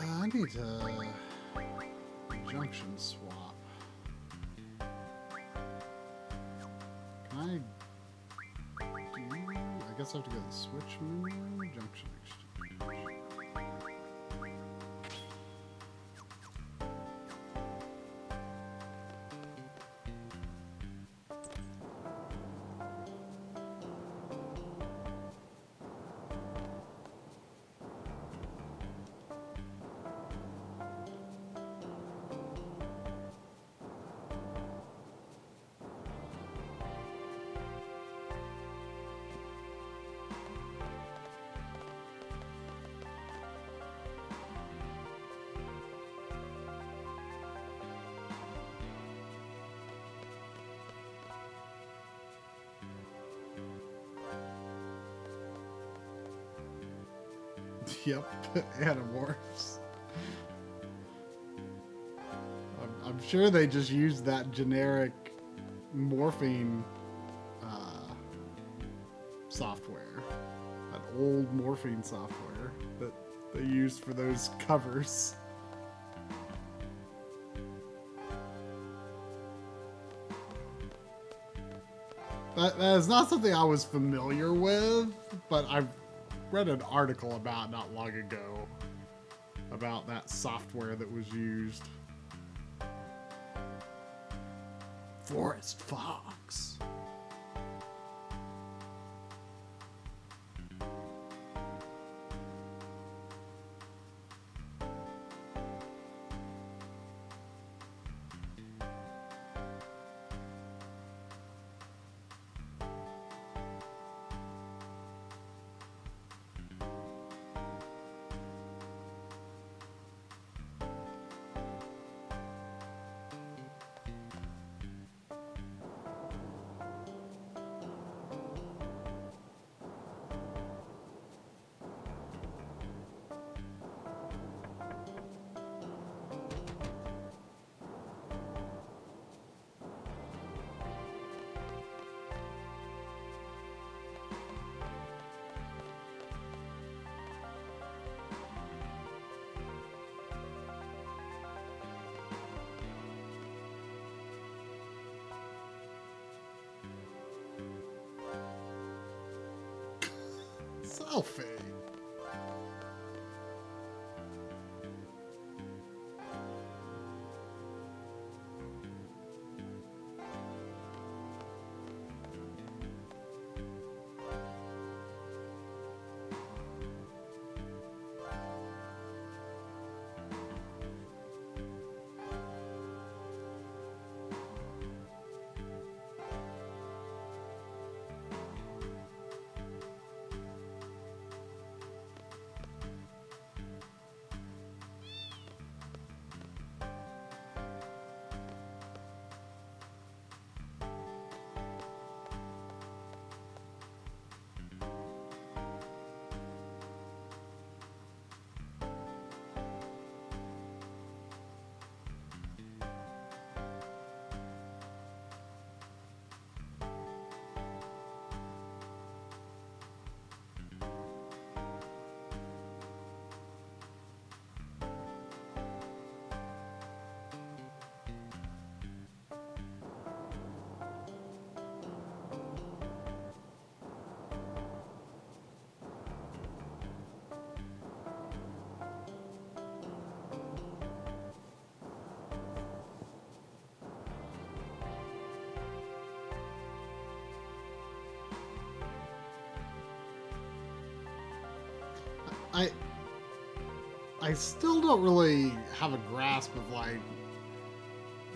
I need to junction swap. Can I do? I guess I have to go to the switch menu. Junction exchange. Yep, Animorphs. I'm sure they just used that generic morphine software, that old morphine software that they used for those covers. That is not something I was familiar with, but I've read an article about not long ago about that software that was used. Forest Fox. Selfie. I still don't really have a grasp of like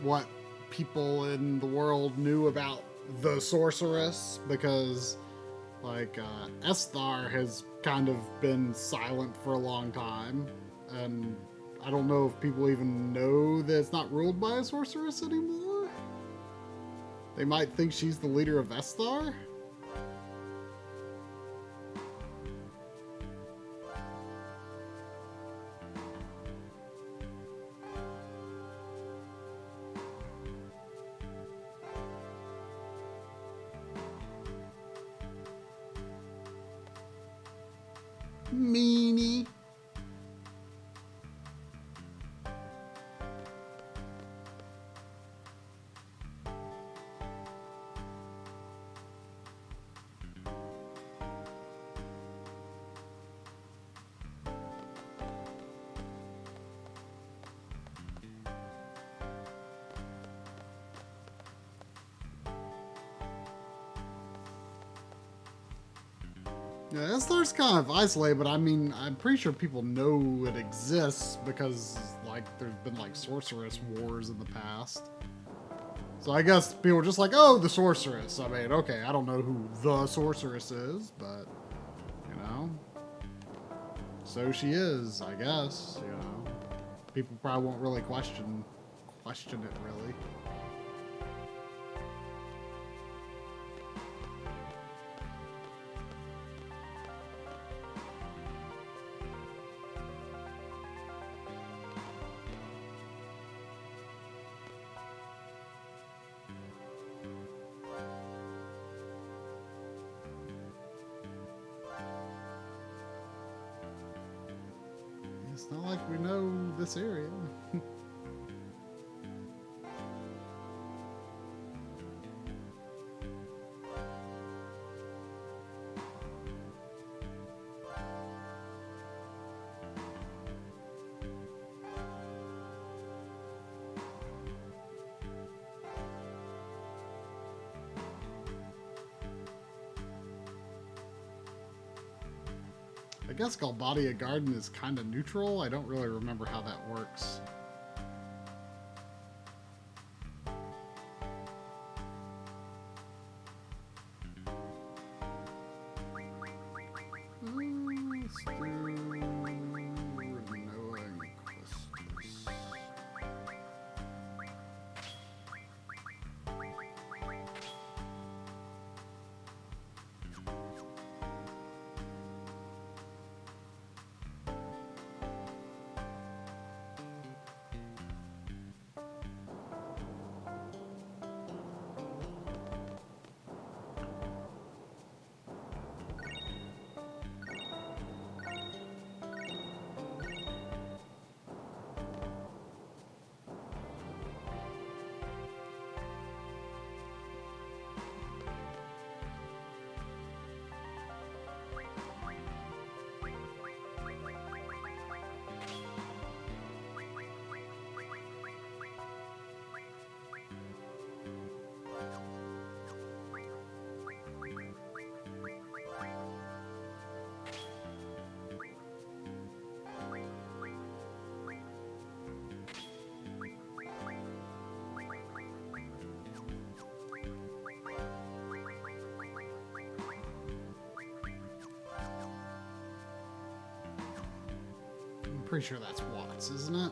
what people in the world knew about the sorceress, because like Esthar has kind of been silent for a long time, and I don't know if people even know that it's not ruled by a sorceress anymore. They might think she's the leader of Esthar. Meanie. Yeah, Esthar's kind of isolated, but I mean, I'm pretty sure people know it exists because, like, there's been, like, sorceress wars in the past. So I guess people are just like, oh, the sorceress. I mean, okay, I don't know who the sorceress is, but, you know, so she is, I guess, you know. People probably won't really question it, really. It's not like we know this area. I guess Galbadia Garden is kind of neutral. I don't really remember how that works. Let's do Renoa and Quistis. I'm pretty sure that's Watts, isn't it?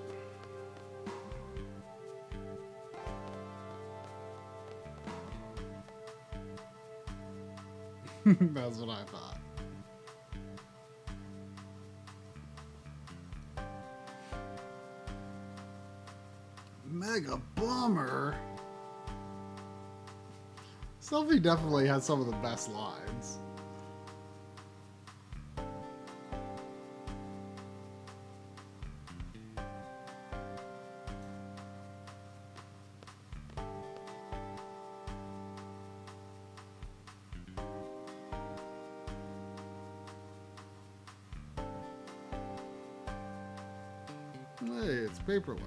That's what I thought. Mega Bummer. Selfie definitely has some of the best lines. Hey, it's Paperlink.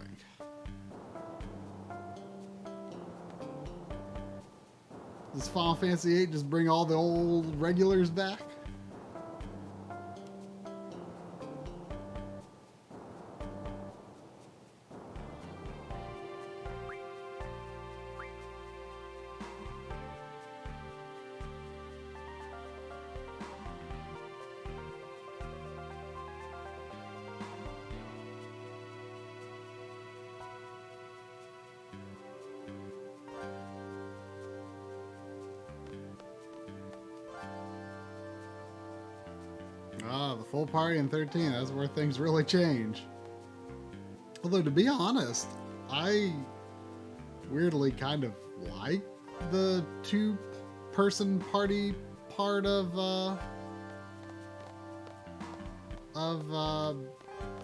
Does Final Fantasy VIII just bring all the old regulars back? Ah, the full party in 13. That's where things really change. Although, to be honest, I weirdly kind of like the two-person party part of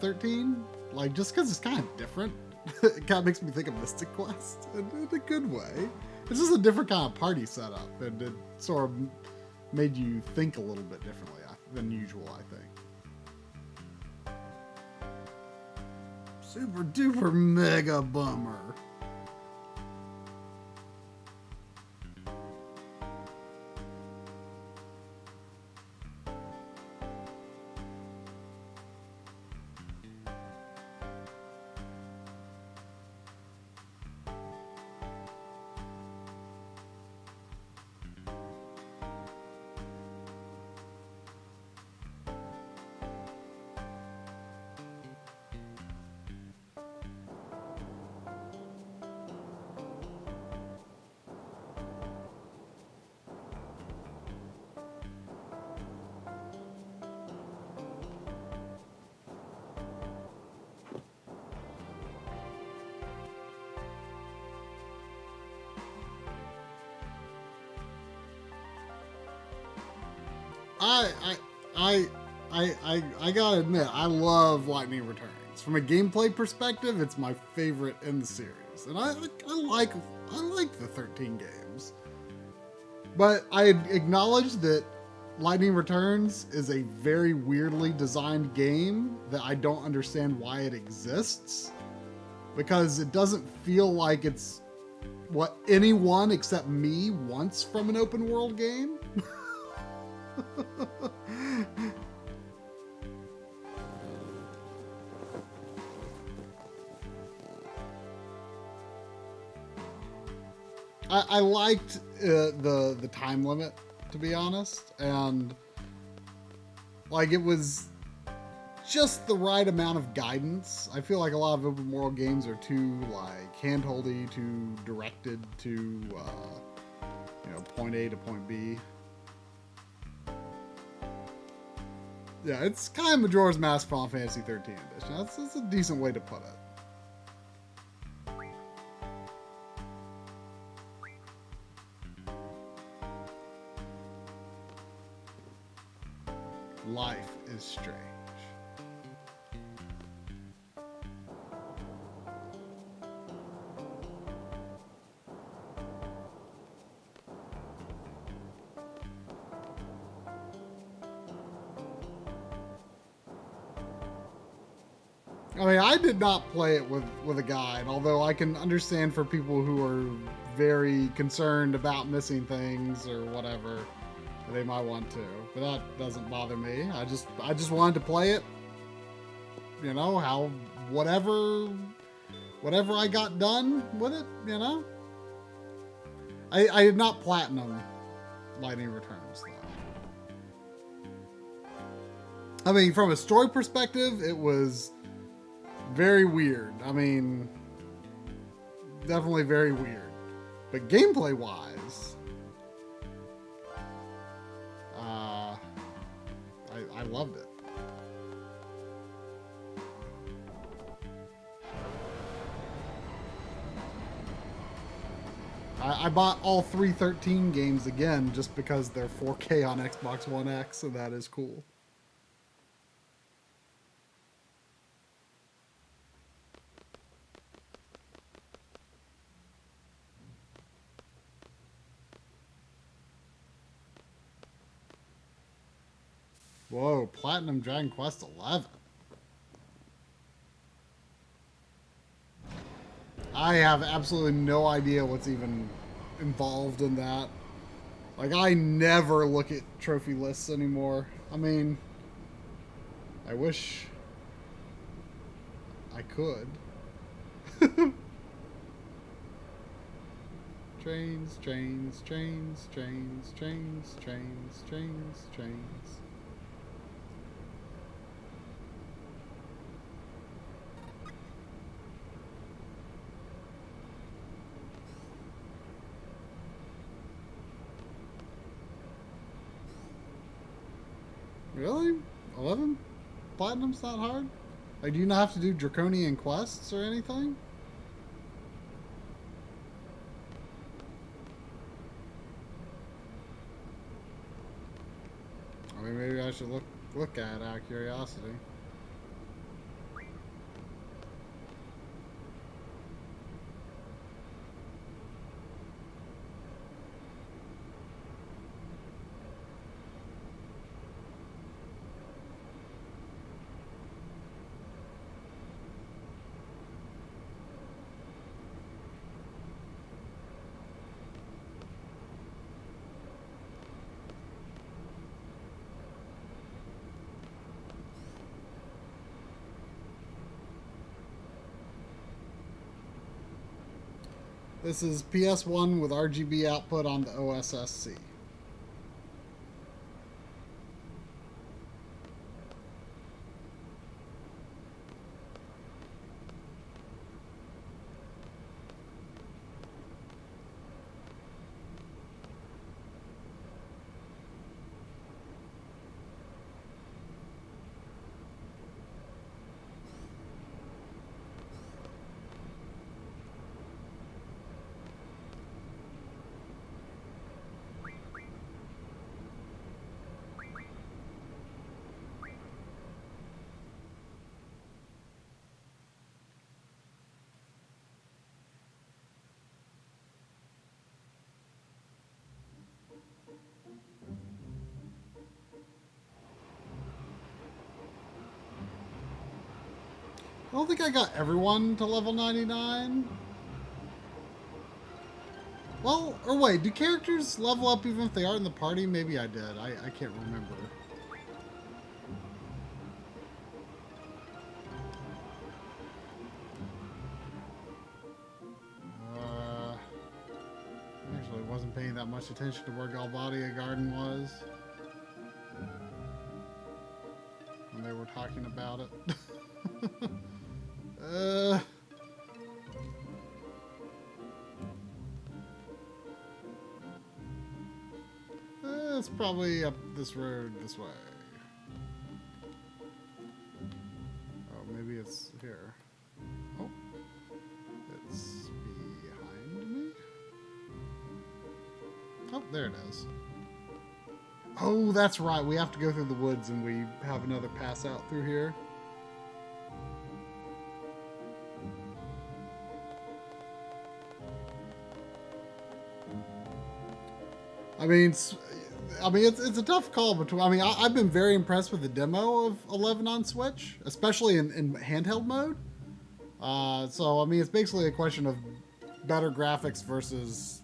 13. Like, just because it's kind of different. It kind of makes me think of Mystic Quest in a good way. It's just a different kind of party setup, and it sort of made you think a little bit differently than usual, I think. Super duper mega bummer. I gotta admit, I love Lightning Returns. From a gameplay perspective, it's my favorite in the series, and I like the 13 games. But I acknowledge that Lightning Returns is a very weirdly designed game that I don't understand why it exists, because it doesn't feel like it's what anyone except me wants from an open world game. I liked the time limit, to be honest, and like it was just the right amount of guidance. I feel like a lot of open world games are too like handholdy, too directed to point A to point B. Yeah, it's kind of Majora's Mask Final Fantasy 13 edition. That's a decent way to put it. Life is strange. I mean, I did not play it with a guide, although I can understand for people who are very concerned about missing things or whatever, they might want to. But that doesn't bother me. I just wanted to play it. You know, how whatever I got done with it, you know. I did not platinum Lightning Returns though. I mean, from a story perspective, it was very weird. I mean, definitely very weird. But gameplay wise, I loved it. I bought all 313 games again just because they're 4K on Xbox One X, so that is cool. Whoa, Platinum Dragon Quest 11. I have absolutely no idea what's even involved in that. Like, I never look at trophy lists anymore. I mean, I wish I could. Trains, trains, trains, trains, trains, trains, trains, trains. Really? 11? Platinum's not hard? Like, do you not have to do draconian quests or anything? I mean, maybe I should look at it out of curiosity. This is PS1 with RGB output on the OSSC. I don't think I got everyone to level 99. Well, or wait, do characters level up even if they are in the party? Maybe I did. I can't remember. Actually wasn't paying that much attention to where Galbadia Garden was when they were talking about it. It's probably up this road this way. Oh, maybe it's here. Oh, it's behind me. Oh, there it is. Oh, that's right. We have to go through the woods and we have another pass out through here. I mean, it's a tough call between. I mean, I've been very impressed with the demo of 11 on Switch, especially in handheld mode. So I mean, it's basically a question of better graphics versus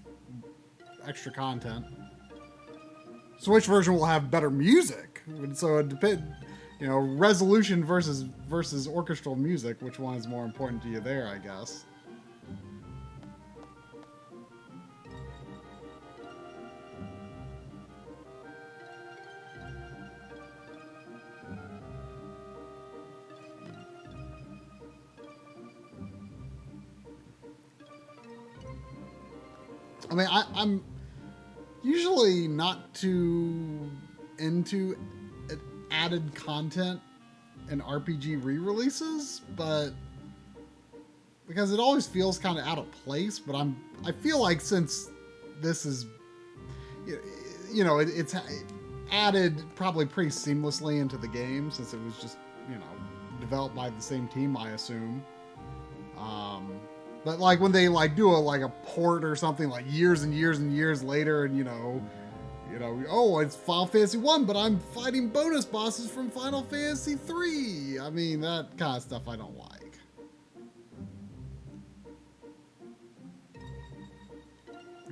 extra content. Switch version will have better music, so it depends. You know, resolution versus orchestral music. Which one is more important to you there? I guess. I mean, I'm usually not too into added content in RPG re-releases, but because it always feels kind of out of place. But I feel like since this is, you know, it's added probably pretty seamlessly into the game since it was just, you know, developed by the same team, I assume. But like when they like do a port or something like years and years and years later, and you know, oh, it's Final Fantasy 1, but I'm fighting bonus bosses from Final Fantasy 3. I mean, that kind of stuff I don't like.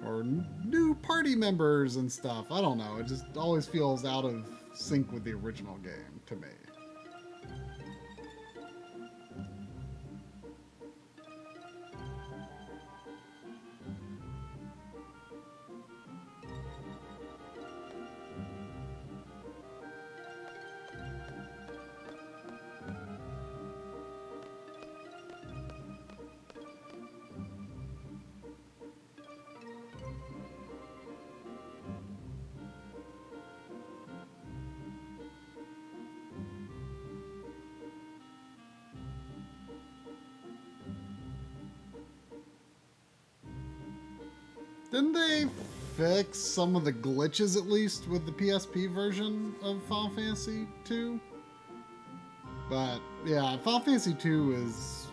Or new party members and stuff. I don't know. It just always feels out of sync with the original game to me. Didn't they fix some of the glitches at least with the PSP version of Final Fantasy 2? But yeah, Final Fantasy 2 is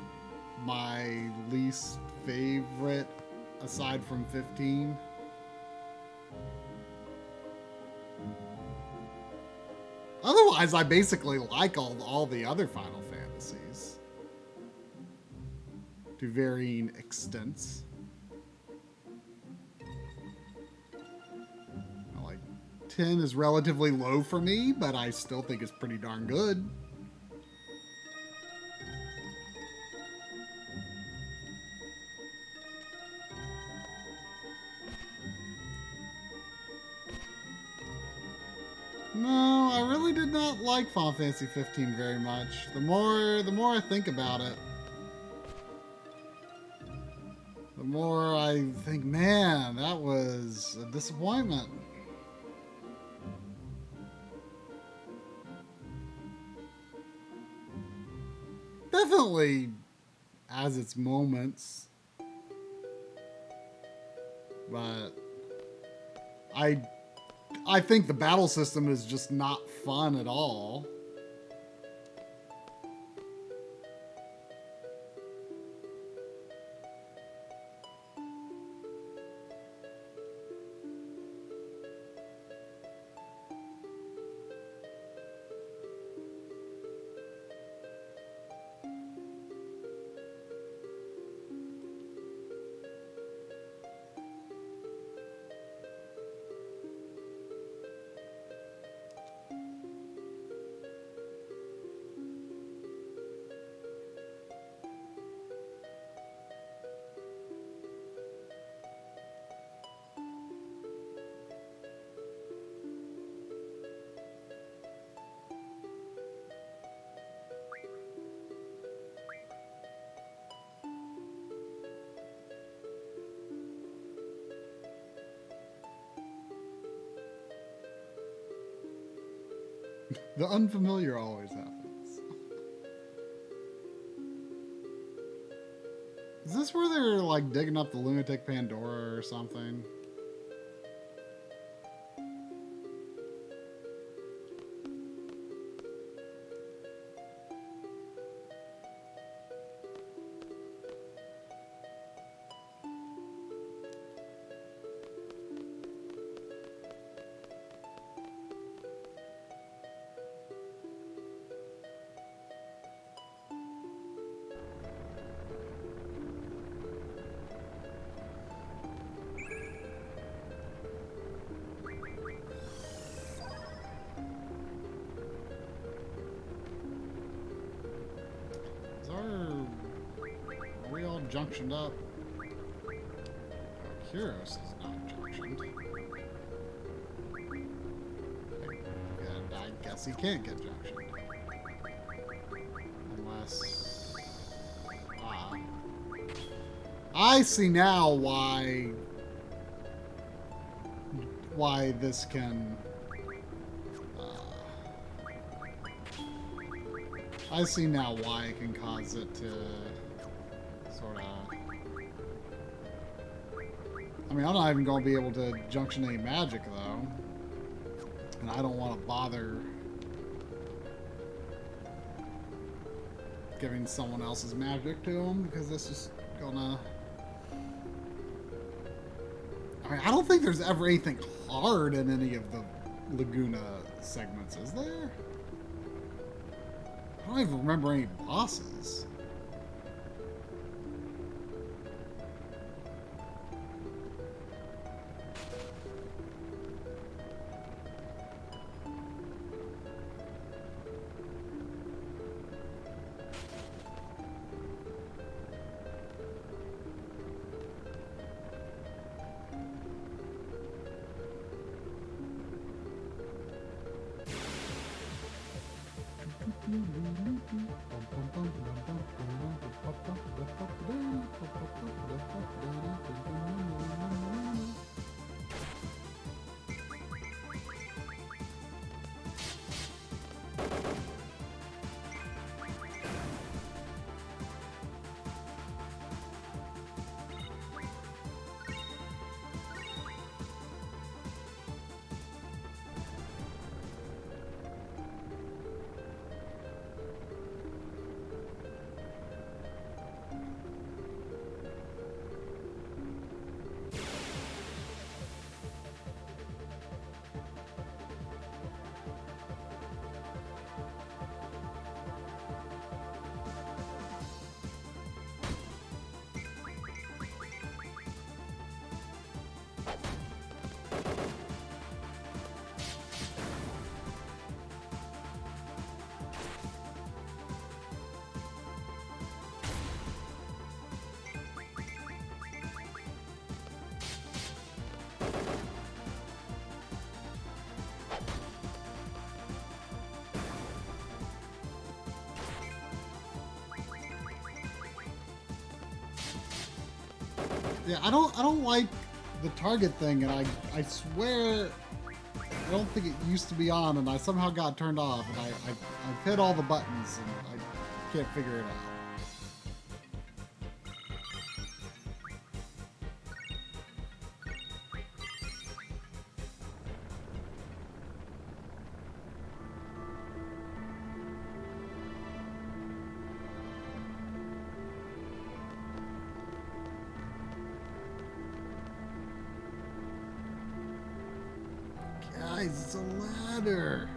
my least favorite aside from 15. Otherwise, I basically like all the other Final Fantasies to varying extents. Like 10 is relatively low for me, but I still think it's pretty darn good. No, I really did not like Final Fantasy 15 very much. The more I think about it, the more I think, man, that was a disappointment. Definitely has its moments, but I think the battle system is just not fun at all. The unfamiliar always happens. Is this where they're like digging up the lunatic Pandora or something? Are we all junctioned up? Kyros is not junctioned. And I guess he can't get junctioned. Unless... I see now why this can... I see now why it can cause it to sort of... I mean, I'm not even going to be able to junction any magic, though. And I don't want to bother giving someone else's magic to him, because this is gonna... I mean, I don't think there's ever anything hard in any of the Laguna segments, is there? I don't even remember any bosses. Yeah, I don't like the target thing, and I swear I don't think it used to be on, and I somehow got turned off, and I've hit all the buttons, and I can't figure it out. Guys, it's a ladder.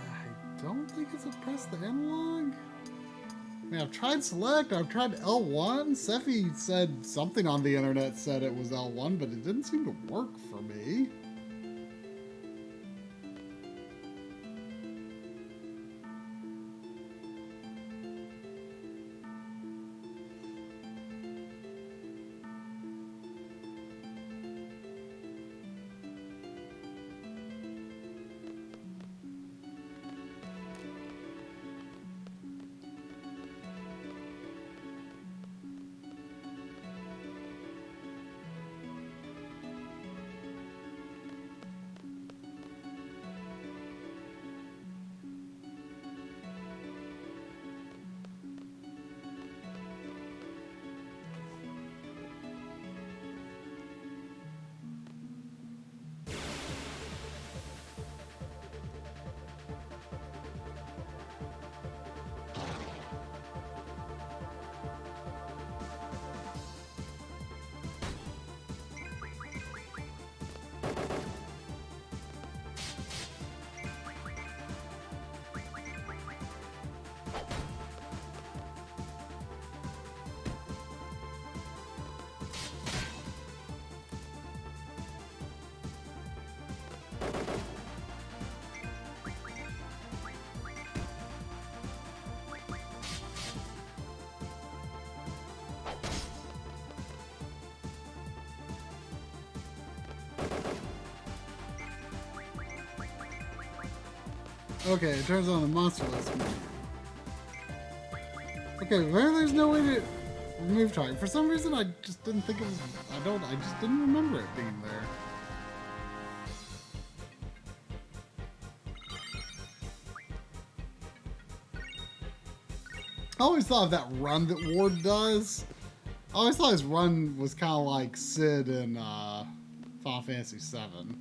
I don't think it's a press the analog. I mean, I've tried select, I've tried L1. Sephi said something on the internet said it was L1, but it didn't seem to work for me. Okay, it turns on the monster list menu. Okay, maybe there's no way to remove target. For some reason, I just didn't think it was. I just didn't remember it being there. I always thought of that run that Ward does. I always thought his run was kind of like Sid in Final Fantasy VII.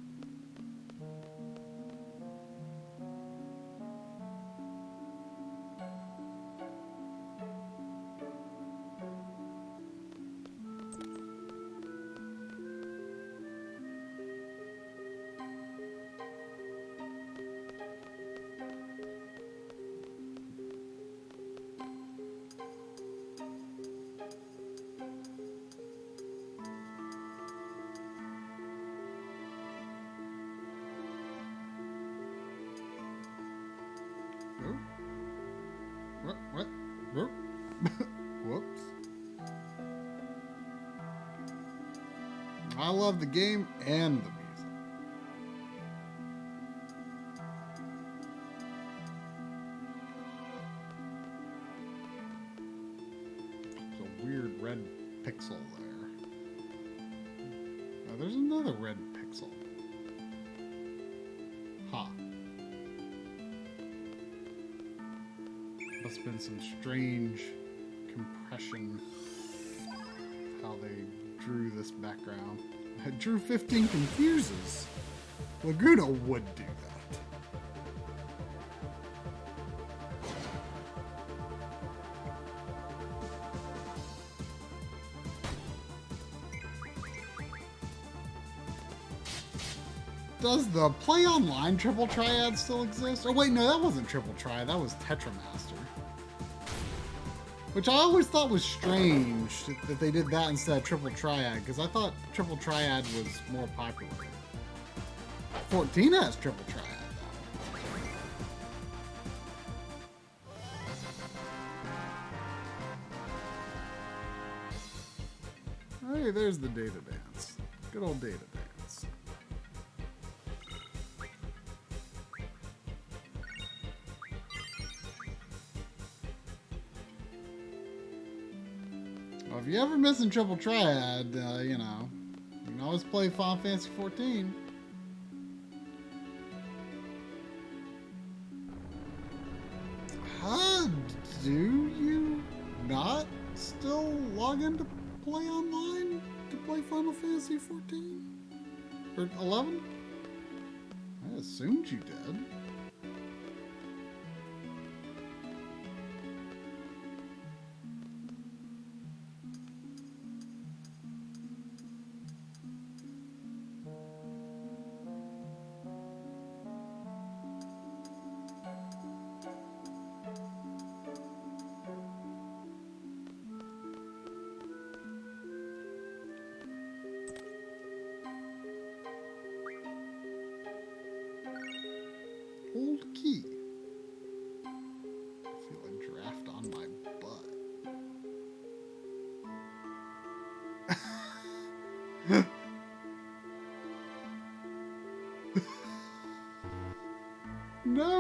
What? Whoops. I love the game and the music. There's a weird red pixel there. Oh, there's another red pixel. Huh. Must have been some strange compression how they drew this background. I drew 15 confuses. Laguna would do that. Does the Play Online Triple Triad still exist? Oh wait, no, that wasn't Triple Triad, that was Tetramaster. Which I always thought was strange that they did that instead of Triple Triad, because I thought Triple Triad was more popular. 14 has Triple Triad, though. Hey, there's the data dance. Good old data dance. Well, if you ever missing Triple Triad, you know, you can always play Final Fantasy 14. How do you not still log into Play Online to play Final Fantasy 14? Or 11? I assumed you did. Hold key. I feel a draft on my butt. No!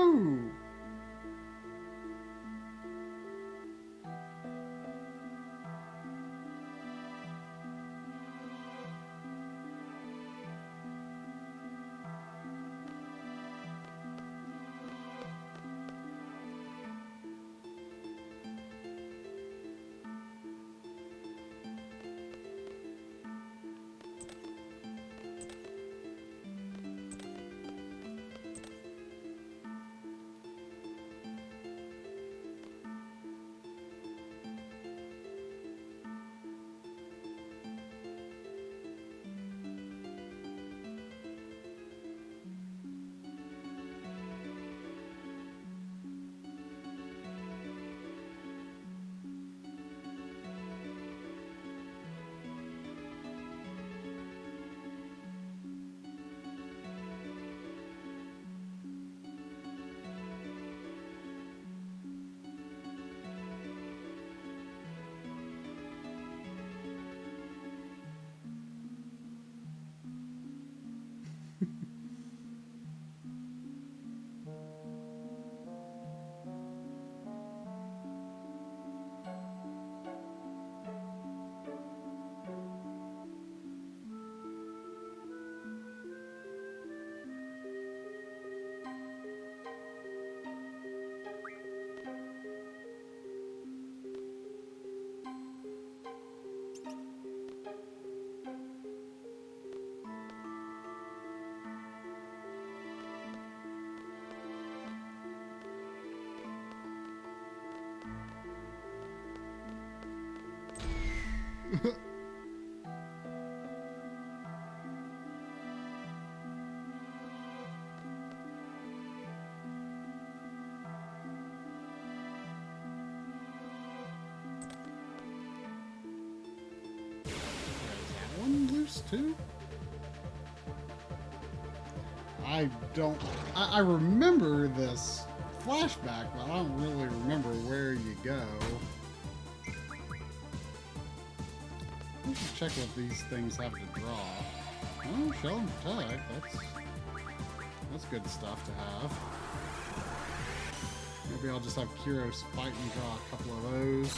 One loose too? I remember this flashback, but I don't really remember where you go. I should check what these things have to draw. Oh, shell and protect. That's good stuff to have. Maybe I'll just have Kyros fight and draw a couple of those.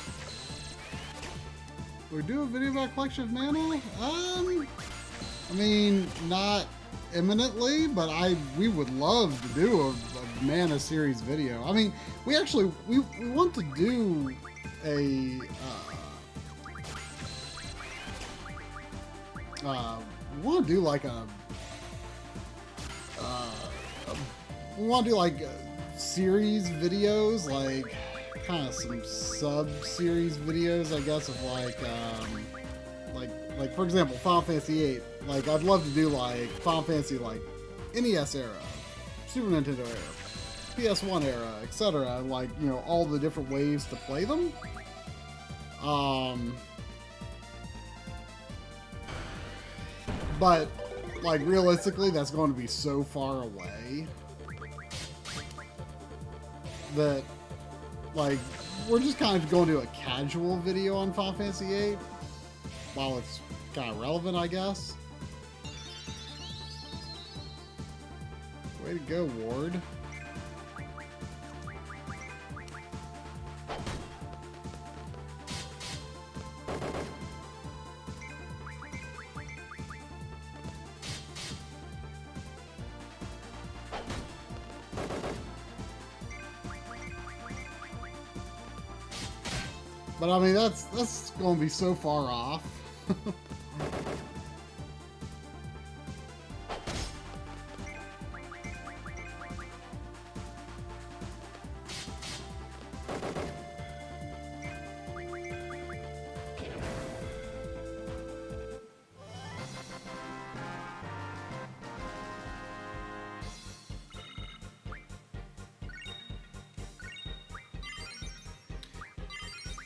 We do a video about collection of mana? I mean, not imminently, but we would love to do a mana series video. I mean, we want to do a we want to do like we want to do like series videos, like kind of some sub-series videos, I guess, of like for example, Final Fantasy VIII. Like, I'd love to do like Final Fantasy like NES era, Super Nintendo era, PS1 era, etc. Like, you know, all the different ways to play them. But like realistically, that's going to be so far away that like we're just kind of going to do a casual video on Final Fantasy VIII while it's kind of relevant, I guess. Way to go, Ward. But I mean, that's going to be so far off.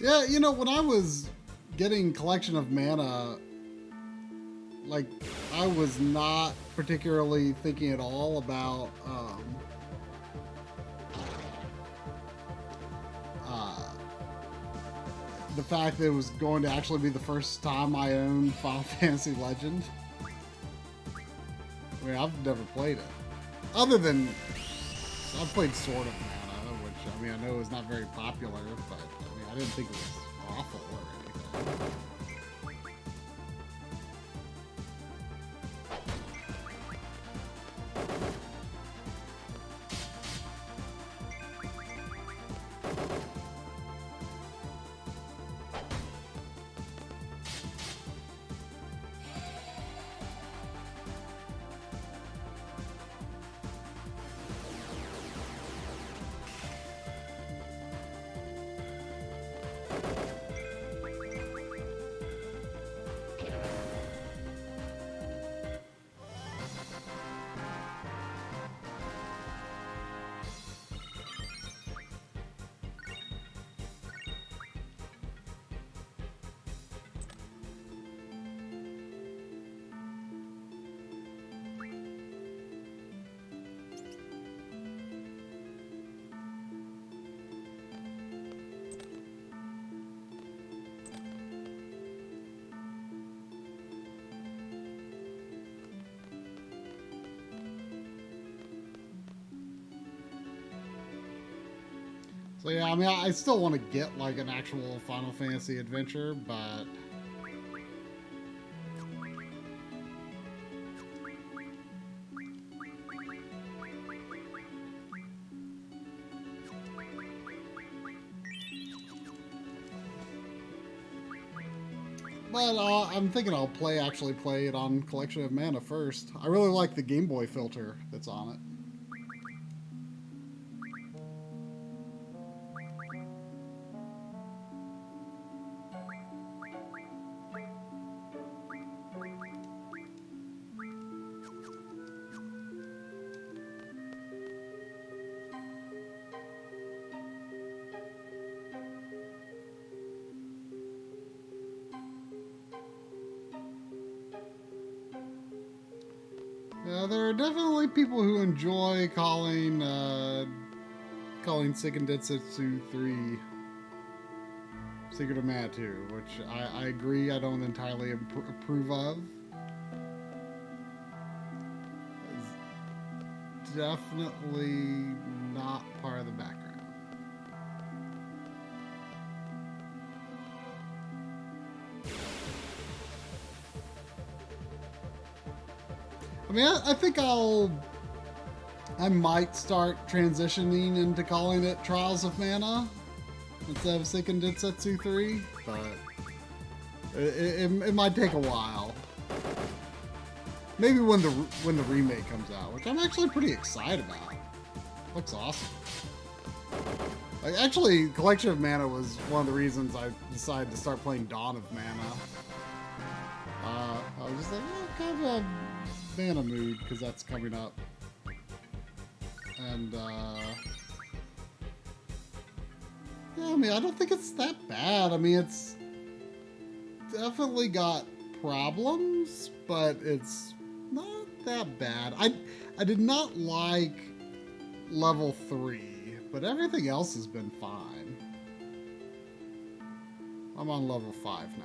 Yeah, you know, when I was getting collection of mana, like, I was not particularly thinking at all about the fact that it was going to actually be the first time I owned Final Fantasy Legend. I mean, I've never played it. Other than, I've played Sword of Mana, which, I mean, I know is not very popular, but I mean, I didn't think it was awful or anything. So yeah, I mean, I still want to get like an actual Final Fantasy adventure, but I'm thinking I'll actually play it on Collection of Mana first. I really like the Game Boy filter that's on it. there are definitely people who enjoy calling Seiken Densetsu 3 Secret of Mana 2, which I agree I don't entirely approve of. It's definitely not part of the background. I mean, I think I might start transitioning into calling it Trials of Mana instead of Seiken Densetsu 3, but it might take a while. Maybe when the remake comes out, which I'm actually pretty excited about. Looks awesome. Like, actually, Collection of Mana was one of the reasons I decided to start playing Dawn of Mana. I was just like, kind of a Mana mood because that's coming up, and yeah, I mean, I don't think it's that bad. I mean, it's definitely got problems, but it's not that bad. I did not like level 3, but everything else has been fine. I'm on level 5 now.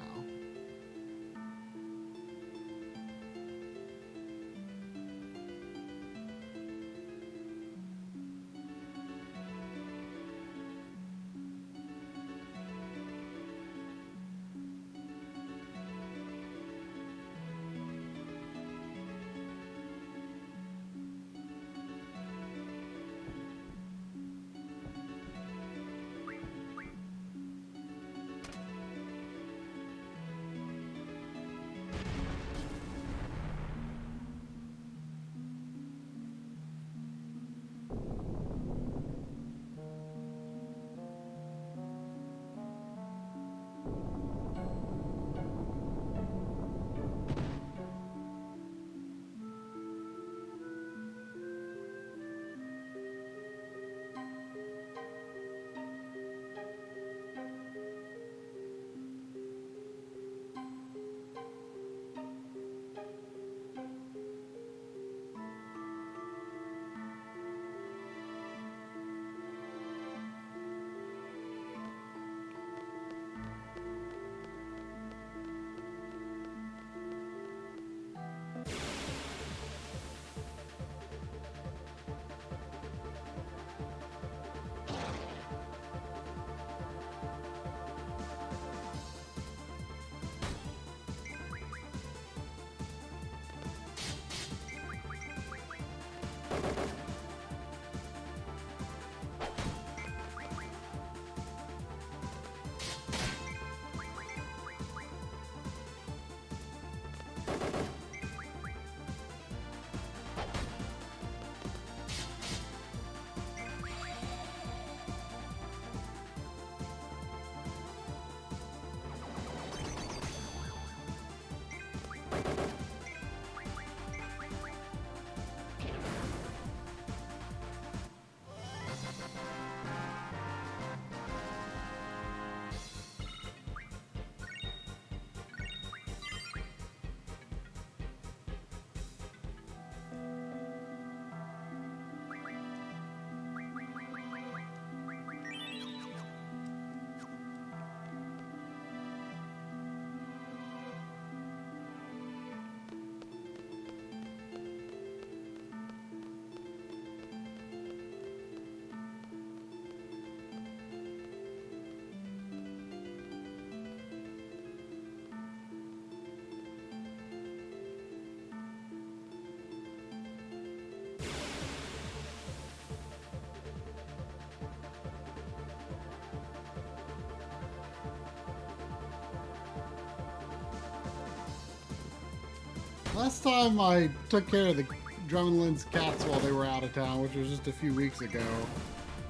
Last time I took care of the Drummondlin's cats while they were out of town, which was just a few weeks ago,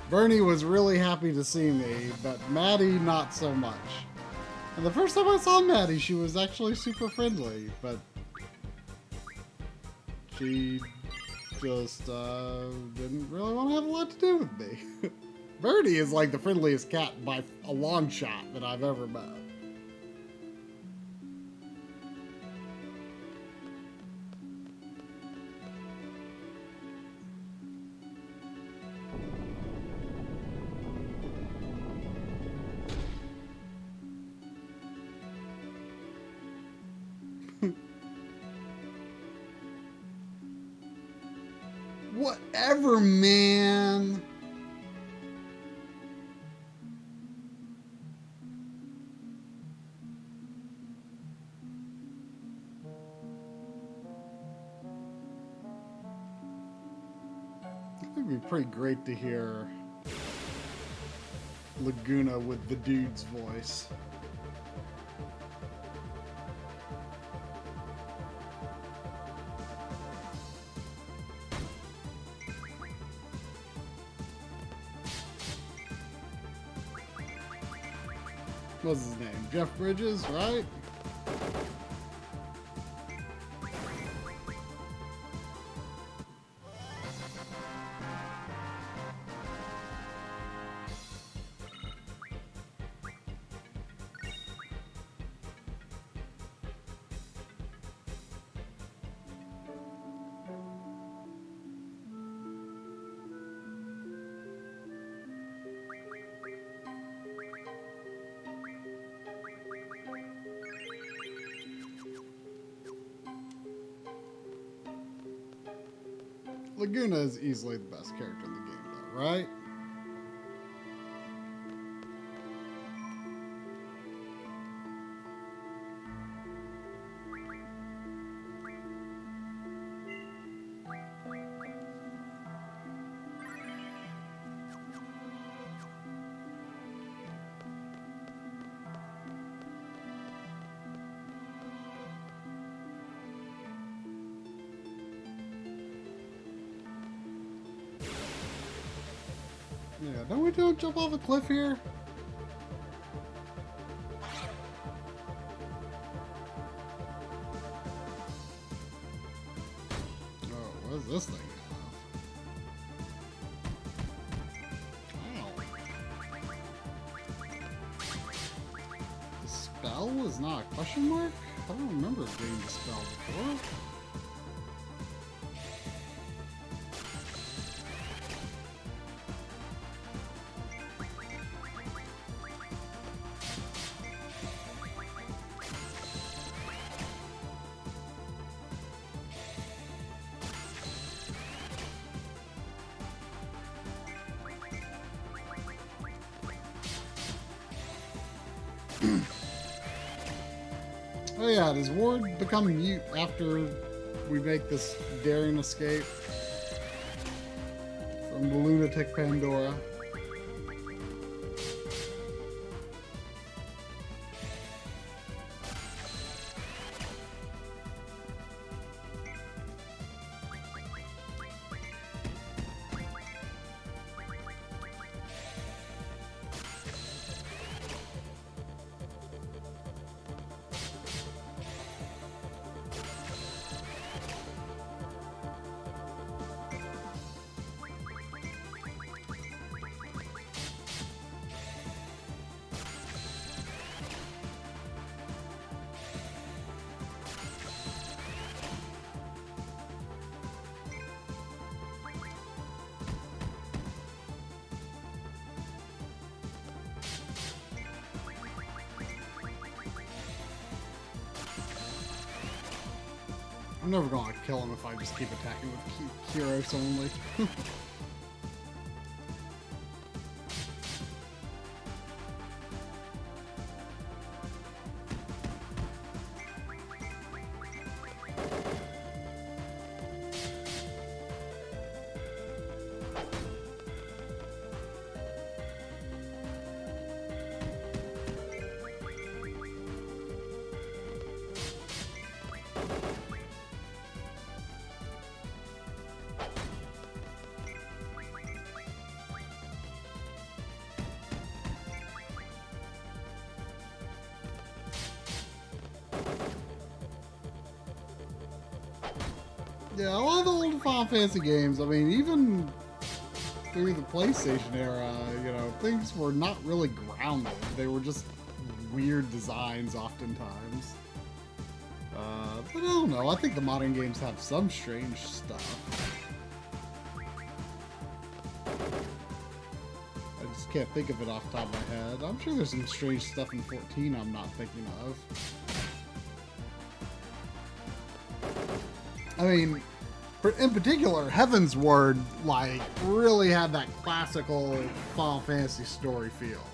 Bernie was really happy to see me, but Maddie not so much. And the first time I saw Maddie, she was actually super friendly, but she just didn't really want to have a lot to do with me. Bernie is like the friendliest cat by a long shot that I've ever met. ever, man. It'd be pretty great to hear Laguna with the dude's voice. What's his name? Jeff Bridges, right? Laguna is easily the best character in the game, though, right? Yeah, don't we jump off a cliff here? Oh, what does this thing have? Wow. The spell is not a question mark? I don't remember it being the spell before. Oh yeah, does Ward become mute after we make this daring escape from the lunatic Pandora? I'm never gonna kill him if I just keep attacking with Kyros only. Yeah, a lot of the old Final Fantasy games, I mean, even through the PlayStation era, you know, things were not really grounded. They were just weird designs oftentimes. But I don't know, I think the modern games have some strange stuff. I just can't think of it off the top of my head. I'm sure there's some strange stuff in 14 I'm not thinking of. I mean, In particular, Heaven's Word, like, really had that classical Final Fantasy story feel.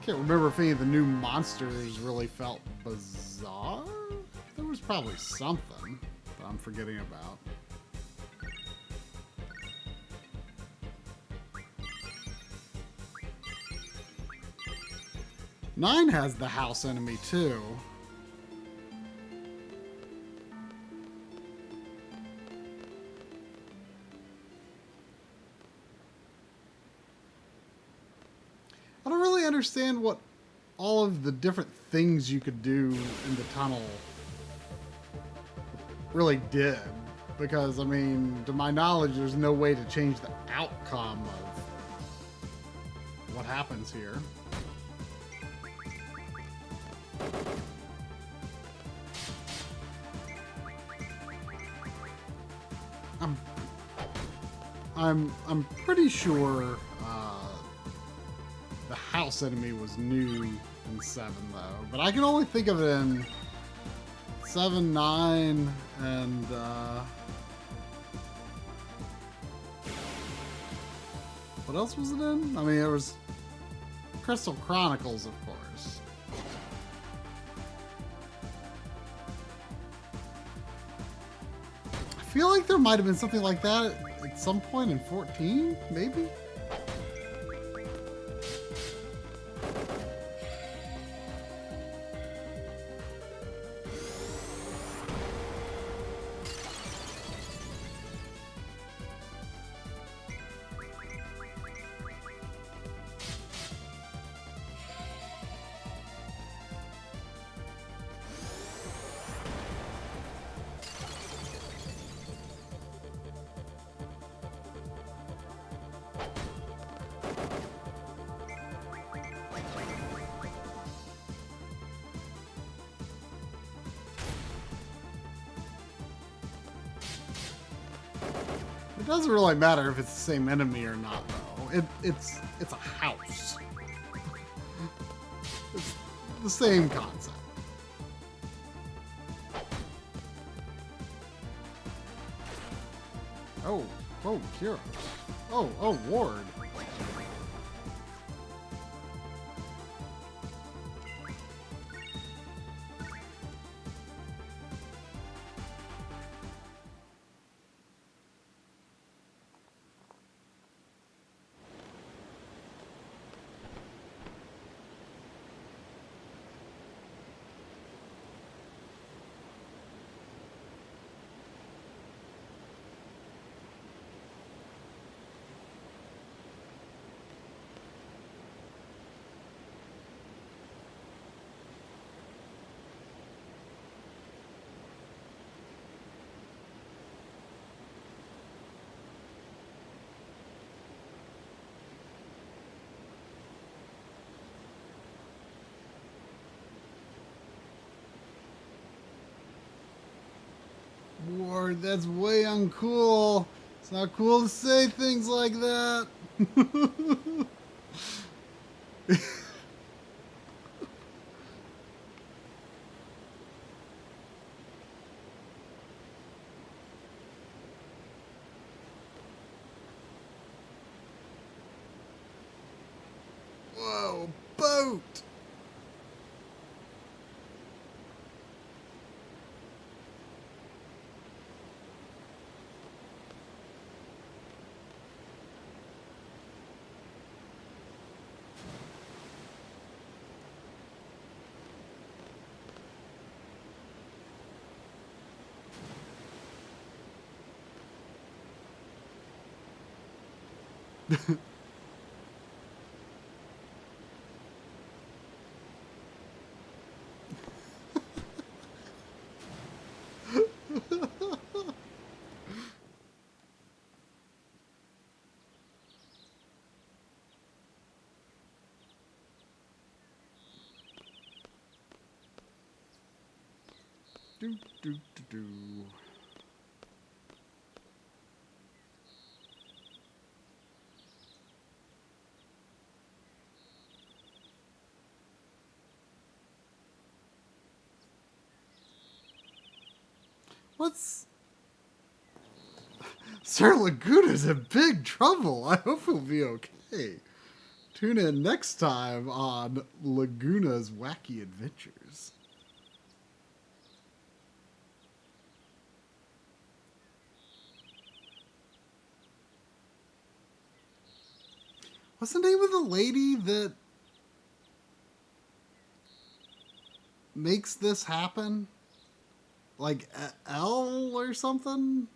Can't remember if any of the new monsters really felt bizarre. There was probably something that I'm forgetting about. Nine has the house enemy too. I don't really understand what all of the different things you could do in the tunnel really did. Because, I mean, to my knowledge, there's no way to change the outcome of what happens here. I'm pretty sure the house enemy was new in 7 though, but I can only think of it in 7, 9, and what else was it in? I mean, it was Crystal Chronicles, of course. I feel like there might have been something like that at some point in 14, maybe? It doesn't really matter if it's the same enemy or not, though. It's a house. It's the same concept. Oh, Kira. Oh, Ward. Ward, that's way uncool. It's not cool to say things like that. Whoa, boat! Do. What's... Sir Laguna's in big trouble. I hope he'll be okay. Tune in next time on Laguna's Wacky Adventures. What's the name of the lady that makes this happen? Like Elle or something?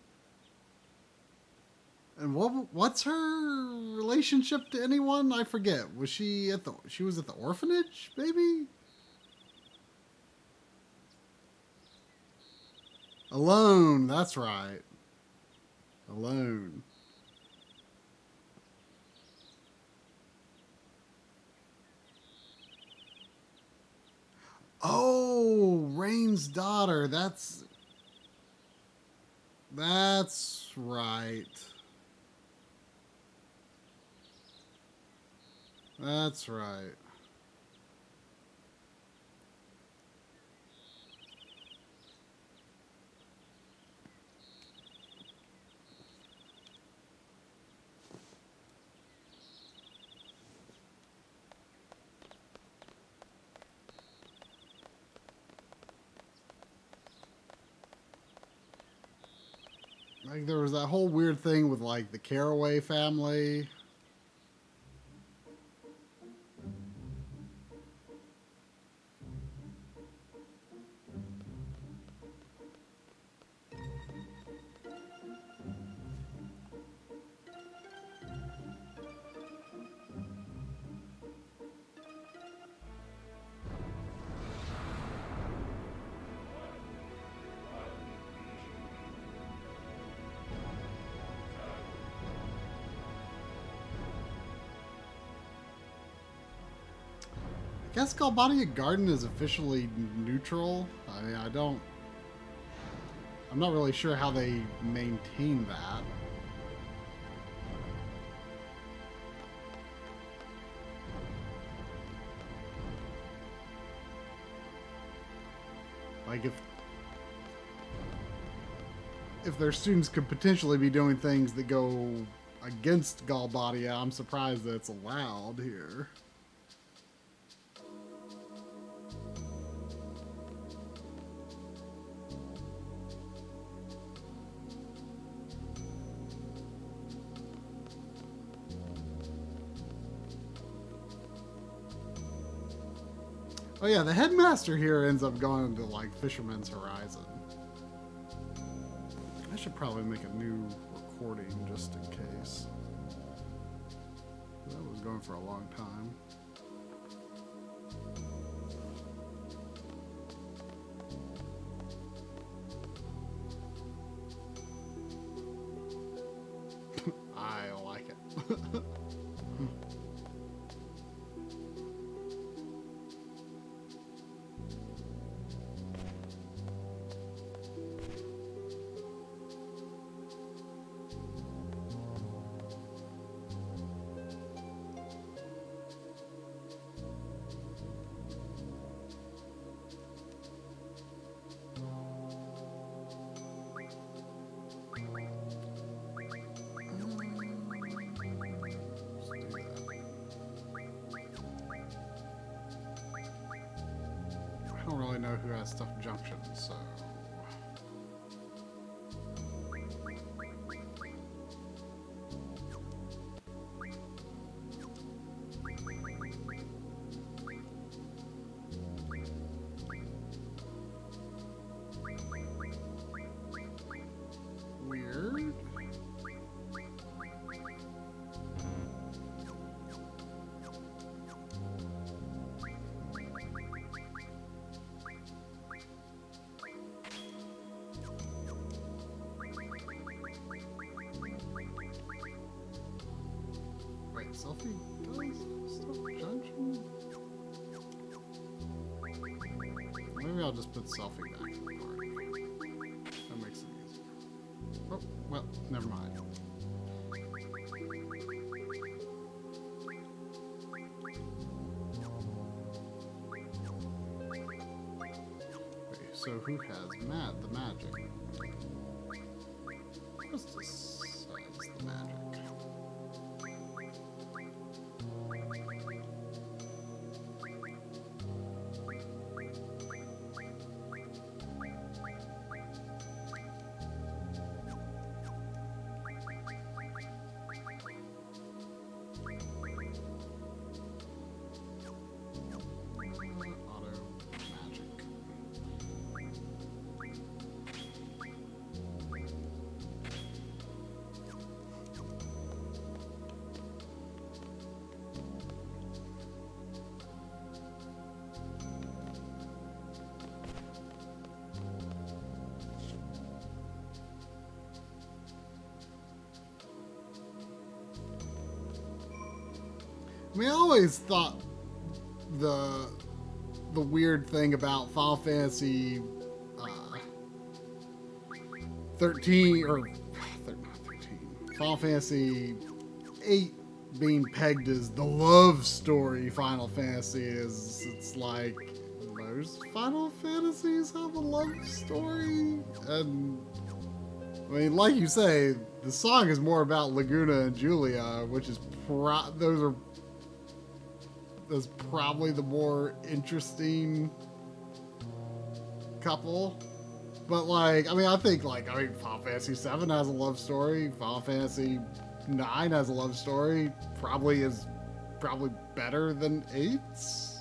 And what's her relationship to anyone? I forget. Was she at the orphanage, maybe? Alone, that's right. Alone. Oh, Rain's daughter. That's right. That's right. Like, there was that whole weird thing with, like, the Caraway family. I guess Galbadia Garden is officially neutral. I mean, I'm not really sure how they maintain that. Like, if their students could potentially be doing things that go against Galbadia, I'm surprised that it's allowed here. Oh yeah, the headmaster here ends up going to, like, Fisherman's Horizon. I should probably make a new recording just in case. That was going for a long time. I like it. I don't really know who has stuff junctions, so... Weird. Wait, Selfie does stuff junction? Maybe I'll just put Selfie back in the party. That makes it easier. Oh, well, never mind. So who has the magic? What's this size the magic? I mean, I always thought the weird thing about Final Fantasy 13 or not 13, Final Fantasy 8 being pegged as the love story Final Fantasy is. It's like most Final Fantasies have a love story, and I mean, like you say, the song is more about Laguna and Julia, which is that's probably the more interesting couple. But like, I mean, I think Final Fantasy 7 has a love story. Final Fantasy 9 has a love story. Probably better than 8's.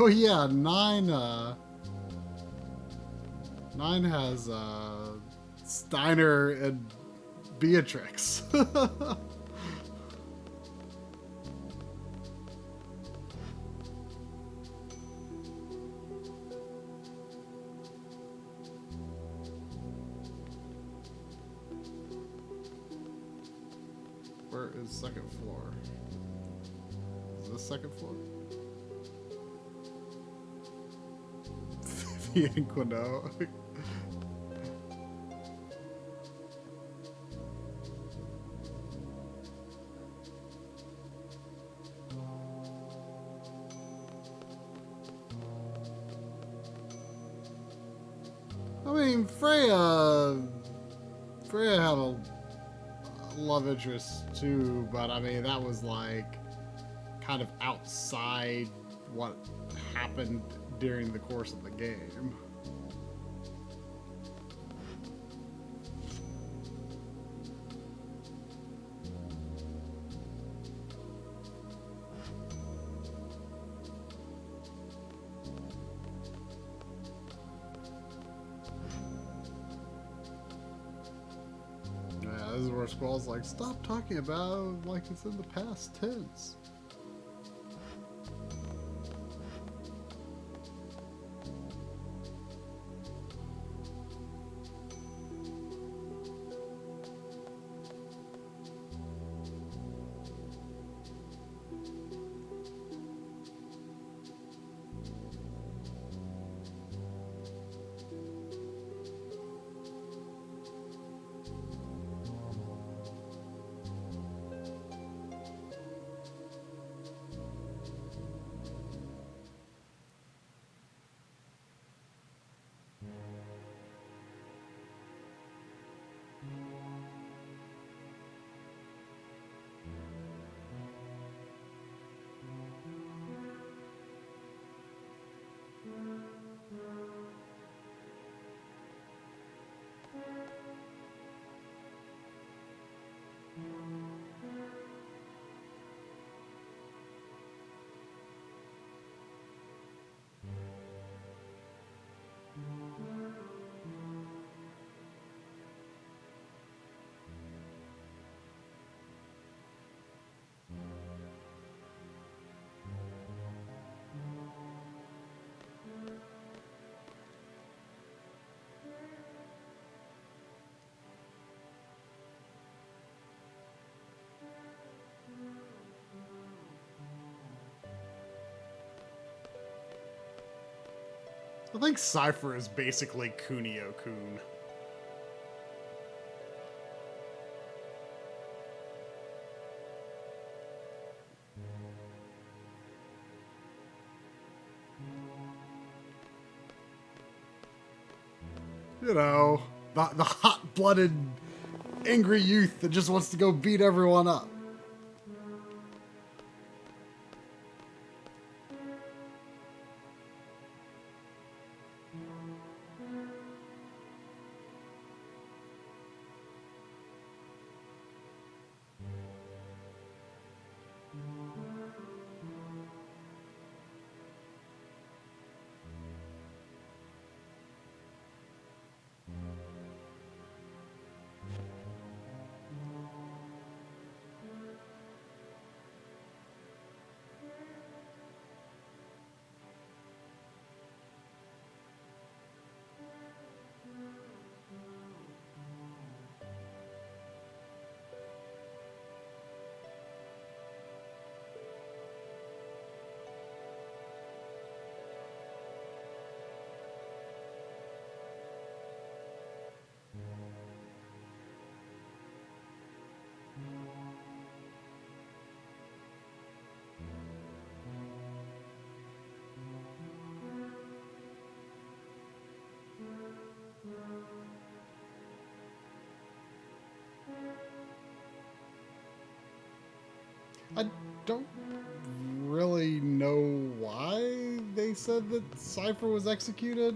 Oh yeah, 9 has Steiner and Beatrix. Where is second floor? Is this second floor? Vivian Quino. I mean, Freya had a love interest too, but I mean, that was like kind of outside what happened during the course of the game. Yeah, this is where Squall's like, stop talking about it like it's in the past tense. I think Cypher is basically Kunio-kun. You know, the hot-blooded, angry youth that just wants to go beat everyone up. I don't really know why they said that Cypher was executed.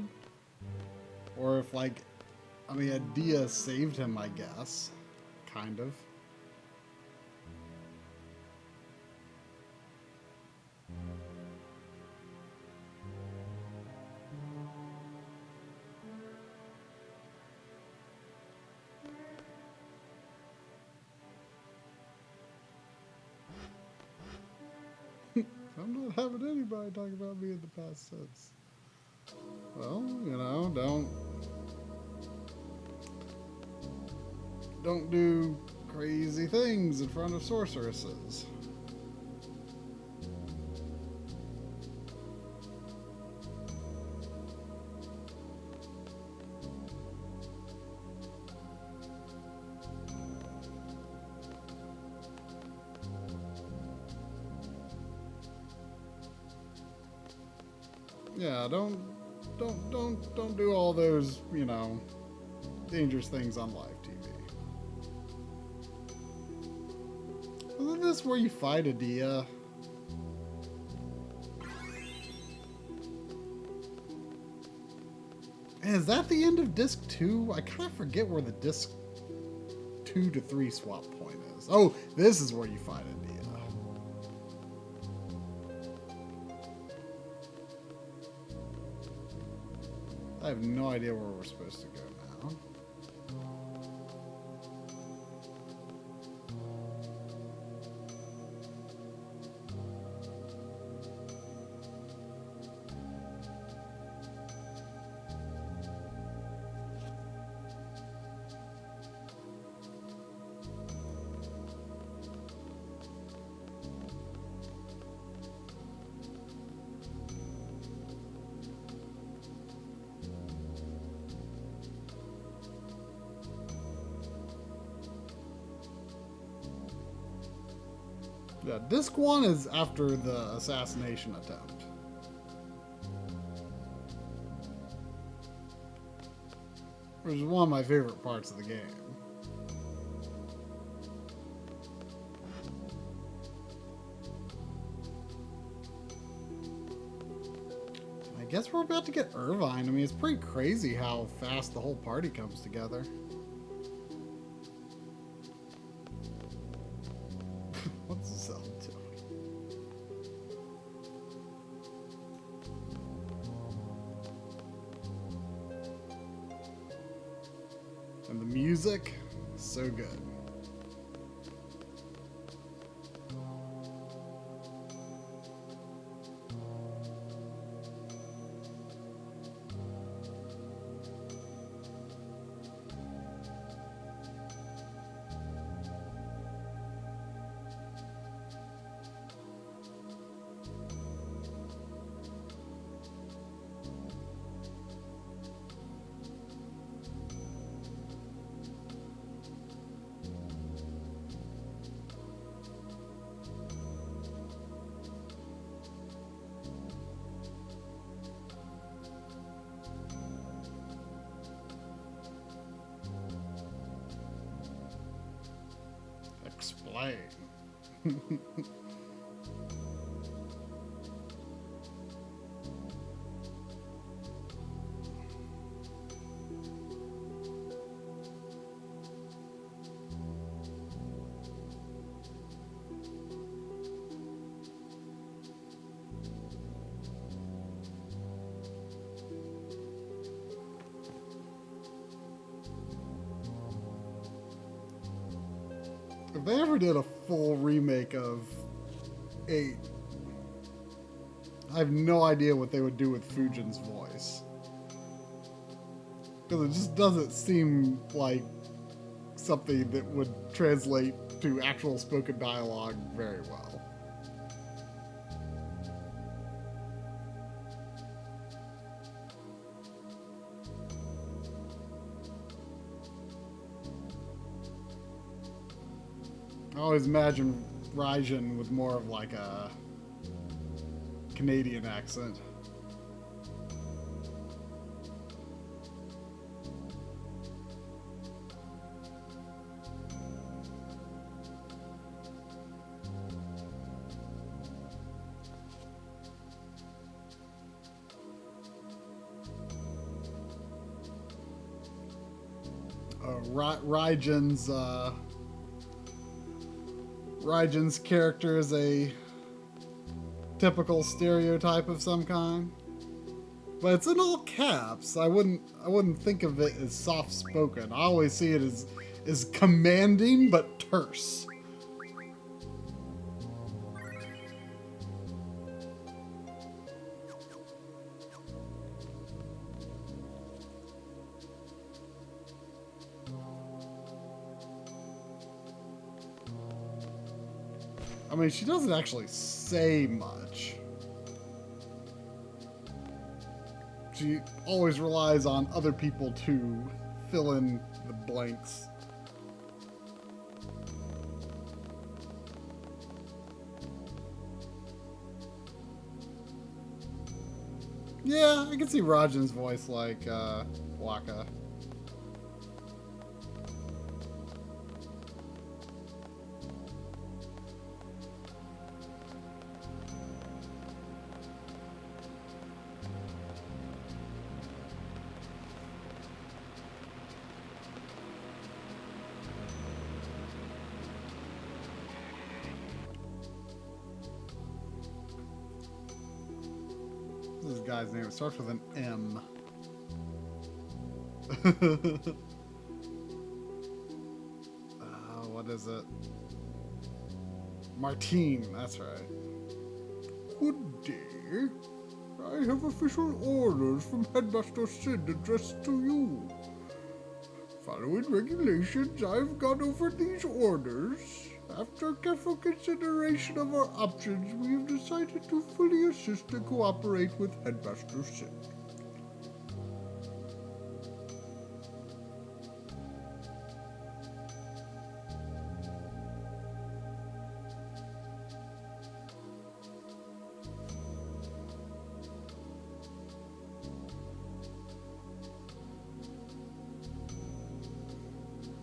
Or if, like, I mean, Adia saved him, I guess. Kind of. I'm not having anybody talk about me in the past tense. Well, you know, don't do crazy things in front of sorceresses. Yeah, don't do all those, you know, dangerous things on live TV. Isn't this where you fight Adia? And is that the end of disc 2? I kind of forget where the disc 2 to 3 swap point is. Oh, this is where you fight Adia. I have no idea where we're supposed to go now. Yeah, disc 1 is after the assassination attempt. Which is one of my favorite parts of the game. I guess we're about to get Irvine. I mean, it's pretty crazy how fast the whole party comes together. What's the cell doing? And the music, so good. Play. If they ever did a full remake of 8, I have no idea what they would do with Fujin's voice. Because it just doesn't seem like something that would translate to actual spoken dialogue very well. I always imagine Raijin with more of like a Canadian accent. Raijin's character is a typical stereotype of some kind, but it's in all caps. I wouldn't think of it as soft spoken. I always see it as commanding but terse. I mean, she doesn't actually say much. She always relies on other people to fill in the blanks. Yeah, I can see Rajan's voice like Waka. This guy's name. It starts with an M. What is it? Martine, that's right. Good day. I have official orders from Headmaster Sid addressed to you. Following regulations, I've gone over these orders. After careful consideration of our options, we have decided to fully assist and cooperate with Headmaster Sid.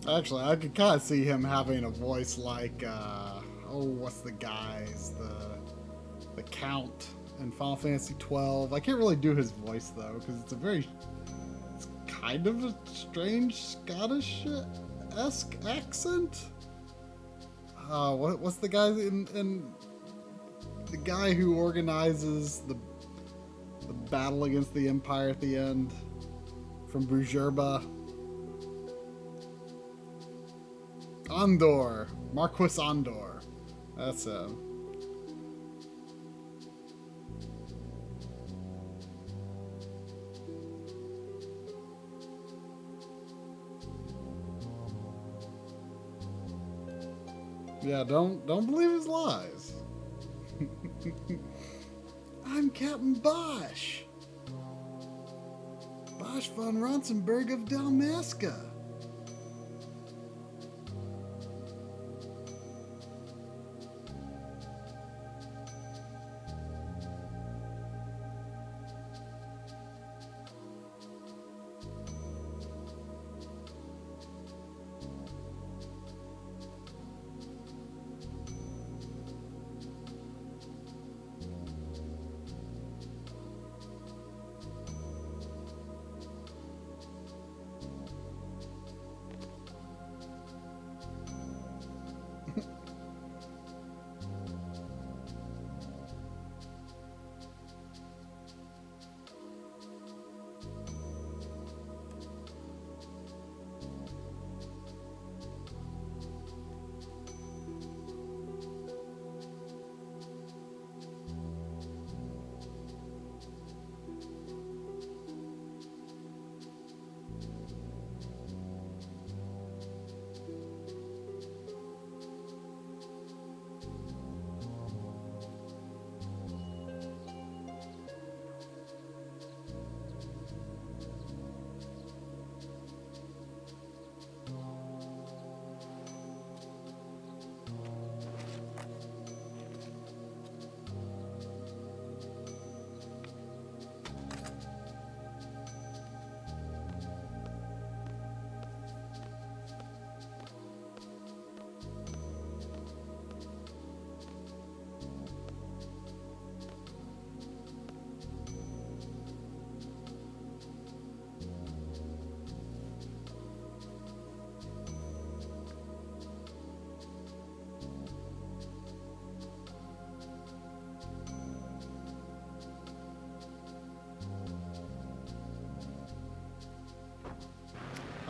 Actually, I could kind of see him having a voice like, what's the guy's, the Count in Final Fantasy XII. I can't really do his voice though, because it's kind of a strange Scottish-esque accent. What's the guy in the guy who organizes the battle against the Empire at the end from Brujerba? Andor. Marquis Andor. That's him. Yeah, don't believe his lies. I'm Captain Bosch. Bosch von Ronsenberg of Dalmasca.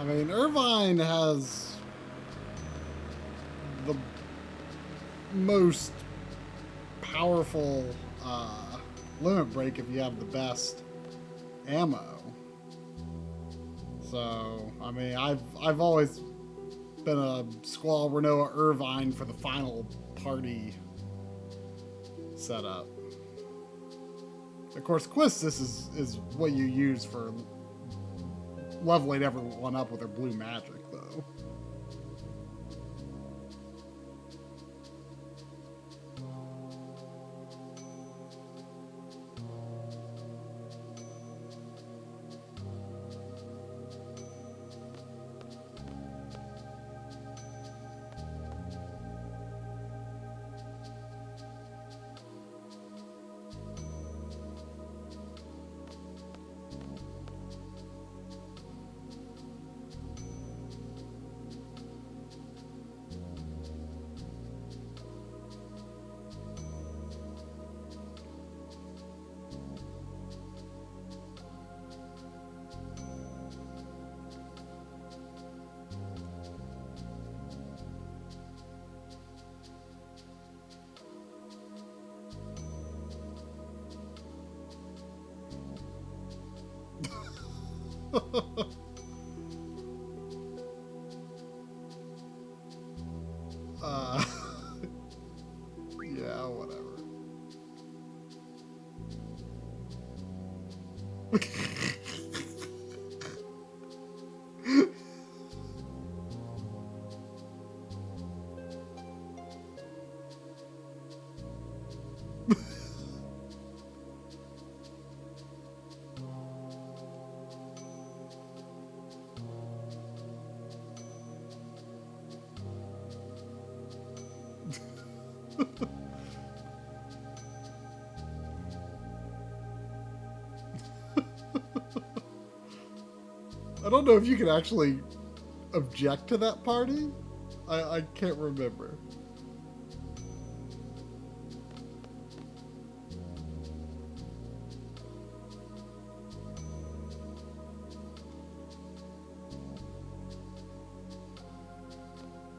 I mean, Irvine has the most powerful limit break if you have the best ammo. So, I mean, I've always been a Squall Renoa Irvine for the final party setup. Of course, Quistis is what you use for leveling everyone up with their blue magic, though. uh, yeah, whatever. I don't know if you can actually object to that party. I can't remember.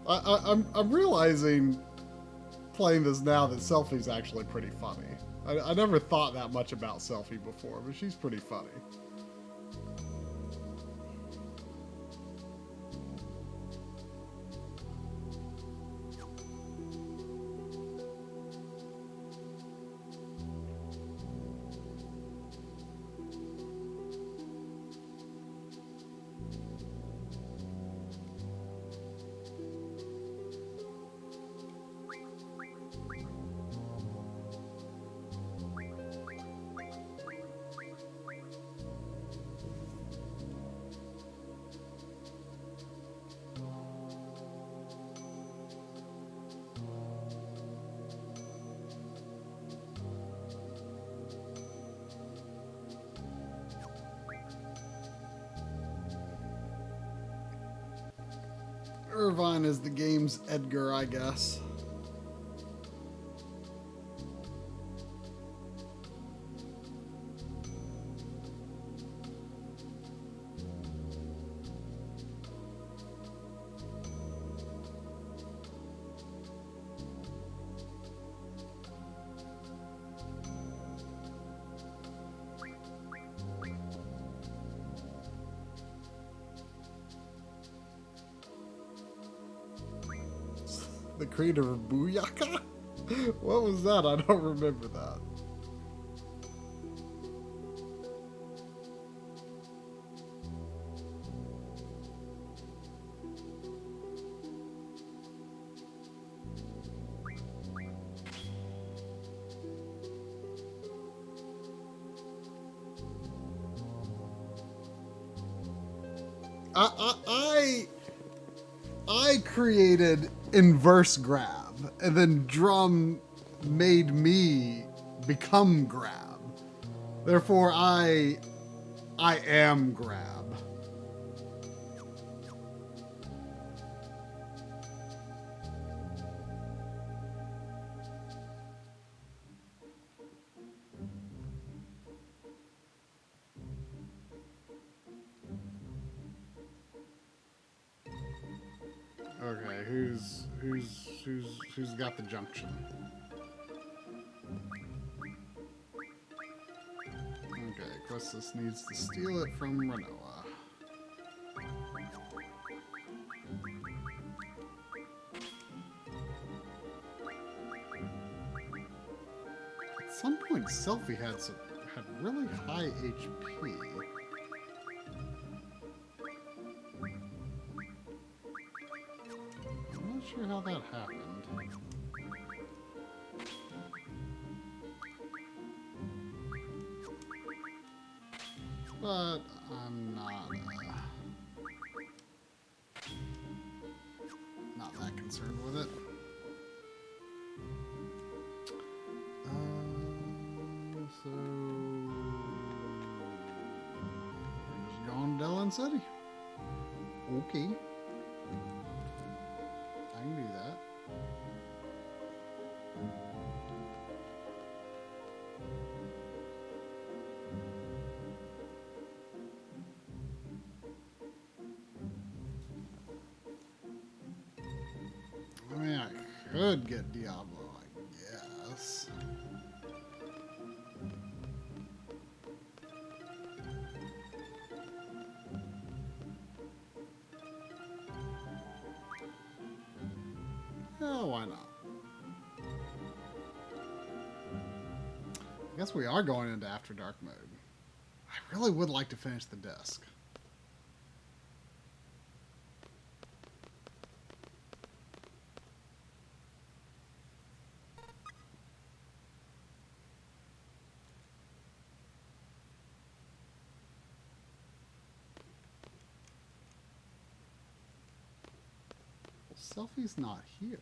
I'm realizing playing this now that Selfie's actually pretty funny. I never thought that much about Selfie before, but she's pretty funny. Irvine is the game's Edgar, I guess. The creator of Booyaka? What was that? I don't remember that. I created inverse grab, and then Drum made me become grab. Therefore, I am grab. Okay, who's got the junction? Okay, Questus needs to steal it from Renoa. At some point, Selphie had really high HP. I'm not sure how that happened. But I'm not that concerned with it. So we're just going to Dellen City. Okay. I can do that. I mean, I could get Diablo, I guess. Yeah, why not? I guess we are going into After Dark mode. I really would like to finish the disc. Well, Selphie's not here.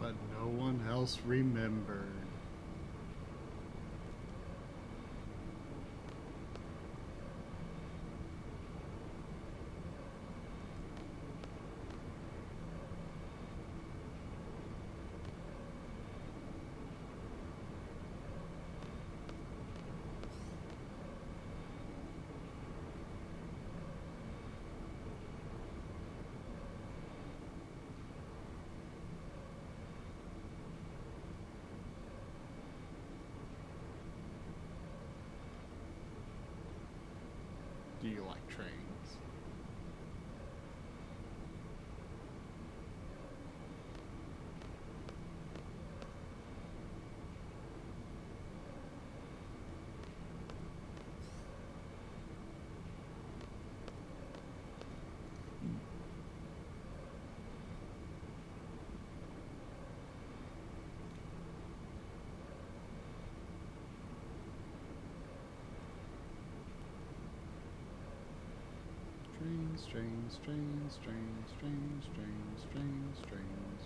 But no one else remembered. Do you like trains? Trains, trains, trains, trains, trains, trains, trains.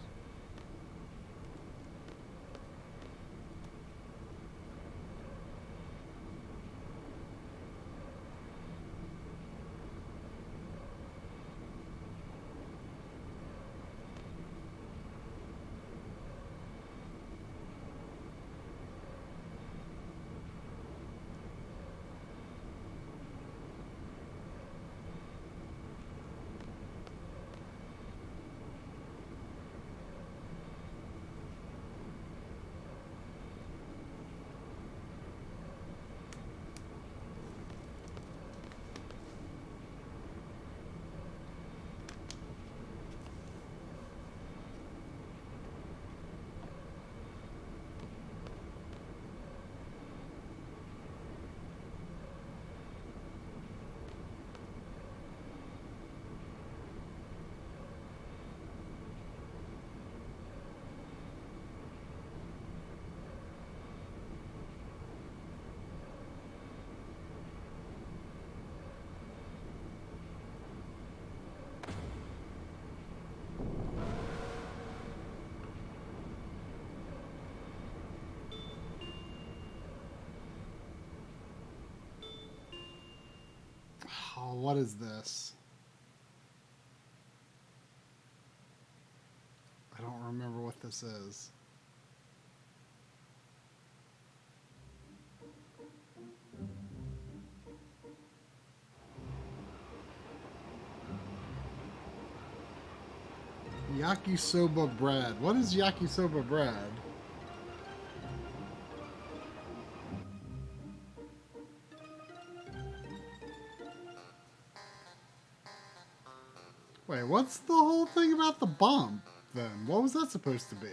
what is this? I don't remember what this is. Yakisoba bread. What is yakisoba bread? Wait, what's the whole thing about the bump, then? What was that supposed to be?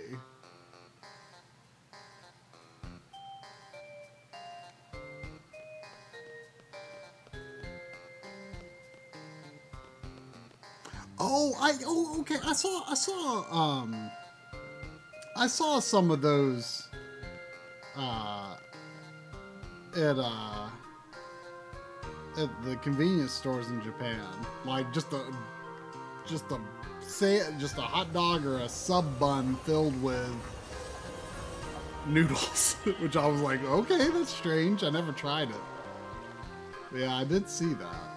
Okay. I saw some of those, uh, at, uh, at the convenience stores in Japan. Like, just a hot dog or a sub bun filled with noodles, which I was like, okay, that's strange. I never tried it. But yeah, I did see that.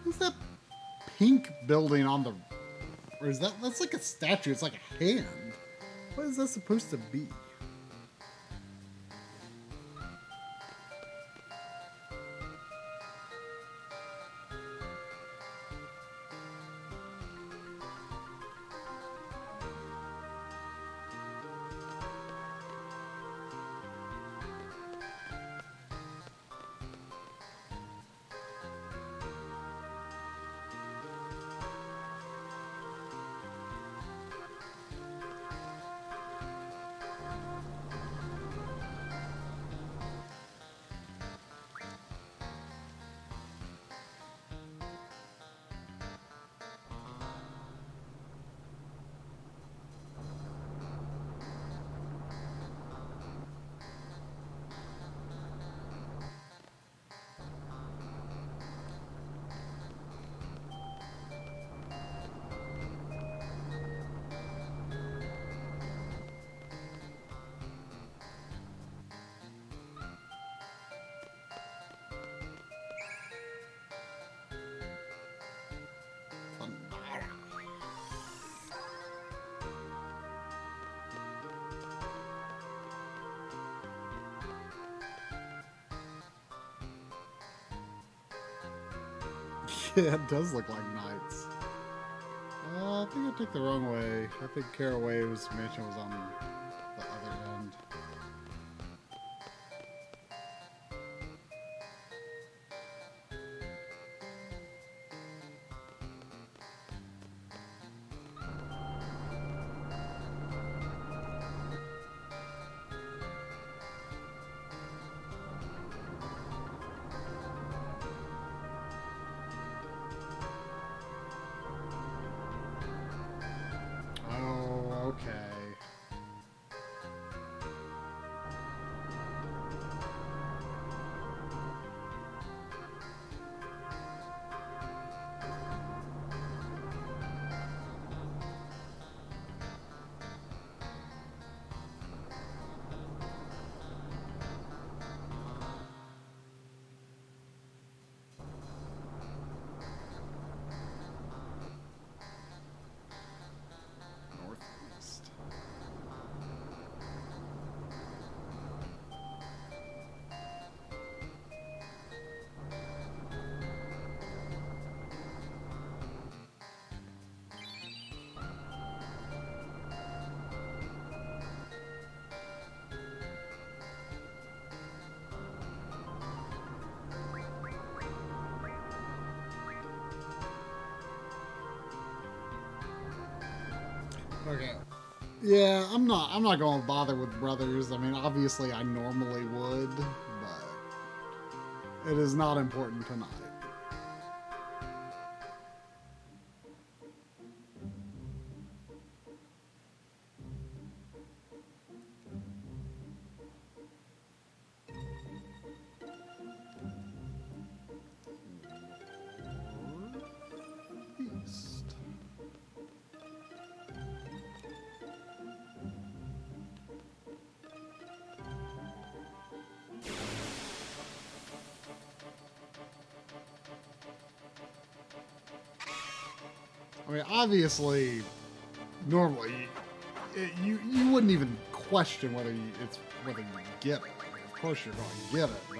What's that pink building on the... Or is that's like a statue. It's like a hand. What is that supposed to be? Yeah, it does look like knights. I think I took the wrong way. I think Carawave's mansion was on the other end. Oh, okay. Northeast. Okay. Yeah, I'm not going to bother with brothers. I mean, obviously I normally would, but it is not important tonight. East. I mean, obviously, normally, you wouldn't even question whether you get it. Of course you're going to get it, but...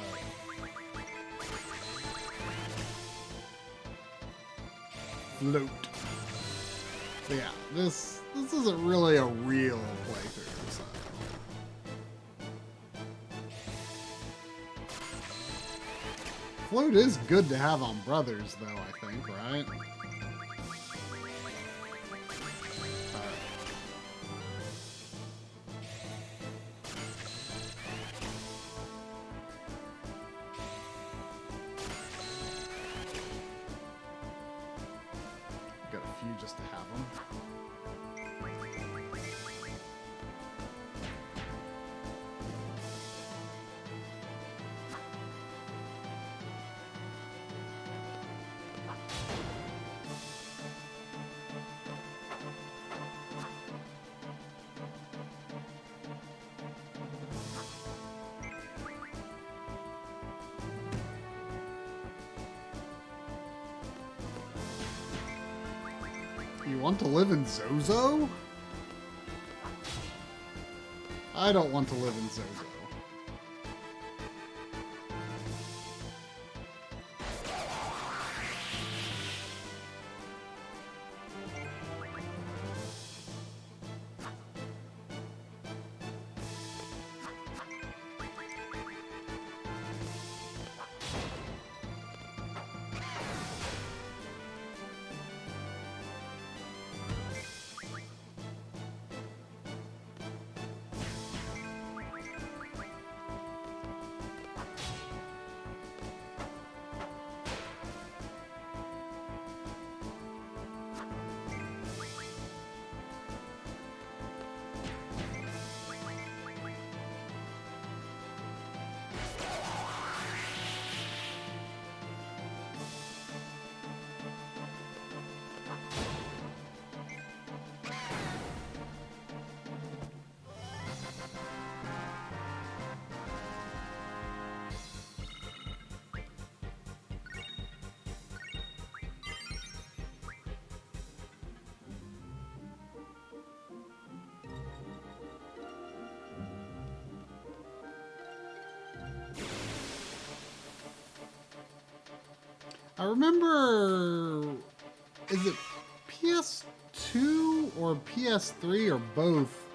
Float. But yeah, this isn't really a real playthrough, so... Float is good to have on Brothers, though, I think, right? Got a few just to have them. You want to live in Zozo? I don't want to live in Zozo. I remember, is it PS2 or PS3 or both?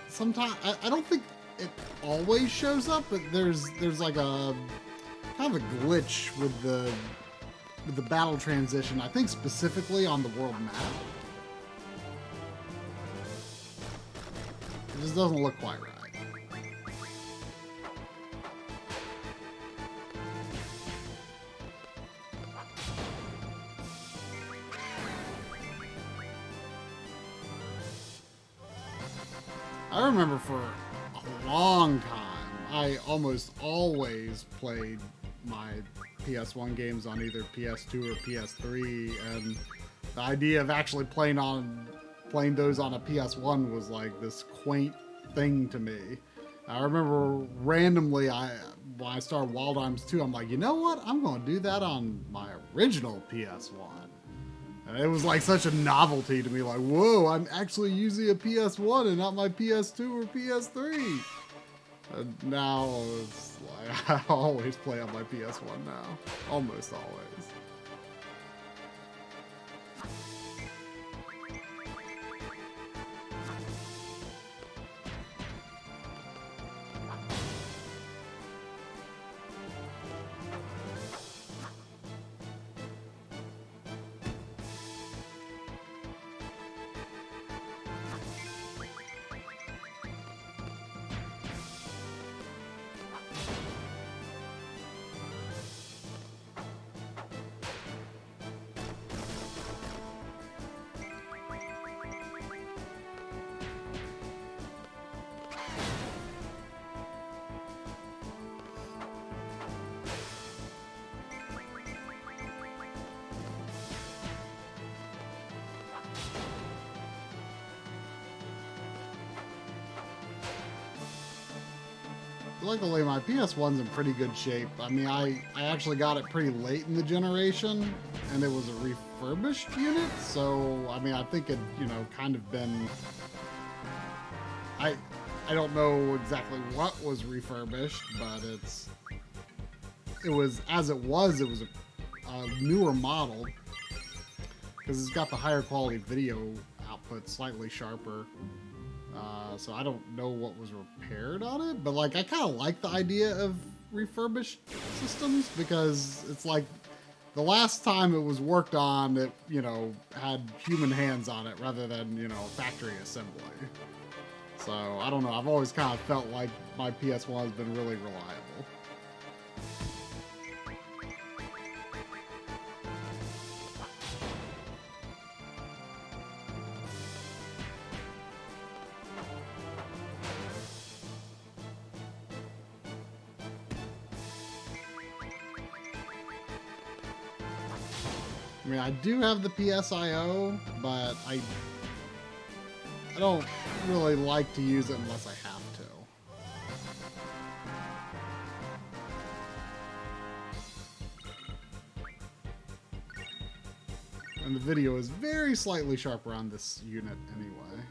Sometimes I don't think it always shows up, but there's like a kind of a glitch with the battle transition. I think specifically on the world map. It just doesn't look quite right. I remember for a long time, I almost always played my PS1 games on either PS2 or PS3, and the idea of actually playing those on a PS1 was like this quaint thing to me. I remember randomly, when I started Wild Arms 2, I'm like, you know what? I'm going to do that on my original PS1. And it was like such a novelty to me, like, whoa, I'm actually using a PS1 and not my PS2 or PS3. And now it's like, I always play on my PS1 now. Almost always. Luckily, my PS1's in pretty good shape. I mean, I actually got it pretty late in the generation, and it was a refurbished unit, so I mean, I think it, you know, kind of been. I don't know exactly what was refurbished, but it was a newer model because it's got the higher quality video output, slightly sharper. So I don't know what was repaired on it, but like I kind of like the idea of refurbished systems because it's like the last time it was worked on, it, you know, had human hands on it rather than, you know, factory assembly. So I don't know. I've always kind of felt like my PS1 has been really reliable. I mean, I do have the PSIO, but I don't really like to use it unless I have to. And the video is very slightly sharper on this unit anyway.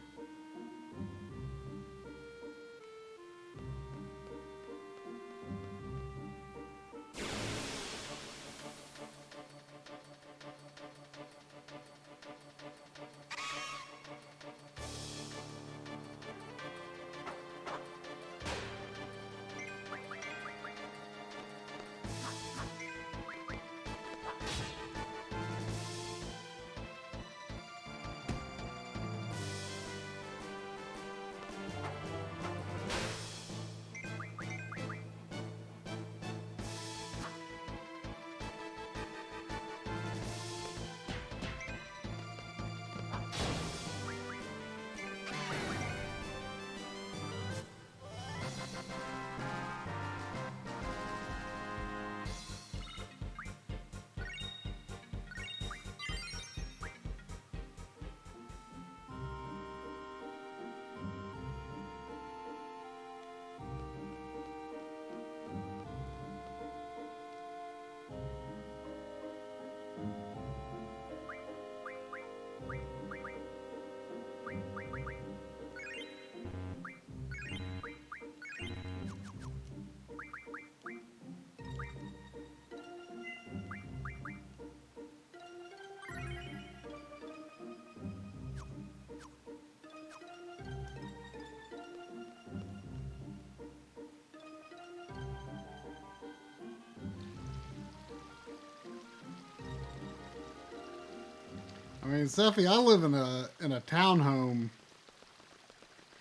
I mean, Steffi, I live in a townhome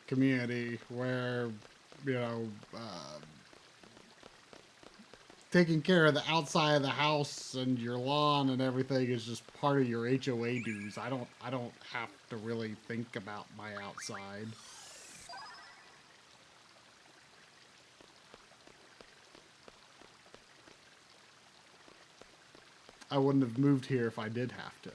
community where, you know, taking care of the outside of the house and your lawn and everything is just part of your HOA dues. I don't have to really think about my outside. I wouldn't have moved here if I did have to.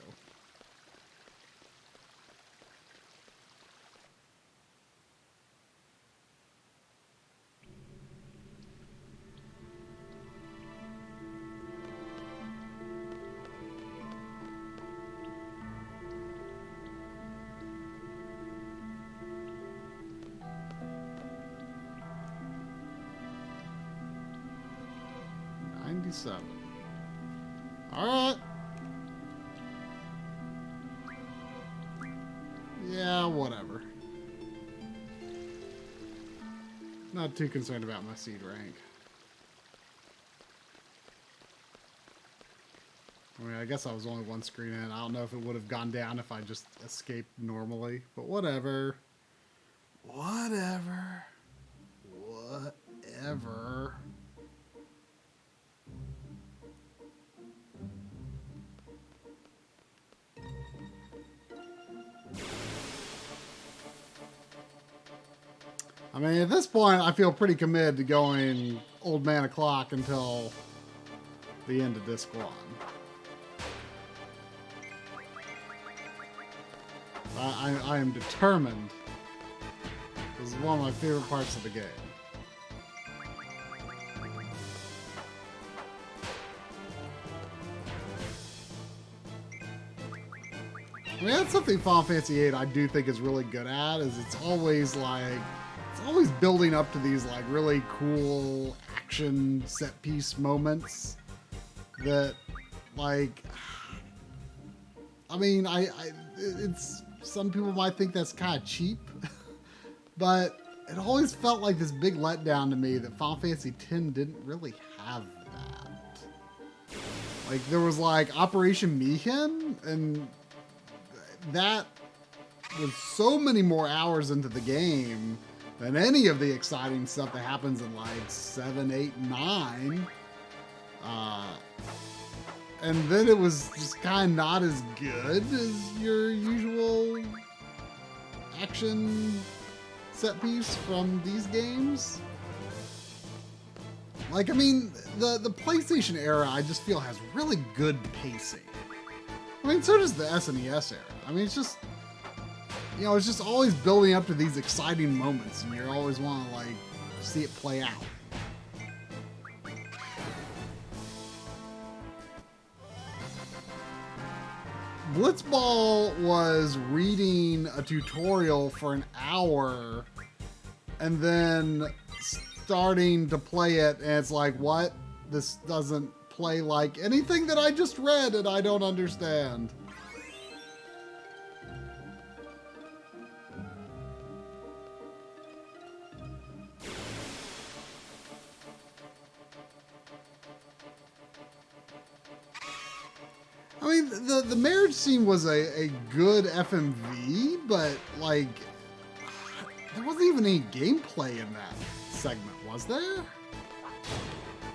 Alright. Yeah, whatever. Not too concerned about my seed rank. I mean, I guess I was only one screen in. I don't know if it would have gone down if I just escaped normally, but whatever. Whatever. Whatever. I mean, at this point, I feel pretty committed to going Old Man O'Clock until the end of disc 1. I am determined. This is one of my favorite parts of the game. I mean, that's something Final Fantasy VIII I do think is really good at, is it's always building up to these like really cool action set piece moments that like, I mean, it's, some people might think that's kind of cheap, but it always felt like this big letdown to me that Final Fantasy X didn't really have that. Like, there was like Operation Mi'ihen, and that was so many more hours into the game than any of the exciting stuff that happens in like 7, 8, 9. And then it was just kind of not as good as your usual action set piece from these games. Like, I mean, the PlayStation era, I just feel has really good pacing. I mean, so does the SNES era. I mean, it's just, you know, it's just always building up to these exciting moments, and you always want to, like, see it play out. Blitzball was reading a tutorial for an hour and then starting to play it, and it's like, what? This doesn't play like anything that I just read, and I don't understand. I mean, the marriage scene was a good FMV, but like, there wasn't even any gameplay in that segment, was there?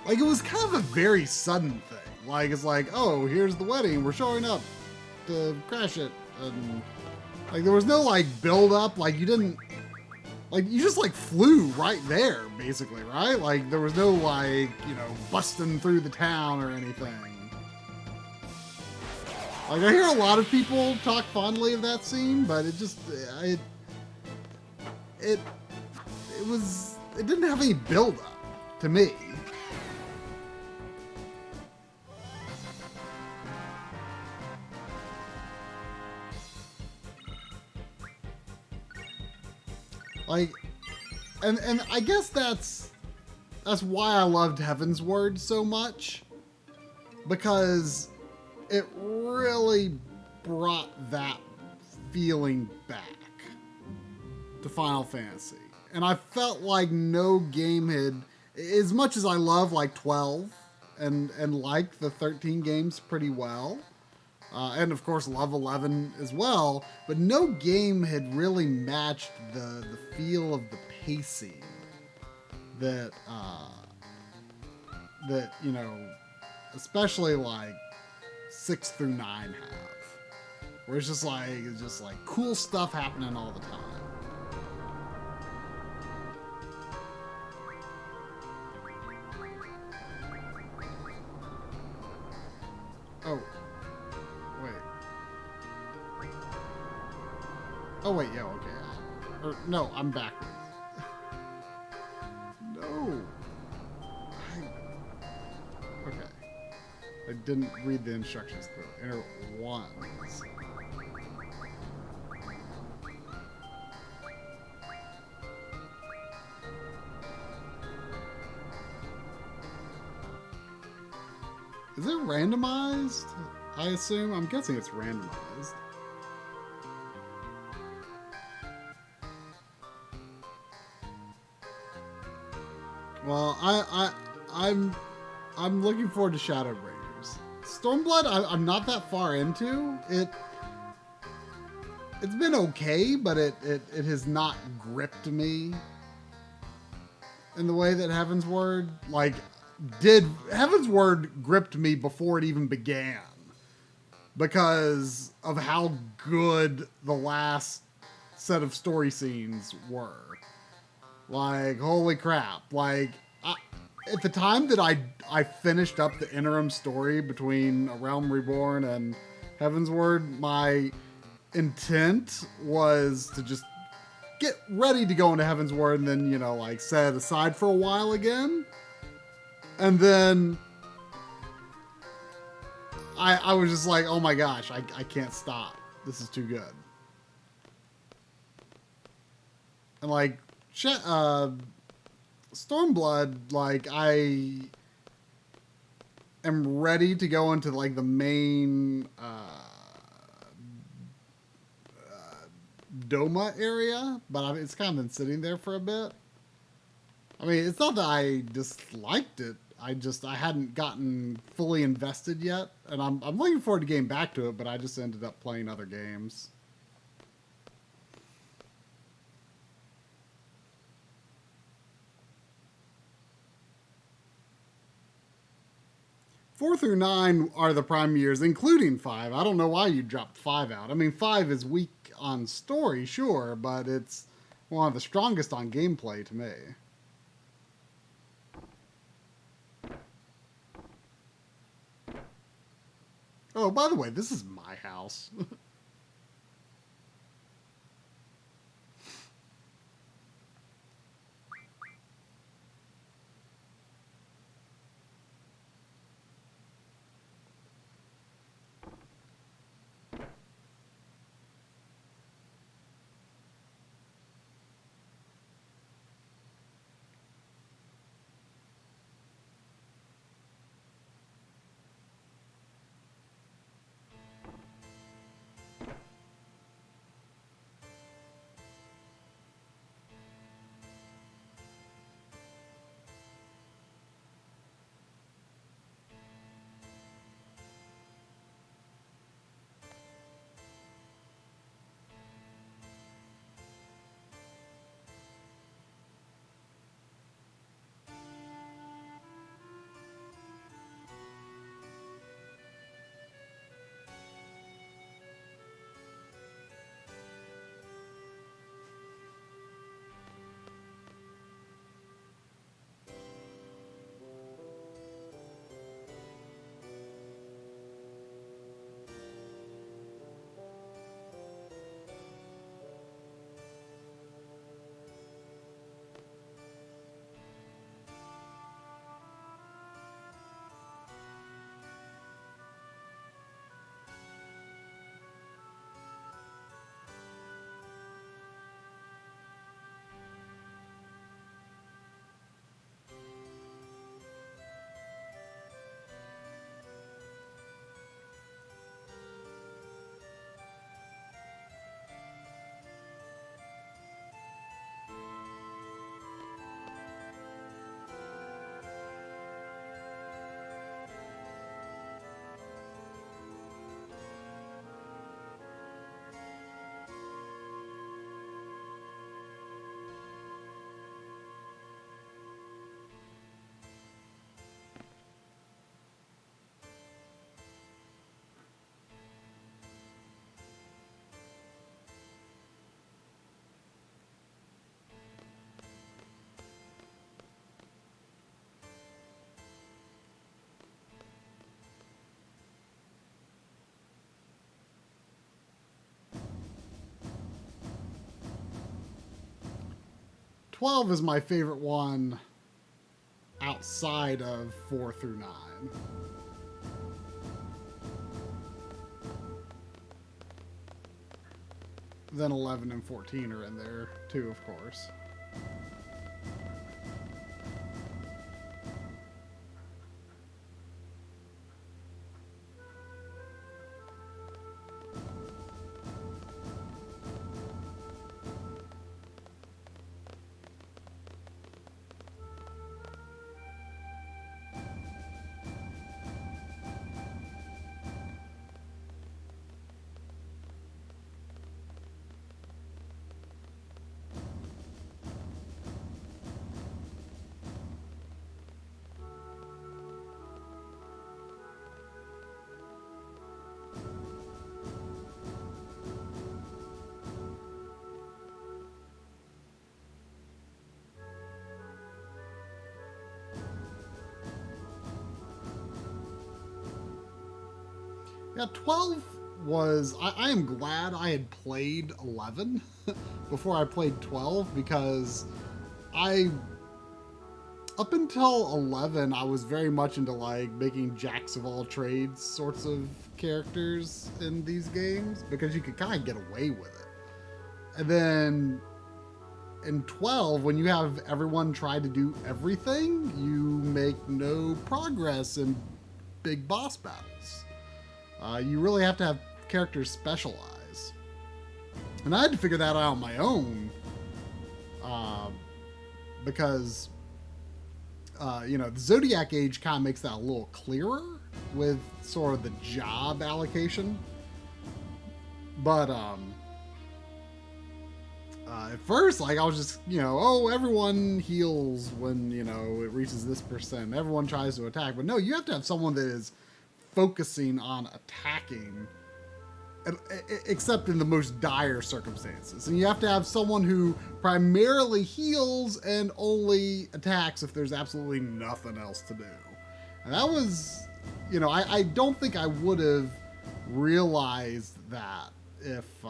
Like, it was kind of a very sudden thing. Like, it's like, oh, here's the wedding, we're showing up to crash it, and like, there was no like build up. Like, you didn't, like, you just like flew right there, basically, right? Like, there was no like, you know, busting through the town or anything. Like, I hear a lot of people talk fondly of that scene, but it just, it didn't have any build up to me. Like, and I guess that's why I loved Heaven's Word so much, because it really brought that feeling back to Final Fantasy. And I felt like no game had, as much as I love like 12 and liked the 13 games pretty well, and of course love 11 as well, but no game had really matched the feel of the pacing that, you know, especially like 6 through 9 have, where it's just like cool stuff happening all the time. Oh, wait. Oh wait, yeah, okay. Or no, I'm backwards. No. Okay. I didn't read the instructions clearly. Enter ones. Is it randomized? I assume. I'm guessing it's randomized. Well, I'm looking forward to Shadowbringers. Stormblood, I'm not that far into it. It's been okay, but it has not gripped me in the way that Heaven's Word did. Heaven's Word gripped me before it even began because of how good the last set of story scenes were. Like, holy crap. Like, at the time that I finished up the interim story between A Realm Reborn and Heaven's Word, my intent was to just get ready to go into Heaven's Word and then, you know, like, set it aside for a while again. And then I was just like, oh my gosh, I can't stop. This is too good. And like, Stormblood, like I am ready to go into like the main Doma area, but it's kind of been sitting there for a bit. I mean, it's not that I disliked it. I hadn't gotten fully invested yet, and I'm looking forward to getting back to it. But I just ended up playing other games. Four through 9 are the prime years, including 5. I don't know why you dropped 5 out. I mean, 5 is weak on story, sure, but it's one of the strongest on gameplay to me. Oh, by the way, this is my house. Twelve is my favorite one outside of 4 through 9. Then 11 and 14 are in there too, of course. Yeah, 12 was... I am glad I had played 11 before I played 12, because up until 11, I was very much into like making jacks of all trades sorts of characters in these games because you could kind of get away with it. And then in 12, when you have everyone try to do everything, you make no progress in big boss battles. You really have to have characters specialize. And I had to figure that out on my own because, the Zodiac Age kind of makes that a little clearer with sort of the job allocation. But at first, like, I was just, everyone heals when, it reaches this percent. Everyone tries to attack. But no, you have to have someone that is focusing on attacking, except in the most dire circumstances. And you have to have someone who primarily heals and only attacks if there's absolutely nothing else to do. And that was, I don't think I would have realized that if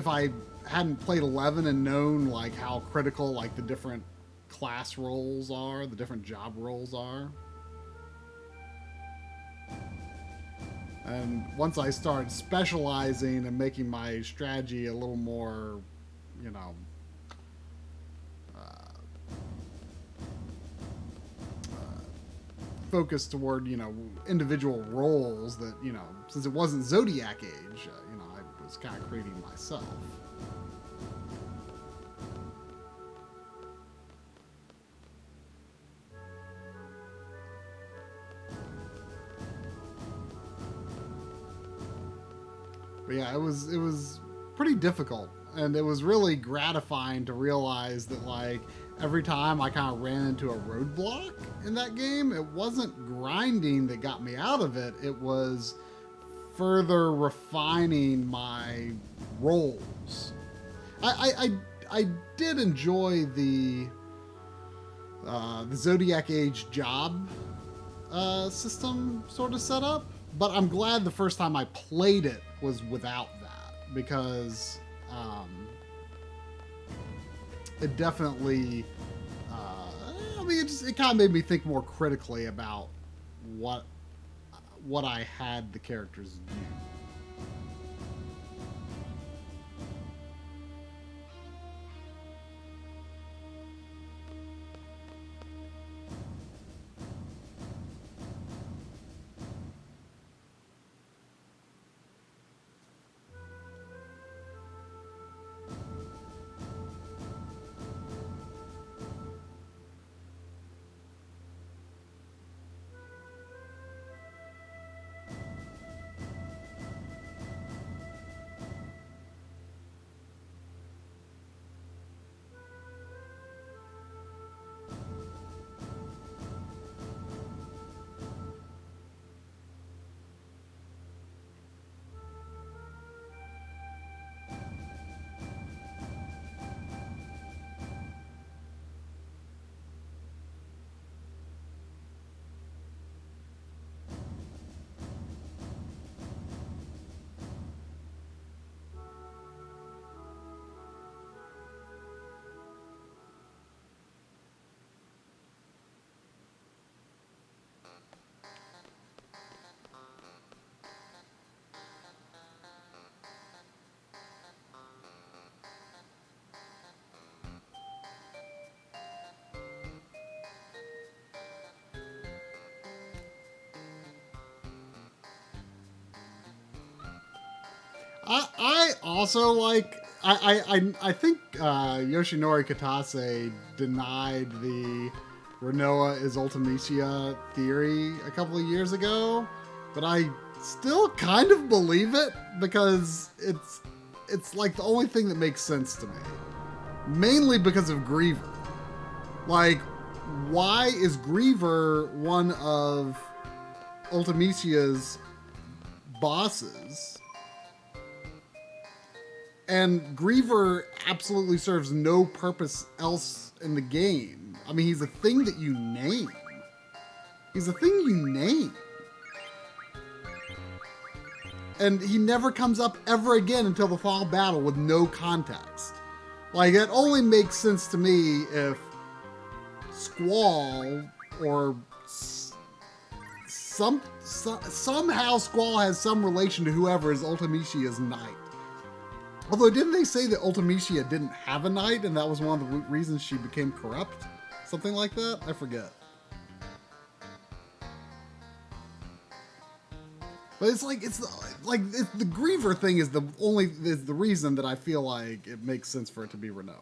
I hadn't played 11 and known like how critical like the different class roles are, the different job roles are. And once I started specializing and making my strategy a little more, focused toward, individual roles that, since it wasn't Zodiac Age, I was kind of creating myself. But yeah, it was pretty difficult, and it was really gratifying to realize that like every time I kind of ran into a roadblock in that game, it wasn't grinding that got me out of it. It was further refining my roles. I did enjoy the Zodiac Age job system sort of setup, but I'm glad the first time I played it was without that, because it definitely it kind of made me think more critically about what I had the characters do. I also like. I think Yoshinori Kitase denied the Renoa is Ultimisia theory a couple of years ago, but I still kind of believe it because it's like the only thing that makes sense to me. Mainly because of Griever. Like, why is Griever one of Ultimisia's bosses? And Griever absolutely serves no purpose else in the game. I mean, he's a thing that you name. He's a thing you name. And he never comes up ever again until the final battle with no context. Like, it only makes sense to me if Squall or somehow Squall has some relation to whoever is Ultimecia knight. Although, didn't they say that Ultimecia didn't have a knight and that was one of the reasons she became corrupt? Something like that? I forget. But it's like the Griever thing is the reason that I feel like it makes sense for it to be Rinoa.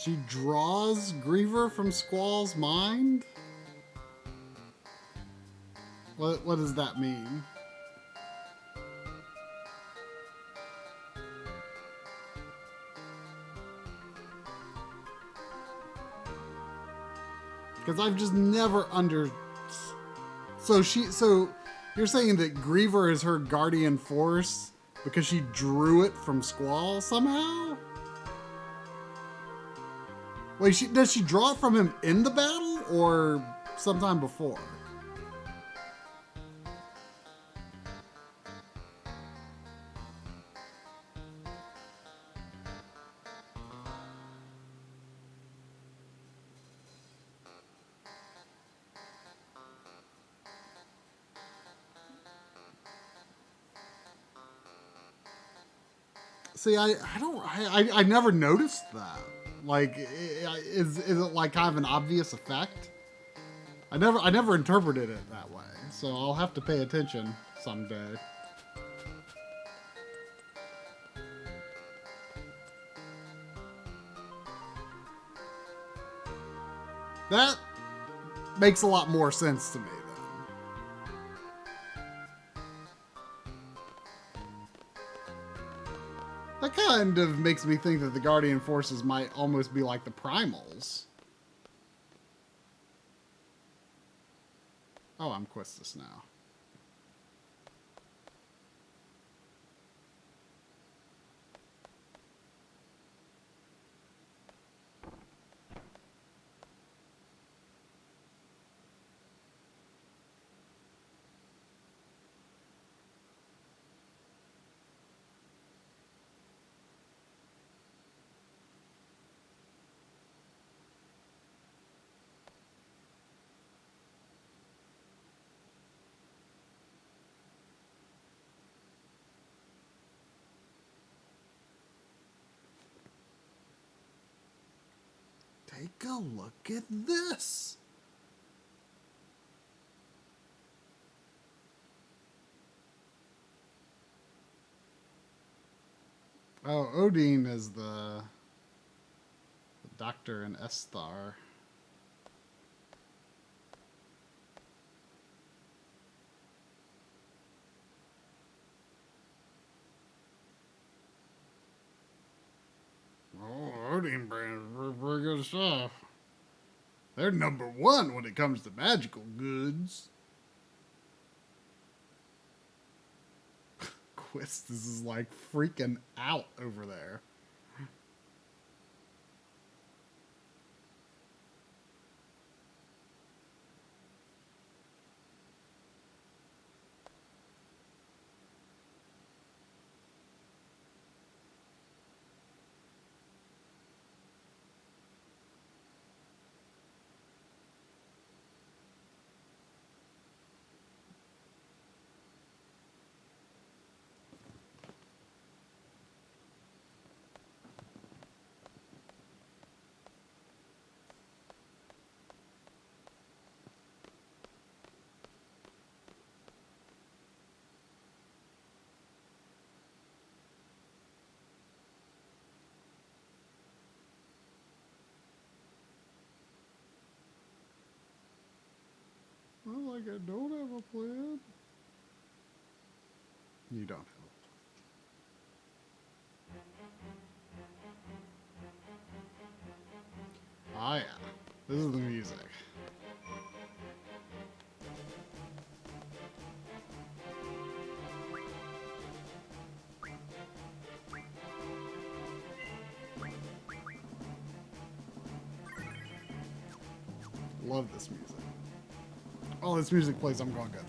She draws Griever from Squall's mind? What does that mean? Because I've just never So you're saying that Griever is her guardian force because she drew it from Squall somehow? Wait, does she draw it from him in the battle or sometime before? See, I never noticed that. Like, is it like kind of an obvious effect? I never interpreted it that way, so I'll have to pay attention someday. That makes a lot more sense to me then. That kind of makes me think that the Guardian Forces might almost be like the Primals. Oh, I'm Quistis now. Take a look at this. Oh, Odin is the doctor in Esthar. Oh, Odin brand, pretty good stuff. They're #1 when it comes to magical goods. Quistis is like freaking out over there. like I don't have a plan. You don't have a plan. Oh yeah. This is the music. Love this music. Oh, this music plays, I'm going good.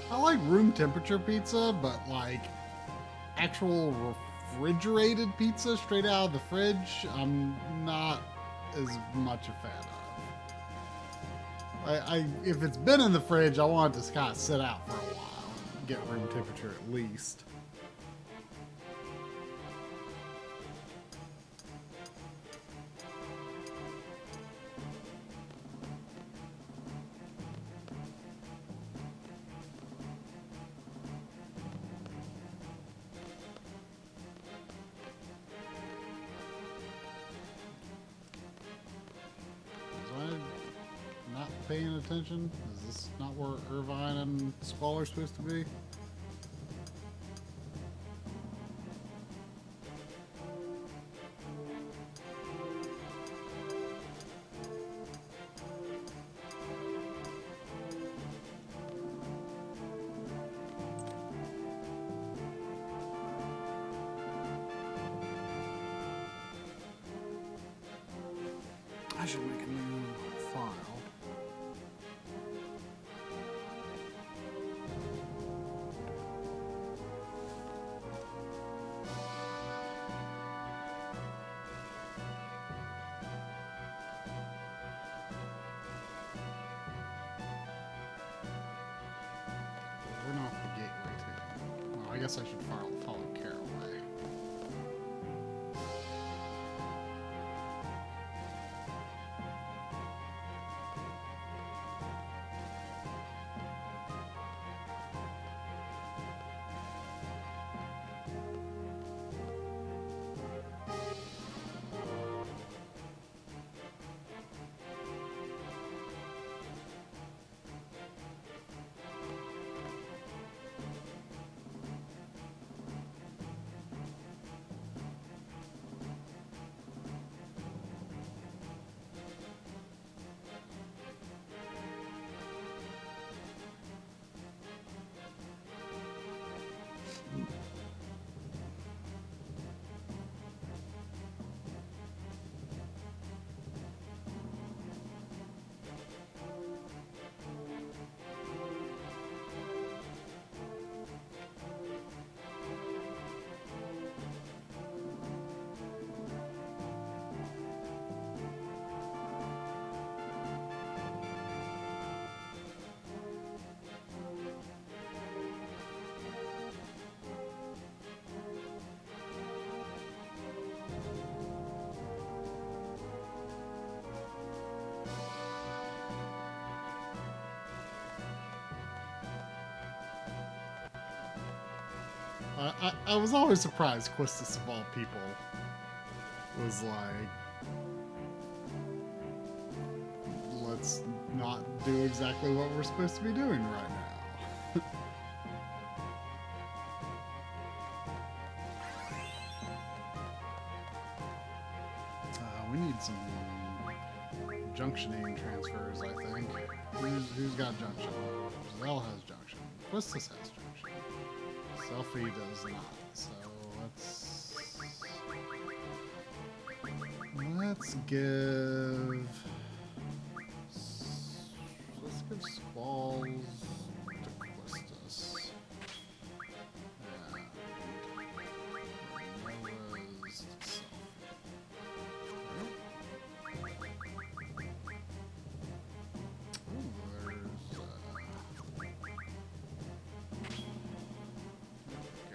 I like room temperature pizza, but like actual refrigerated pizza straight out of the fridge, I'm not as much a fan If it's been in the fridge, I want it to kind of sit out for a while, get room temperature at least. Paying attention? Is this not where Irvine and Squall are supposed to be? I should make a new file. We're not the gateway to. Well, I guess I should follow Carol away. I was always surprised Quistis, of all people, was like, let's not do exactly what we're supposed to be doing right now. We need some junctioning transfers, I think. Who's got junction? Giselle has junction. Quistis has junction. Selfie does not, so let's give Squalls to Quistis.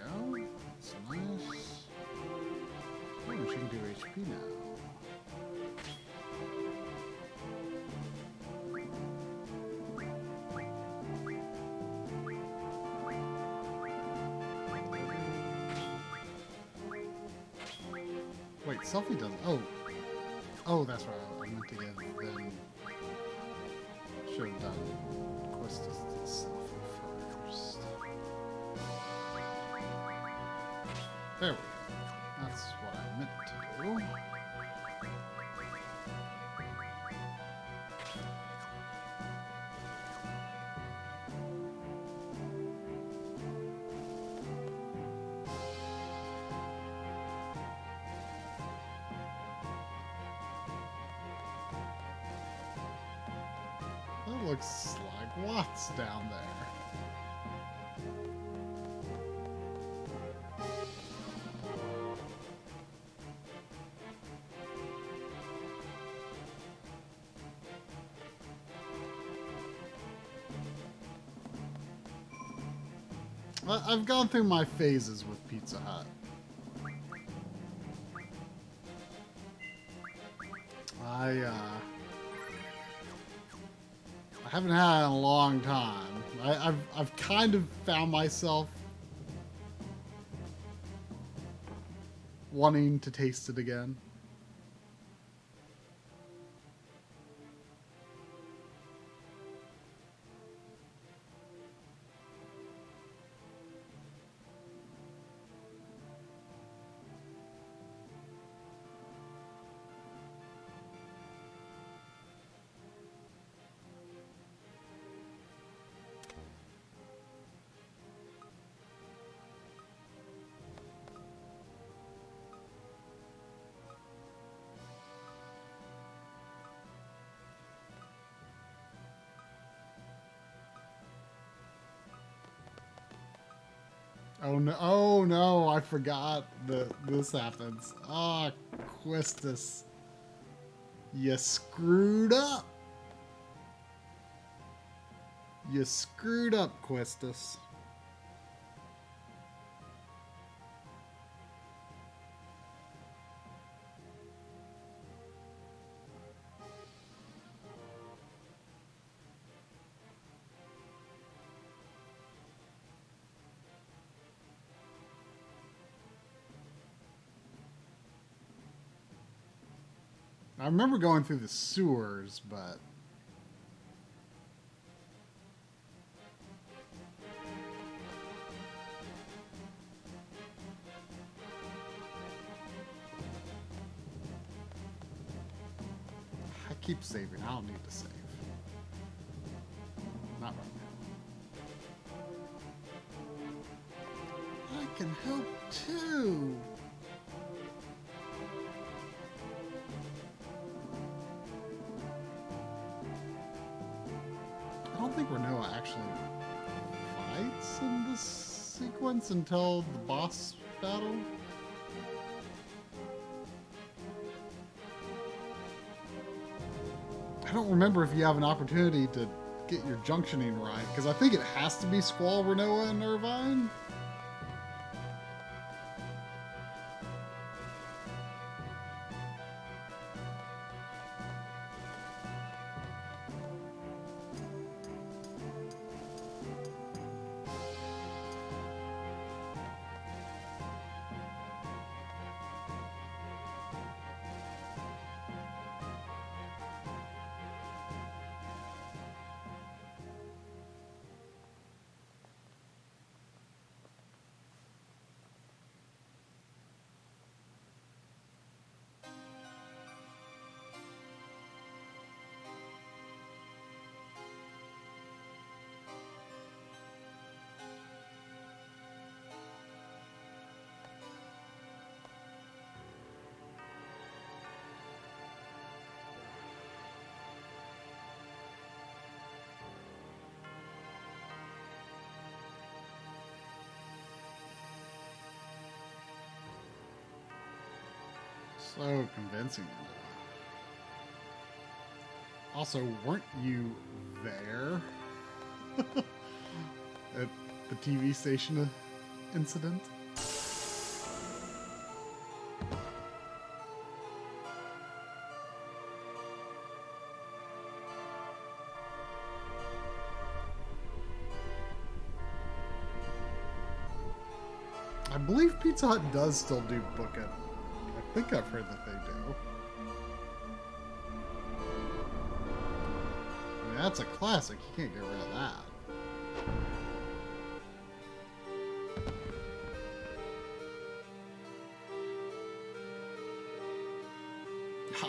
And Noah's to she can do HP now. Wait, Selfie doesn't. Oh, that's right. I meant to give then. Should have done Quistis to Selfie first. There we go. That's what I meant to do. That looks like Watts down there. I've gone through my phases with Pizza Hut. I haven't had it in a long time. I've kind of found myself wanting to taste it again. Oh no, I forgot that this happens. Ah, Quistis. You screwed up. You screwed up, Quistis. I remember going through the sewers, but... I keep saving. I don't need to save. Not right now. I can help too! I don't think Renoa actually fights in this sequence until the boss battle. I don't remember if you have an opportunity to get your junctioning right, because I think it has to be Squall, Renoa, and Irvine. So convincing. Also, weren't you there at the TV station incident? I believe Pizza Hut does still do Book It. I think I've heard that they do. I mean, that's a classic. You can't get rid of that.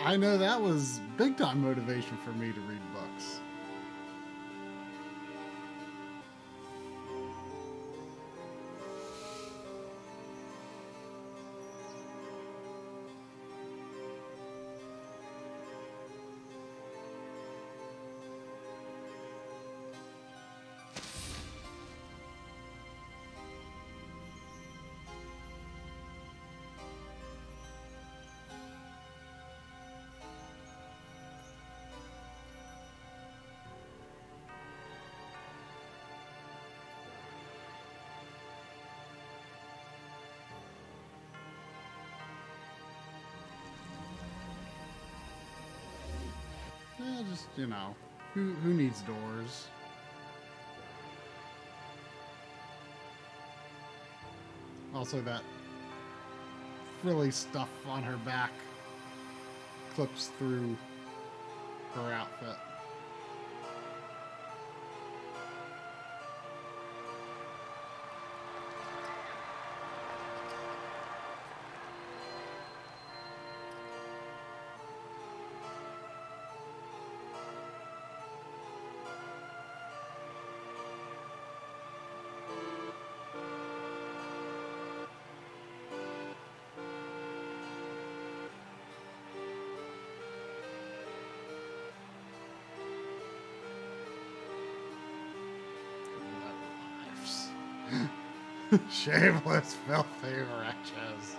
I know that was big time motivation for me to read books. just, you know, who needs doors? Also, that frilly stuff on her back clips through her outfit. Shameless, filthy wretches.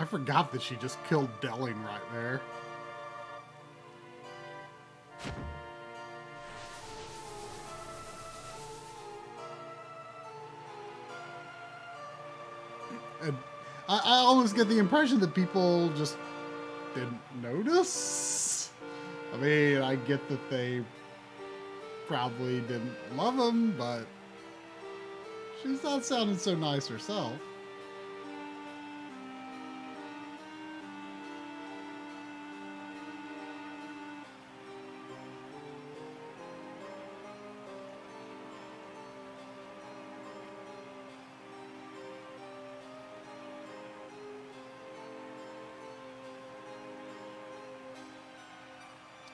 I forgot that she just killed Delling right there. And I almost get the impression that people just didn't notice. I mean, I get that they probably didn't love him, but she's not sounding so nice herself.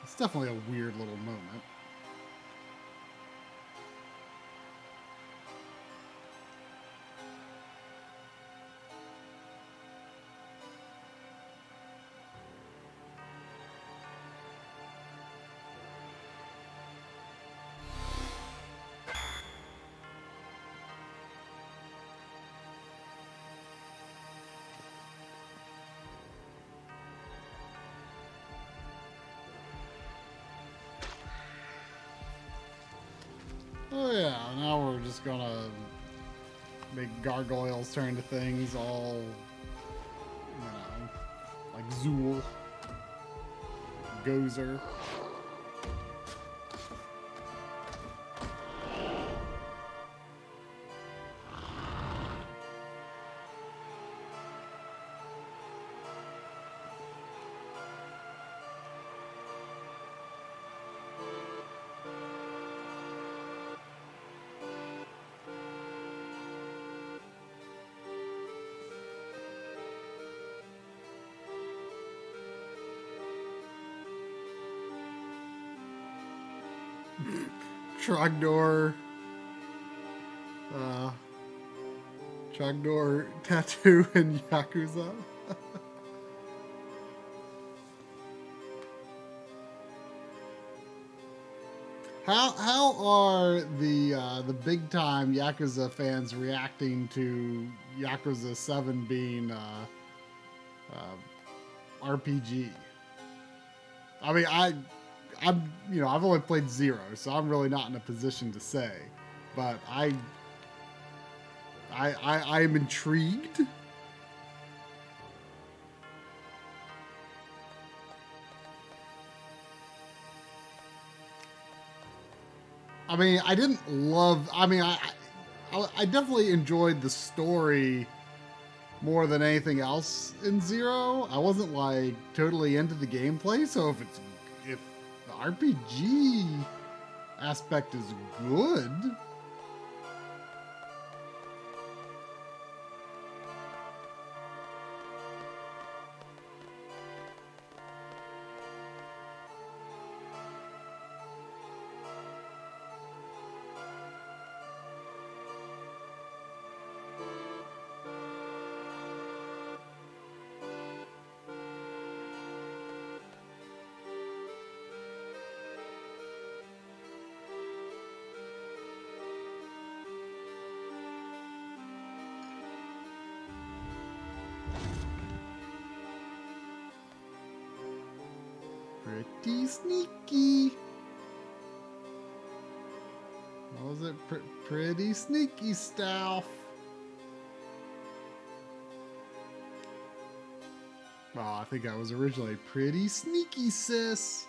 It's definitely a weird little moment. Oh yeah, now we're just gonna make gargoyles turn to things all, you know, like Zool, Gozer. Trogdor, Trogdor tattoo in Yakuza. How are the big time Yakuza fans reacting to Yakuza 7 being RPG? I mean, I'm you know, I've only played 0, so I'm really not in a position to say, but I am intrigued. I mean, I didn't love. I mean, I definitely enjoyed the story more than anything else in Zero. I wasn't like totally into the gameplay, so if the RPG aspect is good, pretty sneaky. What was it? Pretty sneaky stuff. Oh, I think I was originally pretty sneaky, sis.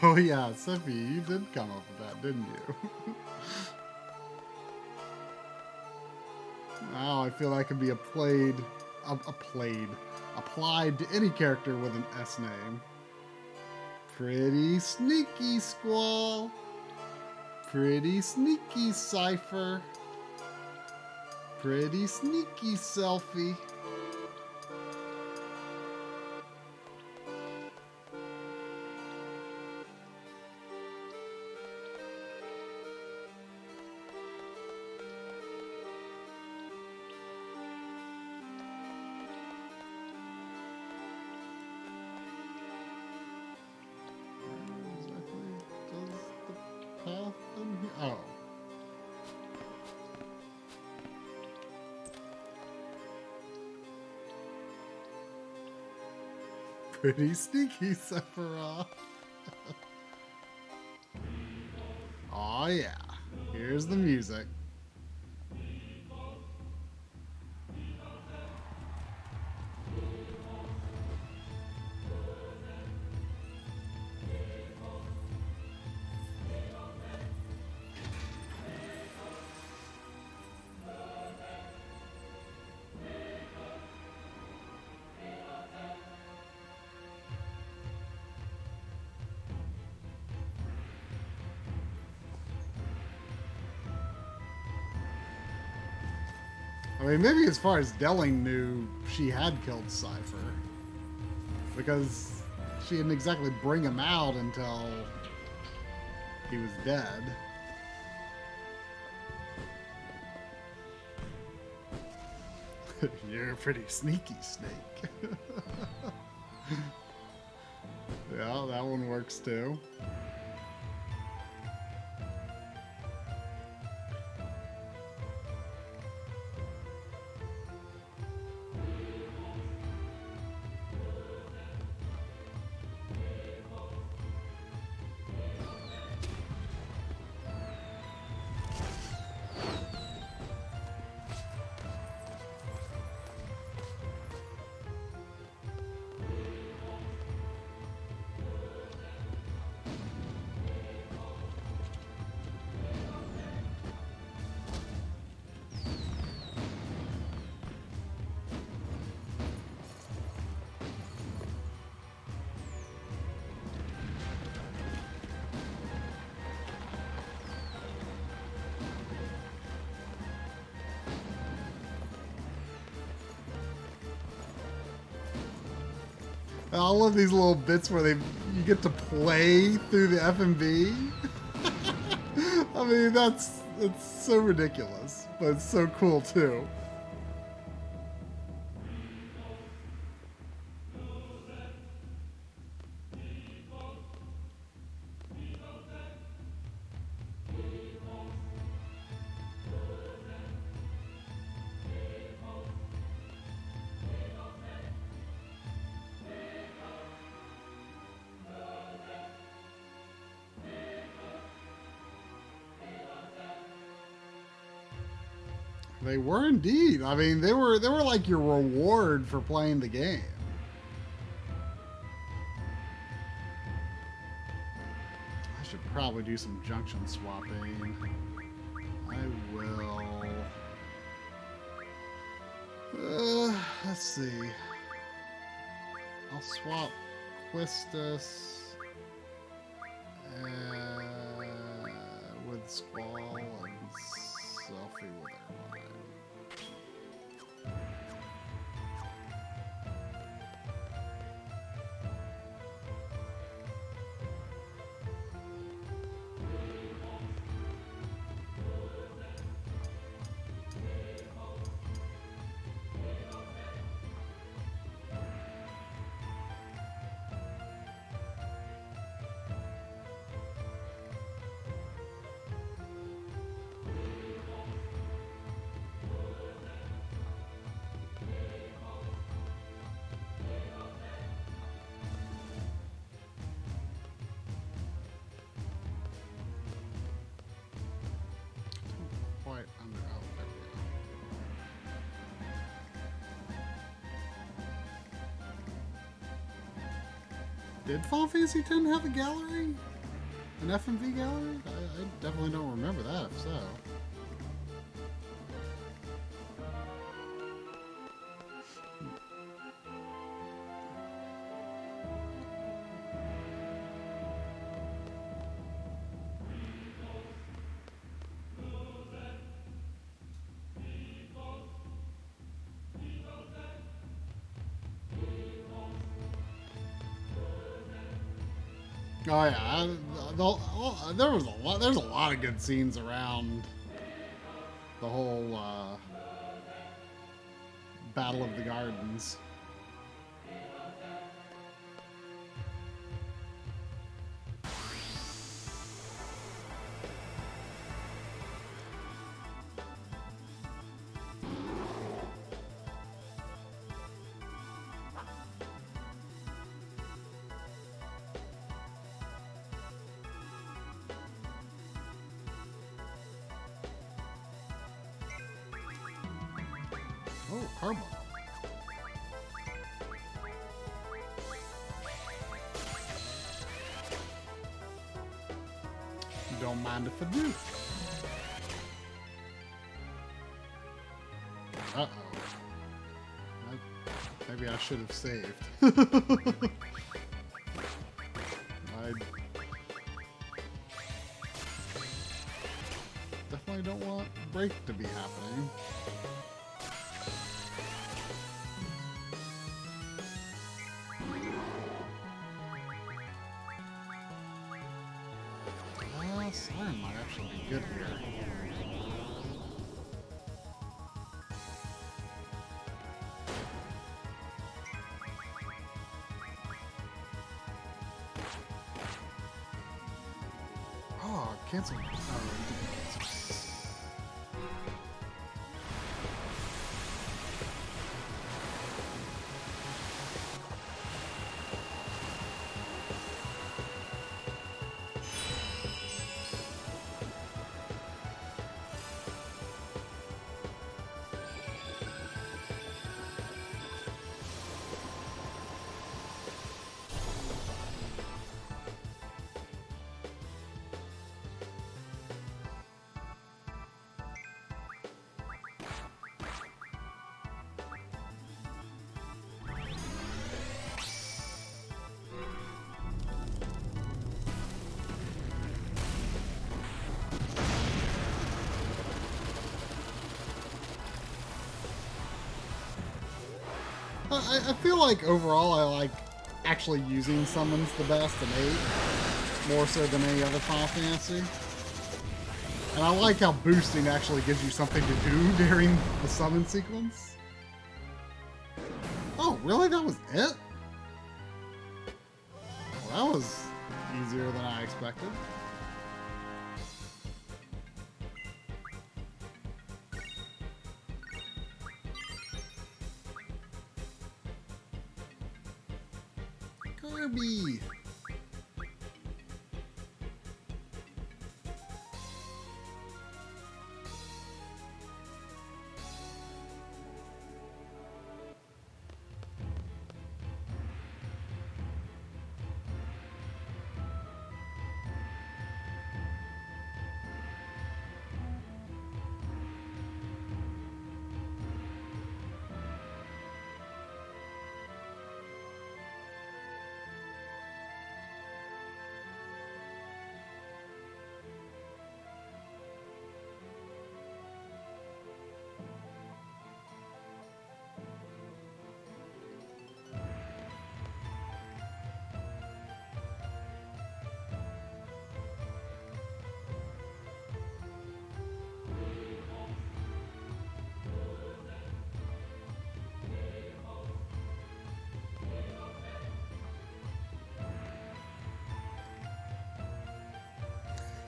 Oh yeah, Sophie, you did come up with that, didn't you? Wow, I feel that could be applied to any character with an S name. Pretty sneaky, Squall. Pretty sneaky, Cypher. Pretty sneaky, Selfie. Oh. Pretty sneaky, Sephiroth. Oh yeah. Here's the music. I mean, maybe as far as Delling knew, she had killed Cypher. Because she didn't exactly bring him out until he was dead. You're a pretty sneaky, Snake. Yeah, that one works too. I love these little bits where you get to play through the FMV. I mean, it's so ridiculous, but it's so cool too. They were indeed. I mean, they were like your reward for playing the game. I should probably do some junction swapping. I will. Let's see. I'll swap Quistis with Squall and Selfie with Airline. Quite under. Oh, there we go. Did Final Fantasy X have a gallery? An FMV gallery? I definitely don't remember that, if so. Oh yeah, there's a lot of good scenes around the whole Battle of the Gardens. Oh, Carbon. Don't mind if I do. Uh-oh. Maybe I should have saved. I definitely don't want break to be happening. Siren might actually be good here. Oh, cancel. Oh, I feel like overall I like actually using summons the best in 8, more so than any other Final Fantasy. And I like how boosting actually gives you something to do during the summon sequence. Oh, really? That was it? Well, that was easier than I expected. Kirby!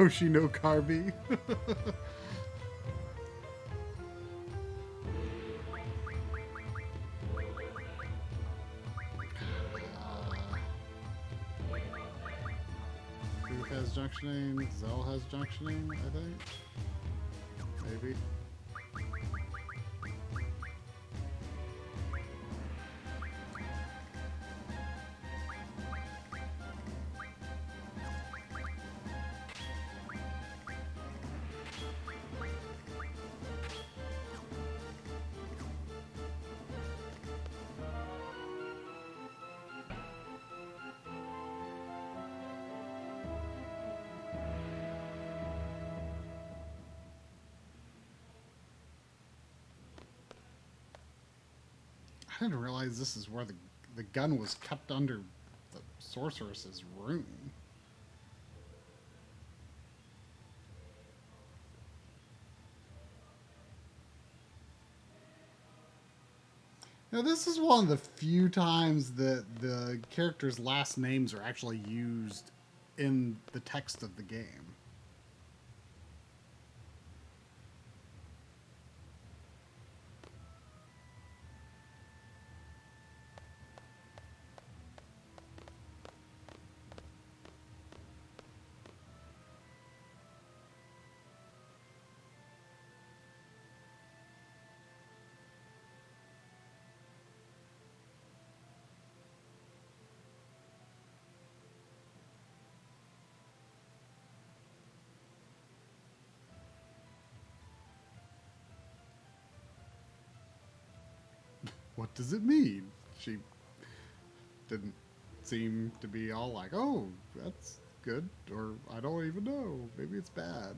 Hoshi no Karbi. Who has junctioning? Zell has junctioning, I think. Maybe. I didn't realize this is where the gun was kept under the sorceress's room. Now, this is one of the few times that the characters' last names are actually used in the text of the game. What does it mean? She didn't seem to be all like, oh, that's good, or I don't even know. Maybe it's bad.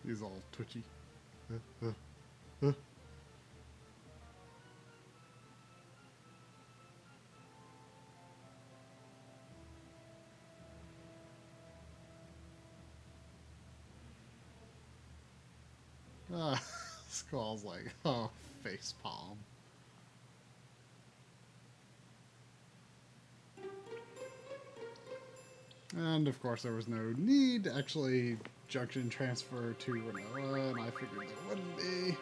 He's all twitchy. Squall's like, oh, face palm. And of course, there was no need to actually junction transfer to Renoa, and I figured there wouldn't be.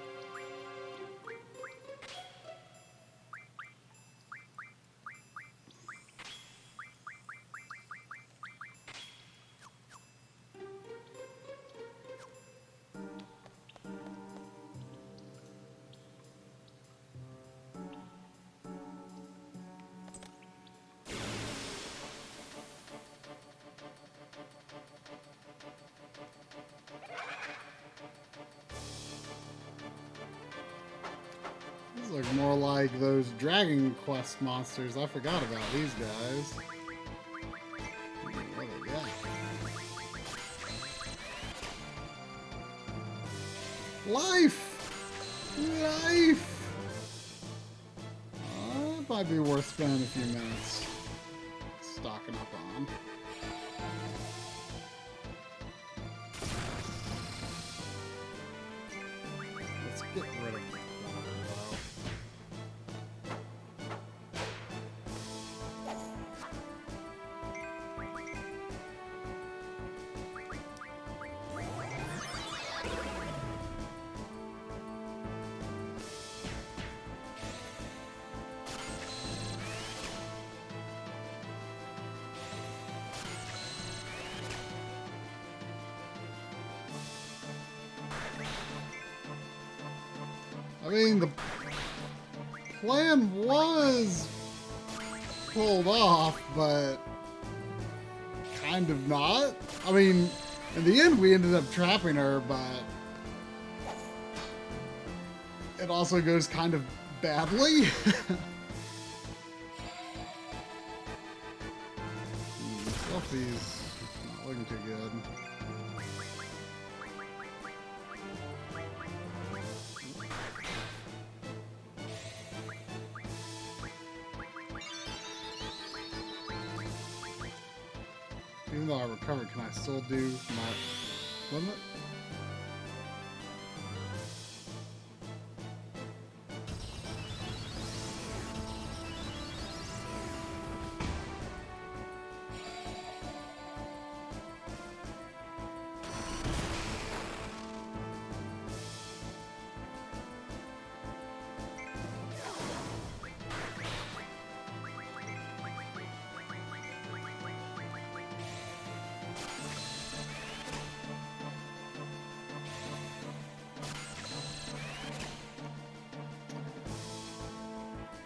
These look more like those Dragon Quest monsters. I forgot about these guys. What do they got? Life! Life! It might be worth spending a few minutes stocking up on. Let's get rid of I mean, the plan was pulled off, but kind of not. I mean, in the end, we ended up trapping her, but it also goes kind of badly. Selfies not looking too good. Even though I recovered, can I still do my limit?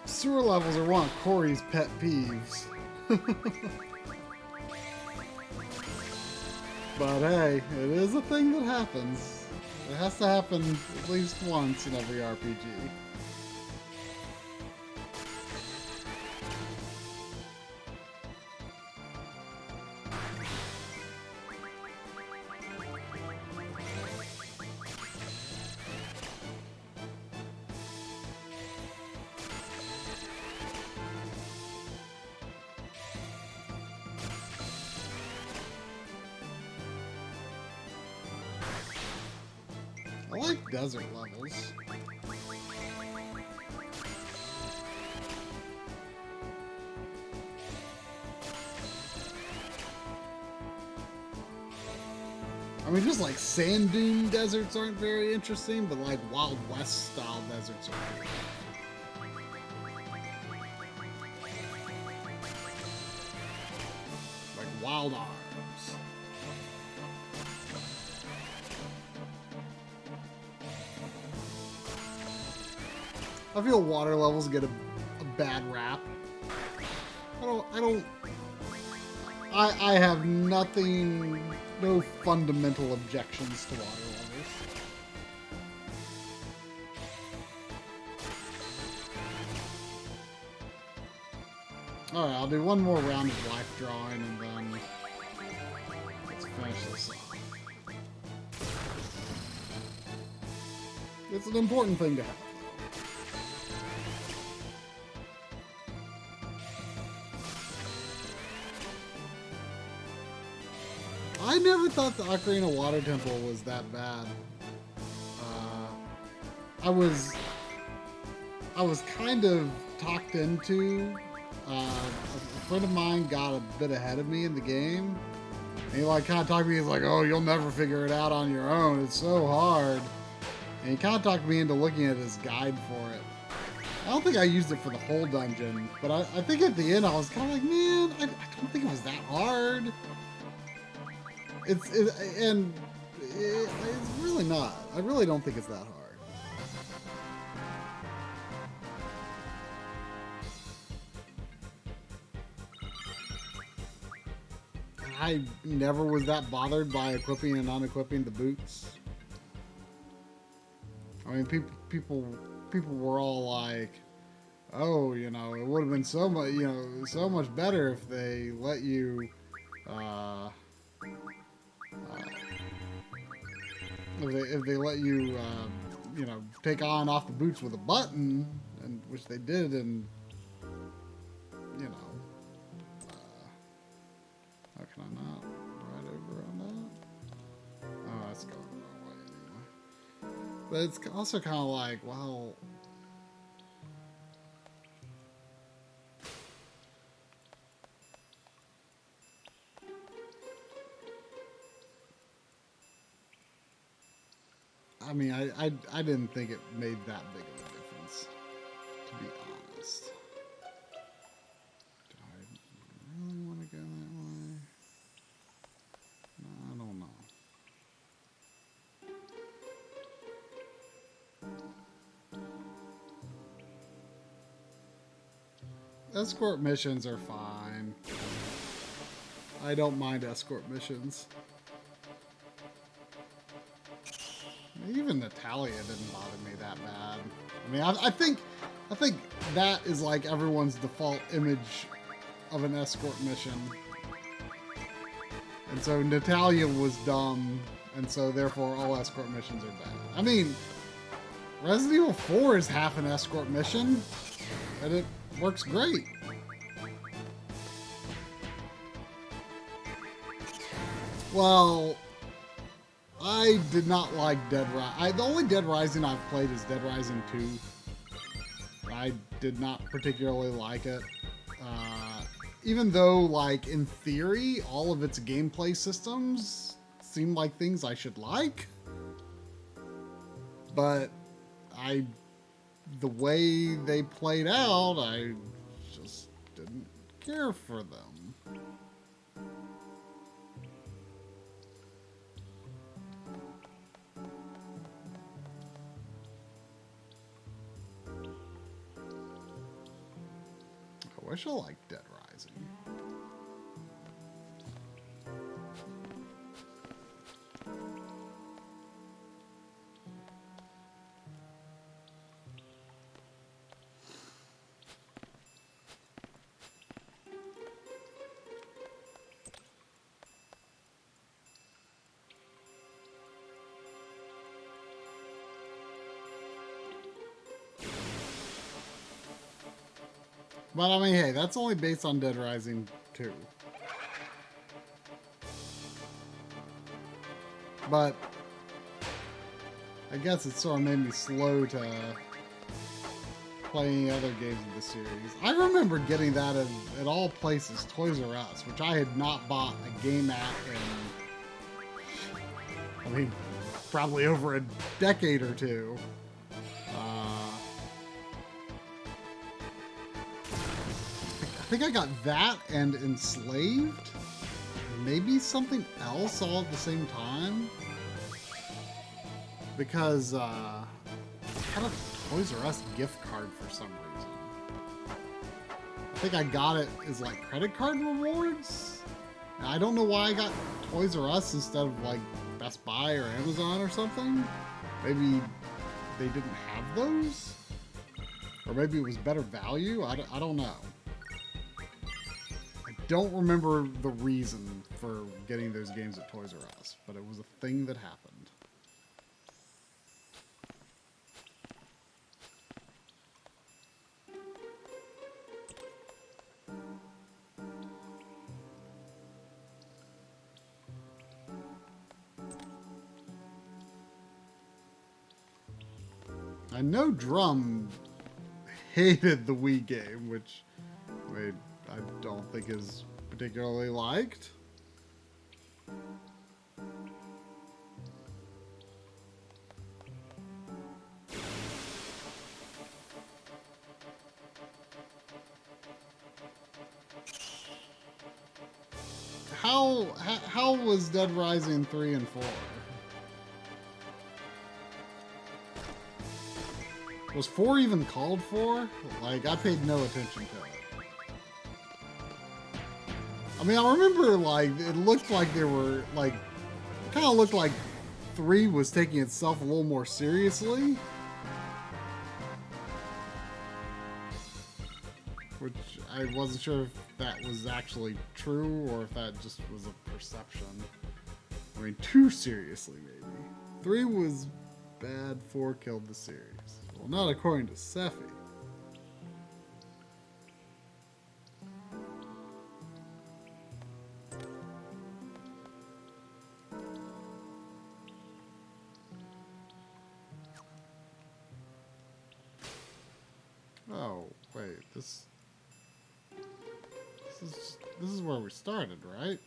Sewer levels are one of Corey's pet peeves. But hey, it is a thing that happens. It has to happen at least once in every RPG. I like desert levels. I mean, just like sand dune deserts aren't very interesting, but like Wild West style deserts are cool. Like Wild Arms. I feel water levels get a bad rap. I have nothing, no fundamental objections to water levels. Alright, I'll do one more round of life drawing and then let's finish this off. It's an important thing to have. I never thought the Ocarina Water Temple was that bad. I was kind of talked into. A friend of mine got a bit ahead of me in the game. And he like kind of talked to me. He's like, "Oh, you'll never figure it out on your own. It's so hard." And he kind of talked me into looking at his guide for it. I don't think I used it for the whole dungeon, but I think at the end I was kind of like, man, I don't think it was that hard. It's really not. I really don't think it's that hard. I never was that bothered by equipping and unequipping the boots. I mean, people were all like, "Oh, you know, it would have been so much, you know, so much better if they let you." If they let you, you know, take on off the boots with a button, and which they did, and you know, how can I not ride over on that? Oh, that's going the wrong way anyway. But it's also kind of like, well, I mean, I didn't think it made that big of a difference, to be honest. Do I really want to go that way? No, I don't know. Escort missions are fine. I don't mind escort missions. Even Natalia didn't bother me that bad. I mean, I think that is like everyone's default image of an escort mission. And so Natalia was dumb, and so therefore all escort missions are bad. I mean, Resident Evil 4 is half an escort mission, and it works great. Well, I did not like Dead Rising. The only Dead Rising I've played is Dead Rising 2. I did not particularly like it. Even though, like, in theory, all of its gameplay systems seem like things I should like. But the way they played out, I just didn't care for them. I wish I liked Dead Rising. But I mean, hey, that's only based on Dead Rising 2. But I guess it sort of made me slow to play any other games of the series. I remember getting that at all places, Toys R Us, which I had not bought a game at in, I mean, probably over a decade or two. I think I got that and Enslaved. Maybe something else all at the same time. Because I had a Toys R Us gift card for some reason. I think I got it as like credit card rewards. Now, I don't know why I got Toys R Us instead of like Best Buy or Amazon or something. Maybe they didn't have those? Or maybe it was better value? I don't know. Don't remember the reason for getting those games at Toys R Us, but it was a thing that happened. I know Drum hated the Wii game, which I don't think is particularly liked. How was Dead Rising 3 and 4? Was 4 even called for? Like, I paid no attention to it. I mean, I remember, like, it looked like there were, like, it kind of looked like 3 was taking itself a little more seriously. Which I wasn't sure if that was actually true or if that just was a perception. I mean, too seriously, maybe. 3 was bad, 4 killed the series. Well, not according to Sephi. Oh, wait, this is where we started, right?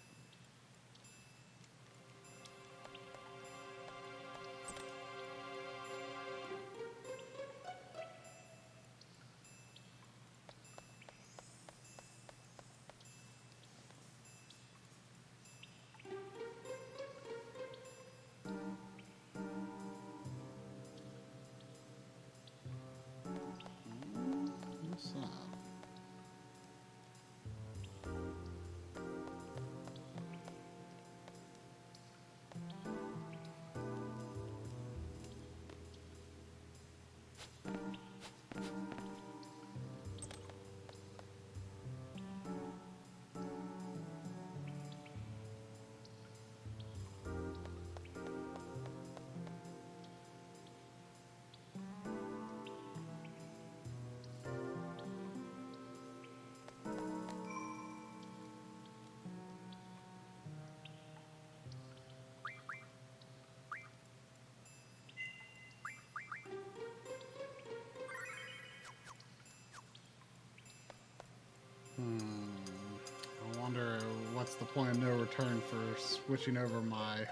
I wonder what's the point of no return for switching over my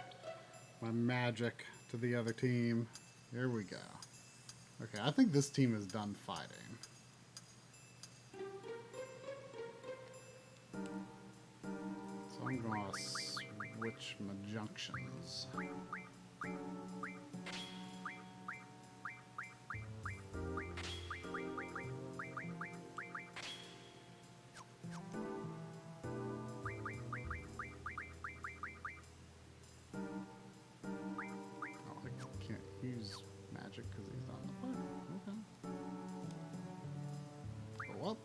magic to the other team. Here we go. Okay, I think this team is done fighting. So I'm going to switch my junctions. Use magic because he's on the plane. Okay. Go up.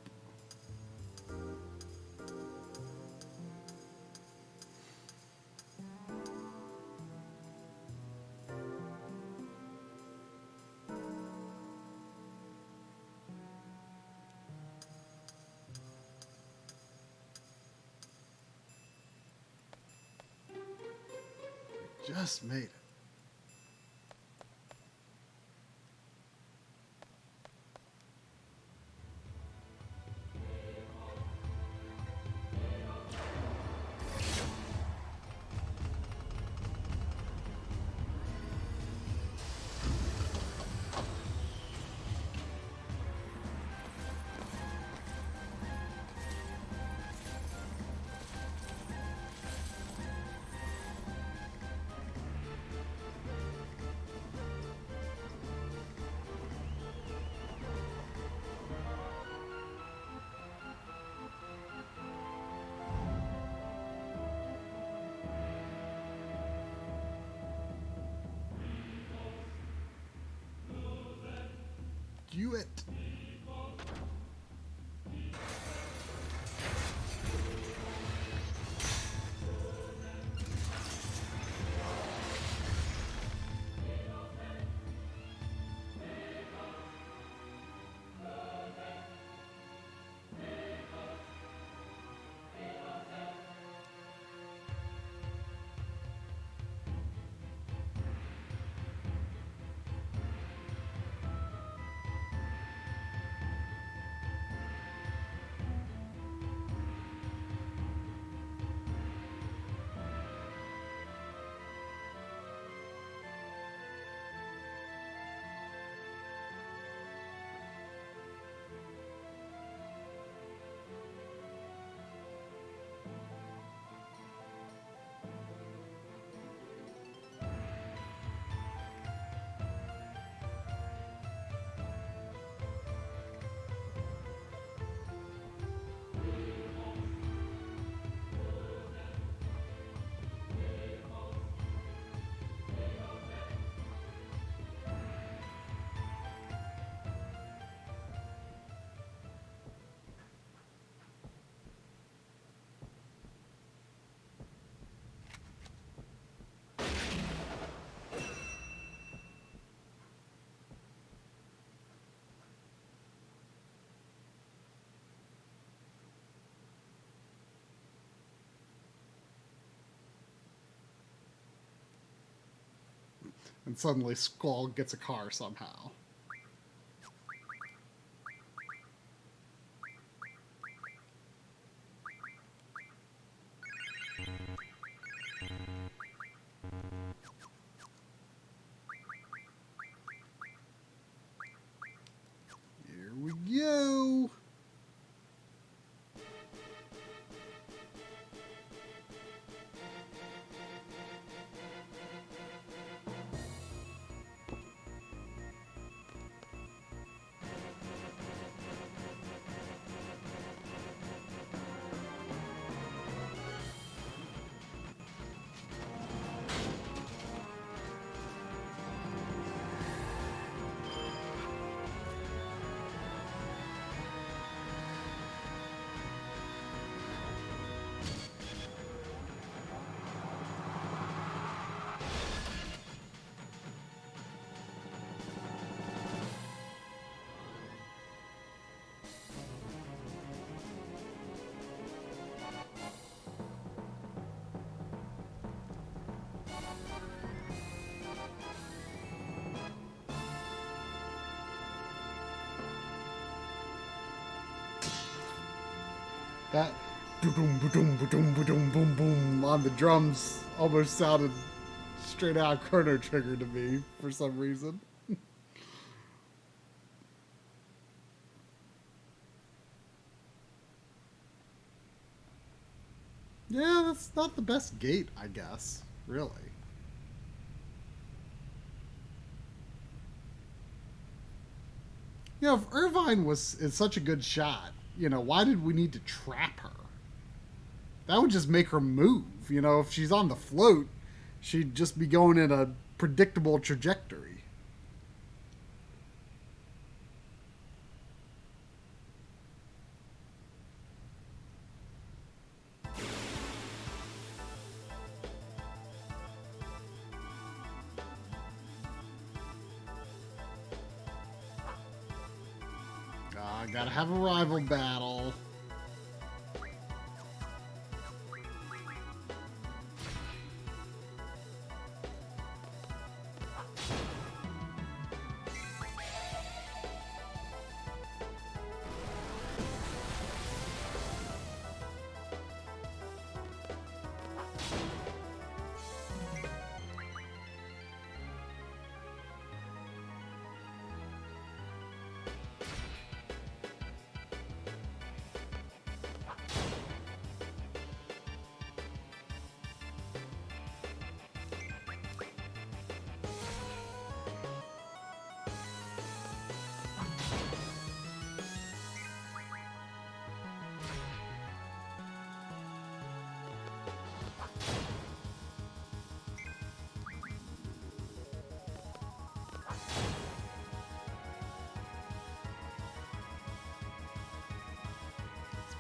Just made it. Do it. And suddenly Squall gets a car somehow. Here we go. That boom, boom, boom, boom, boom, boom on the drums almost sounded straight out Chrono Trigger to me for some reason. Yeah, that's not the best gate, I guess. Really. You know, if Irvine is such a good shot, you know, why did we need to trap her? That would just make her move. You know, if she's on the float, she'd just be going in a predictable trajectory. Gotta have a rival battle.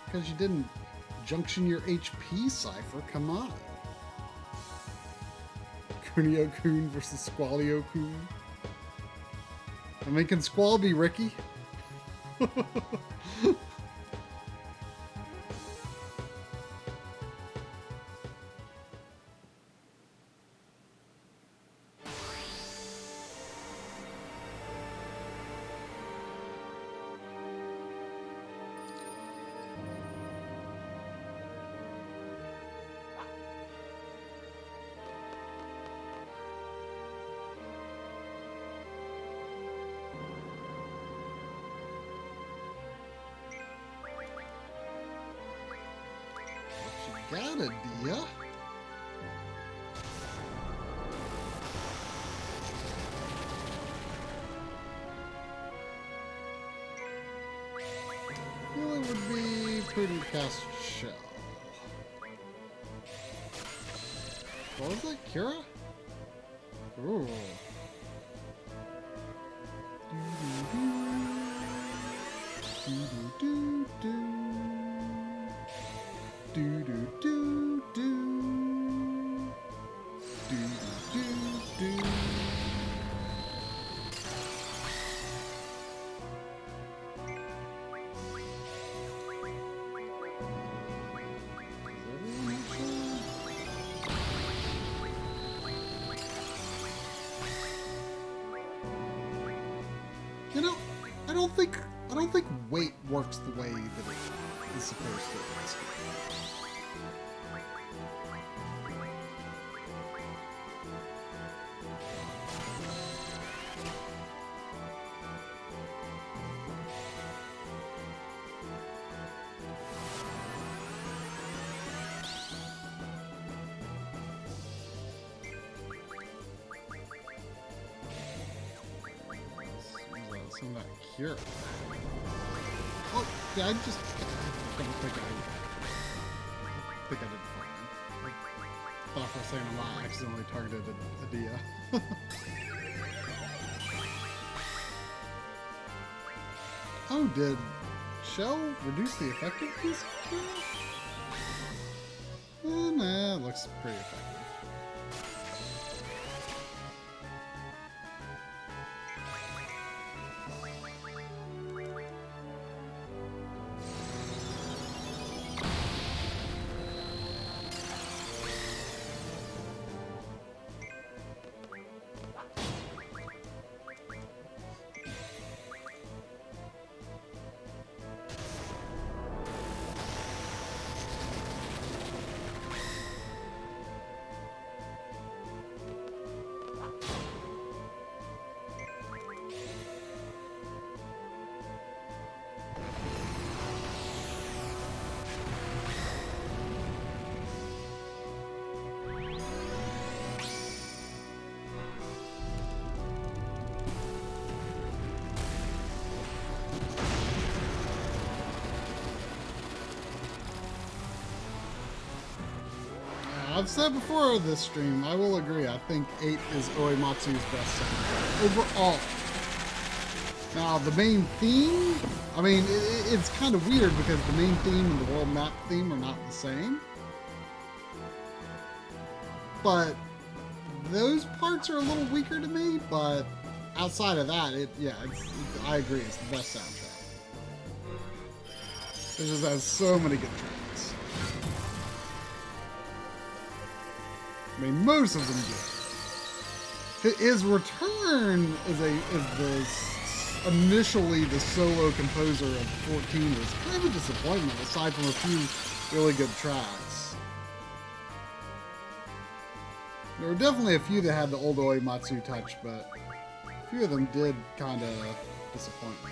Because you didn't junction your HP, Cypher. Come on. Kunio-kun versus Squallio-kun. I mean, can Squall be Ricky? Got it, dear. Well, it would be prudent to cast Shell. What was that, Kira? Ooh. You know, I don't think weight works the way that it is supposed to in this game. Some of that cure. Oh, yeah, I just don't think I did fine. I thought for a second I accidentally targeted a Dia. Oh, did Shell reduce the effectiveness of cure? Nah, it looks pretty effective. I've said before this stream, I will agree. I think 8 is Uematsu's best soundtrack overall. Now, the main theme, I mean, it's kind of weird because the main theme and the world map theme are not the same. But those parts are a little weaker to me, but outside of that, I agree, it's the best soundtrack. It just has so many good tracks. I mean, most of them do. His return initially the solo composer of 14 was kind of a disappointment, aside from a few really good tracks. There were definitely a few that had the old Uematsu touch, but a few of them did kind of disappoint me.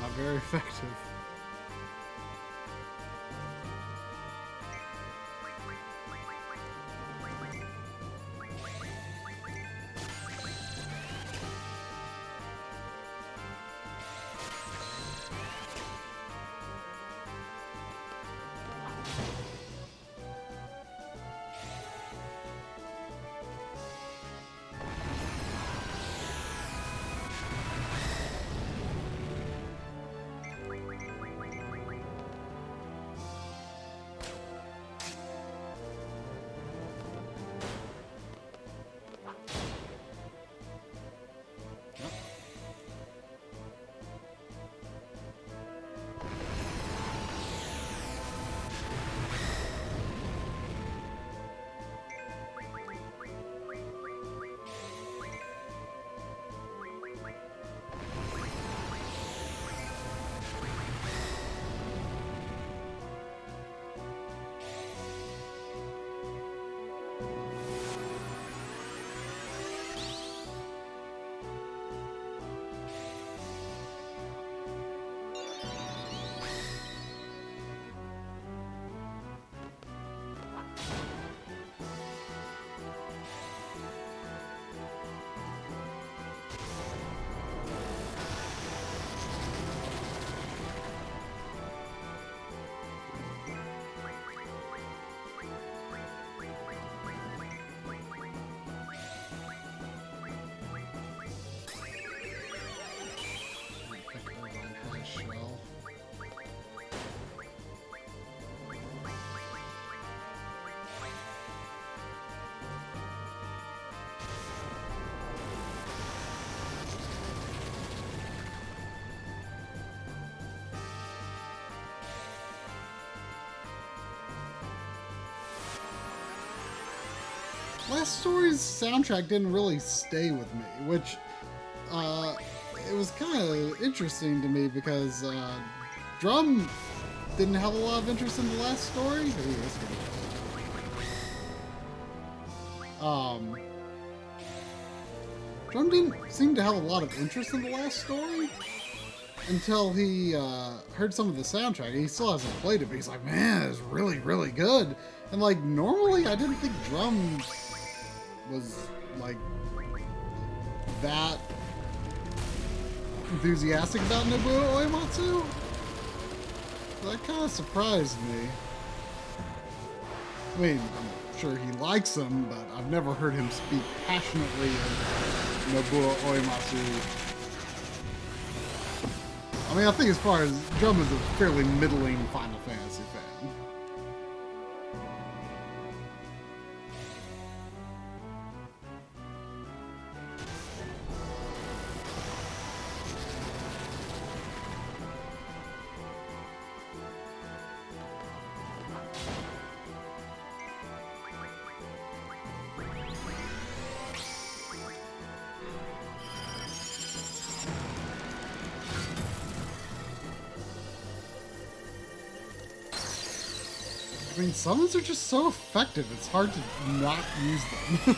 Not very effective. Last Story's soundtrack didn't really stay with me, which it was kind of interesting to me because Drum didn't have a lot of interest in the last story. Drum didn't seem to have a lot of interest in the last story until he heard some of the soundtrack. He still hasn't played it, but he's like, man, it's really, really good. And like, normally I didn't think Drum was like that enthusiastic about Nobuo Uematsu. That kind of surprised me. I mean, I'm sure he likes him, but I've never heard him speak passionately of Nobuo Uematsu. I mean, I think as far as Drum is a fairly middling Final Fantasy fan. I mean, summons are just so effective, it's hard to not use them.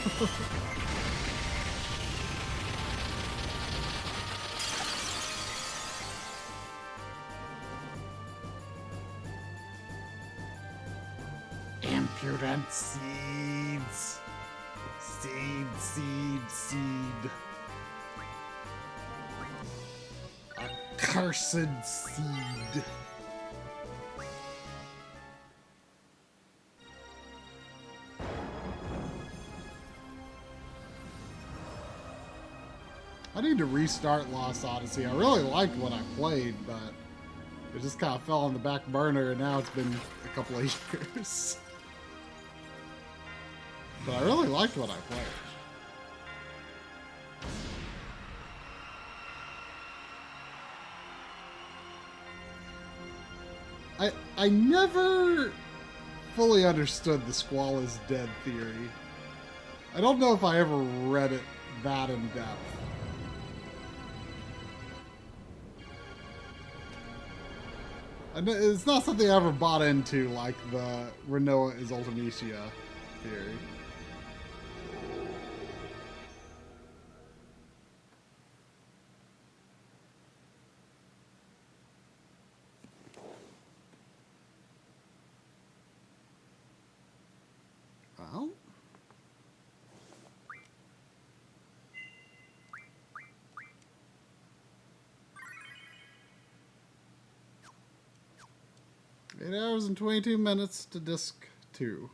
Impudent seeds. Seed, seed, seed. Accursed seed. I need to restart Lost Odyssey. I really liked what I played, but it just kind of fell on the back burner, and now it's been a couple of years. But I really liked what I played. I never fully understood the Squall is dead theory. I don't know if I ever read it that in depth. It's not something I ever bought into, like the Renoa is Ultimecia theory. Well, eight hours and 22 minutes to disc 2.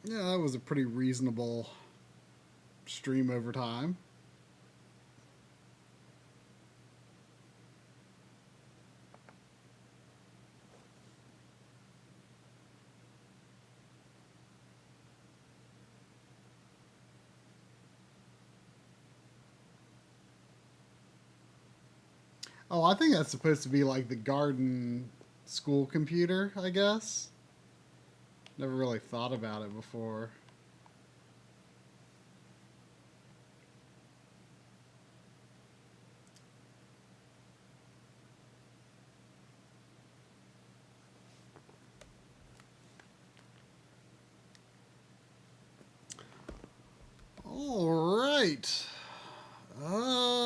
Yeah, that was a pretty reasonable stream over time. Oh, I think that's supposed to be like the garden school computer, I guess. Never really thought about it before. All right.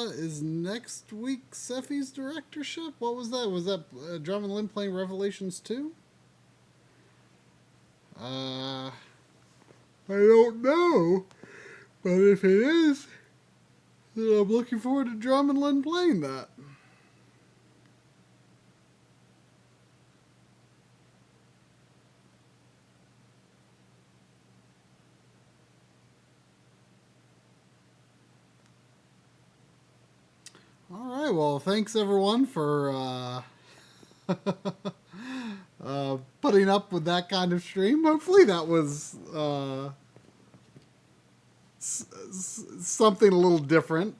Is next week Seffi's directorship? What was that? Was that Drum and Lynn playing Revelations 2? I don't know. But if it is, then I'm looking forward to Drum and Lynn playing that. All right, well, thanks everyone for putting up with that kind of stream. Hopefully that was something a little different.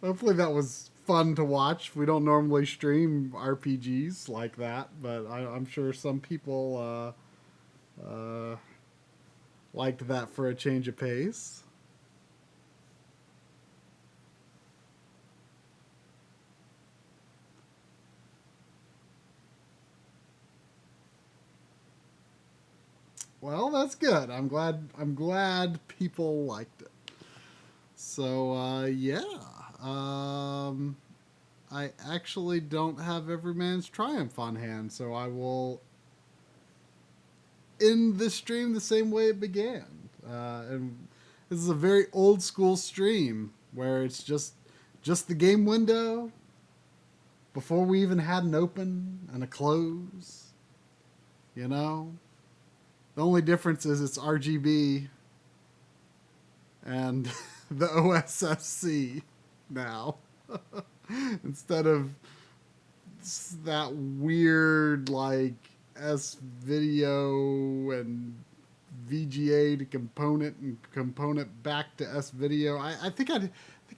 Hopefully that was fun to watch. We don't normally stream RPGs like that, but I'm sure some people liked that for a change of pace. Well, that's good. I'm glad people liked it. So yeah. I actually don't have every man's triumph on hand, so I will end this stream the same way it began. And this is a very old school stream where it's just the game window before we even had an open and a close. You know, the only difference is it's RGB and the OSFC now instead of that weird like S video and VGA to component and component back to S video. I think I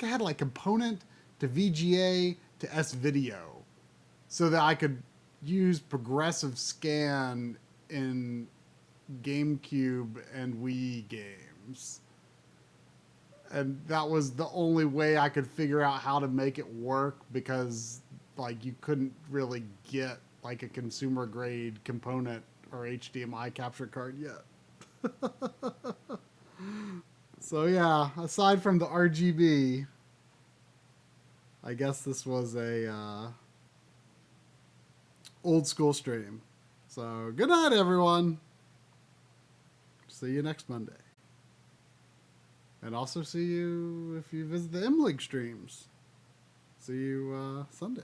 had like component to VGA to S video so that I could use progressive scan in GameCube and Wii games. And that was the only way I could figure out how to make it work because like you couldn't really get like a consumer grade component or HDMI capture card yet. So yeah, aside from the RGB, I guess this was a old school stream. So good night, everyone. See you next Monday. And also see you if you visit the MLeague streams. See you Sunday.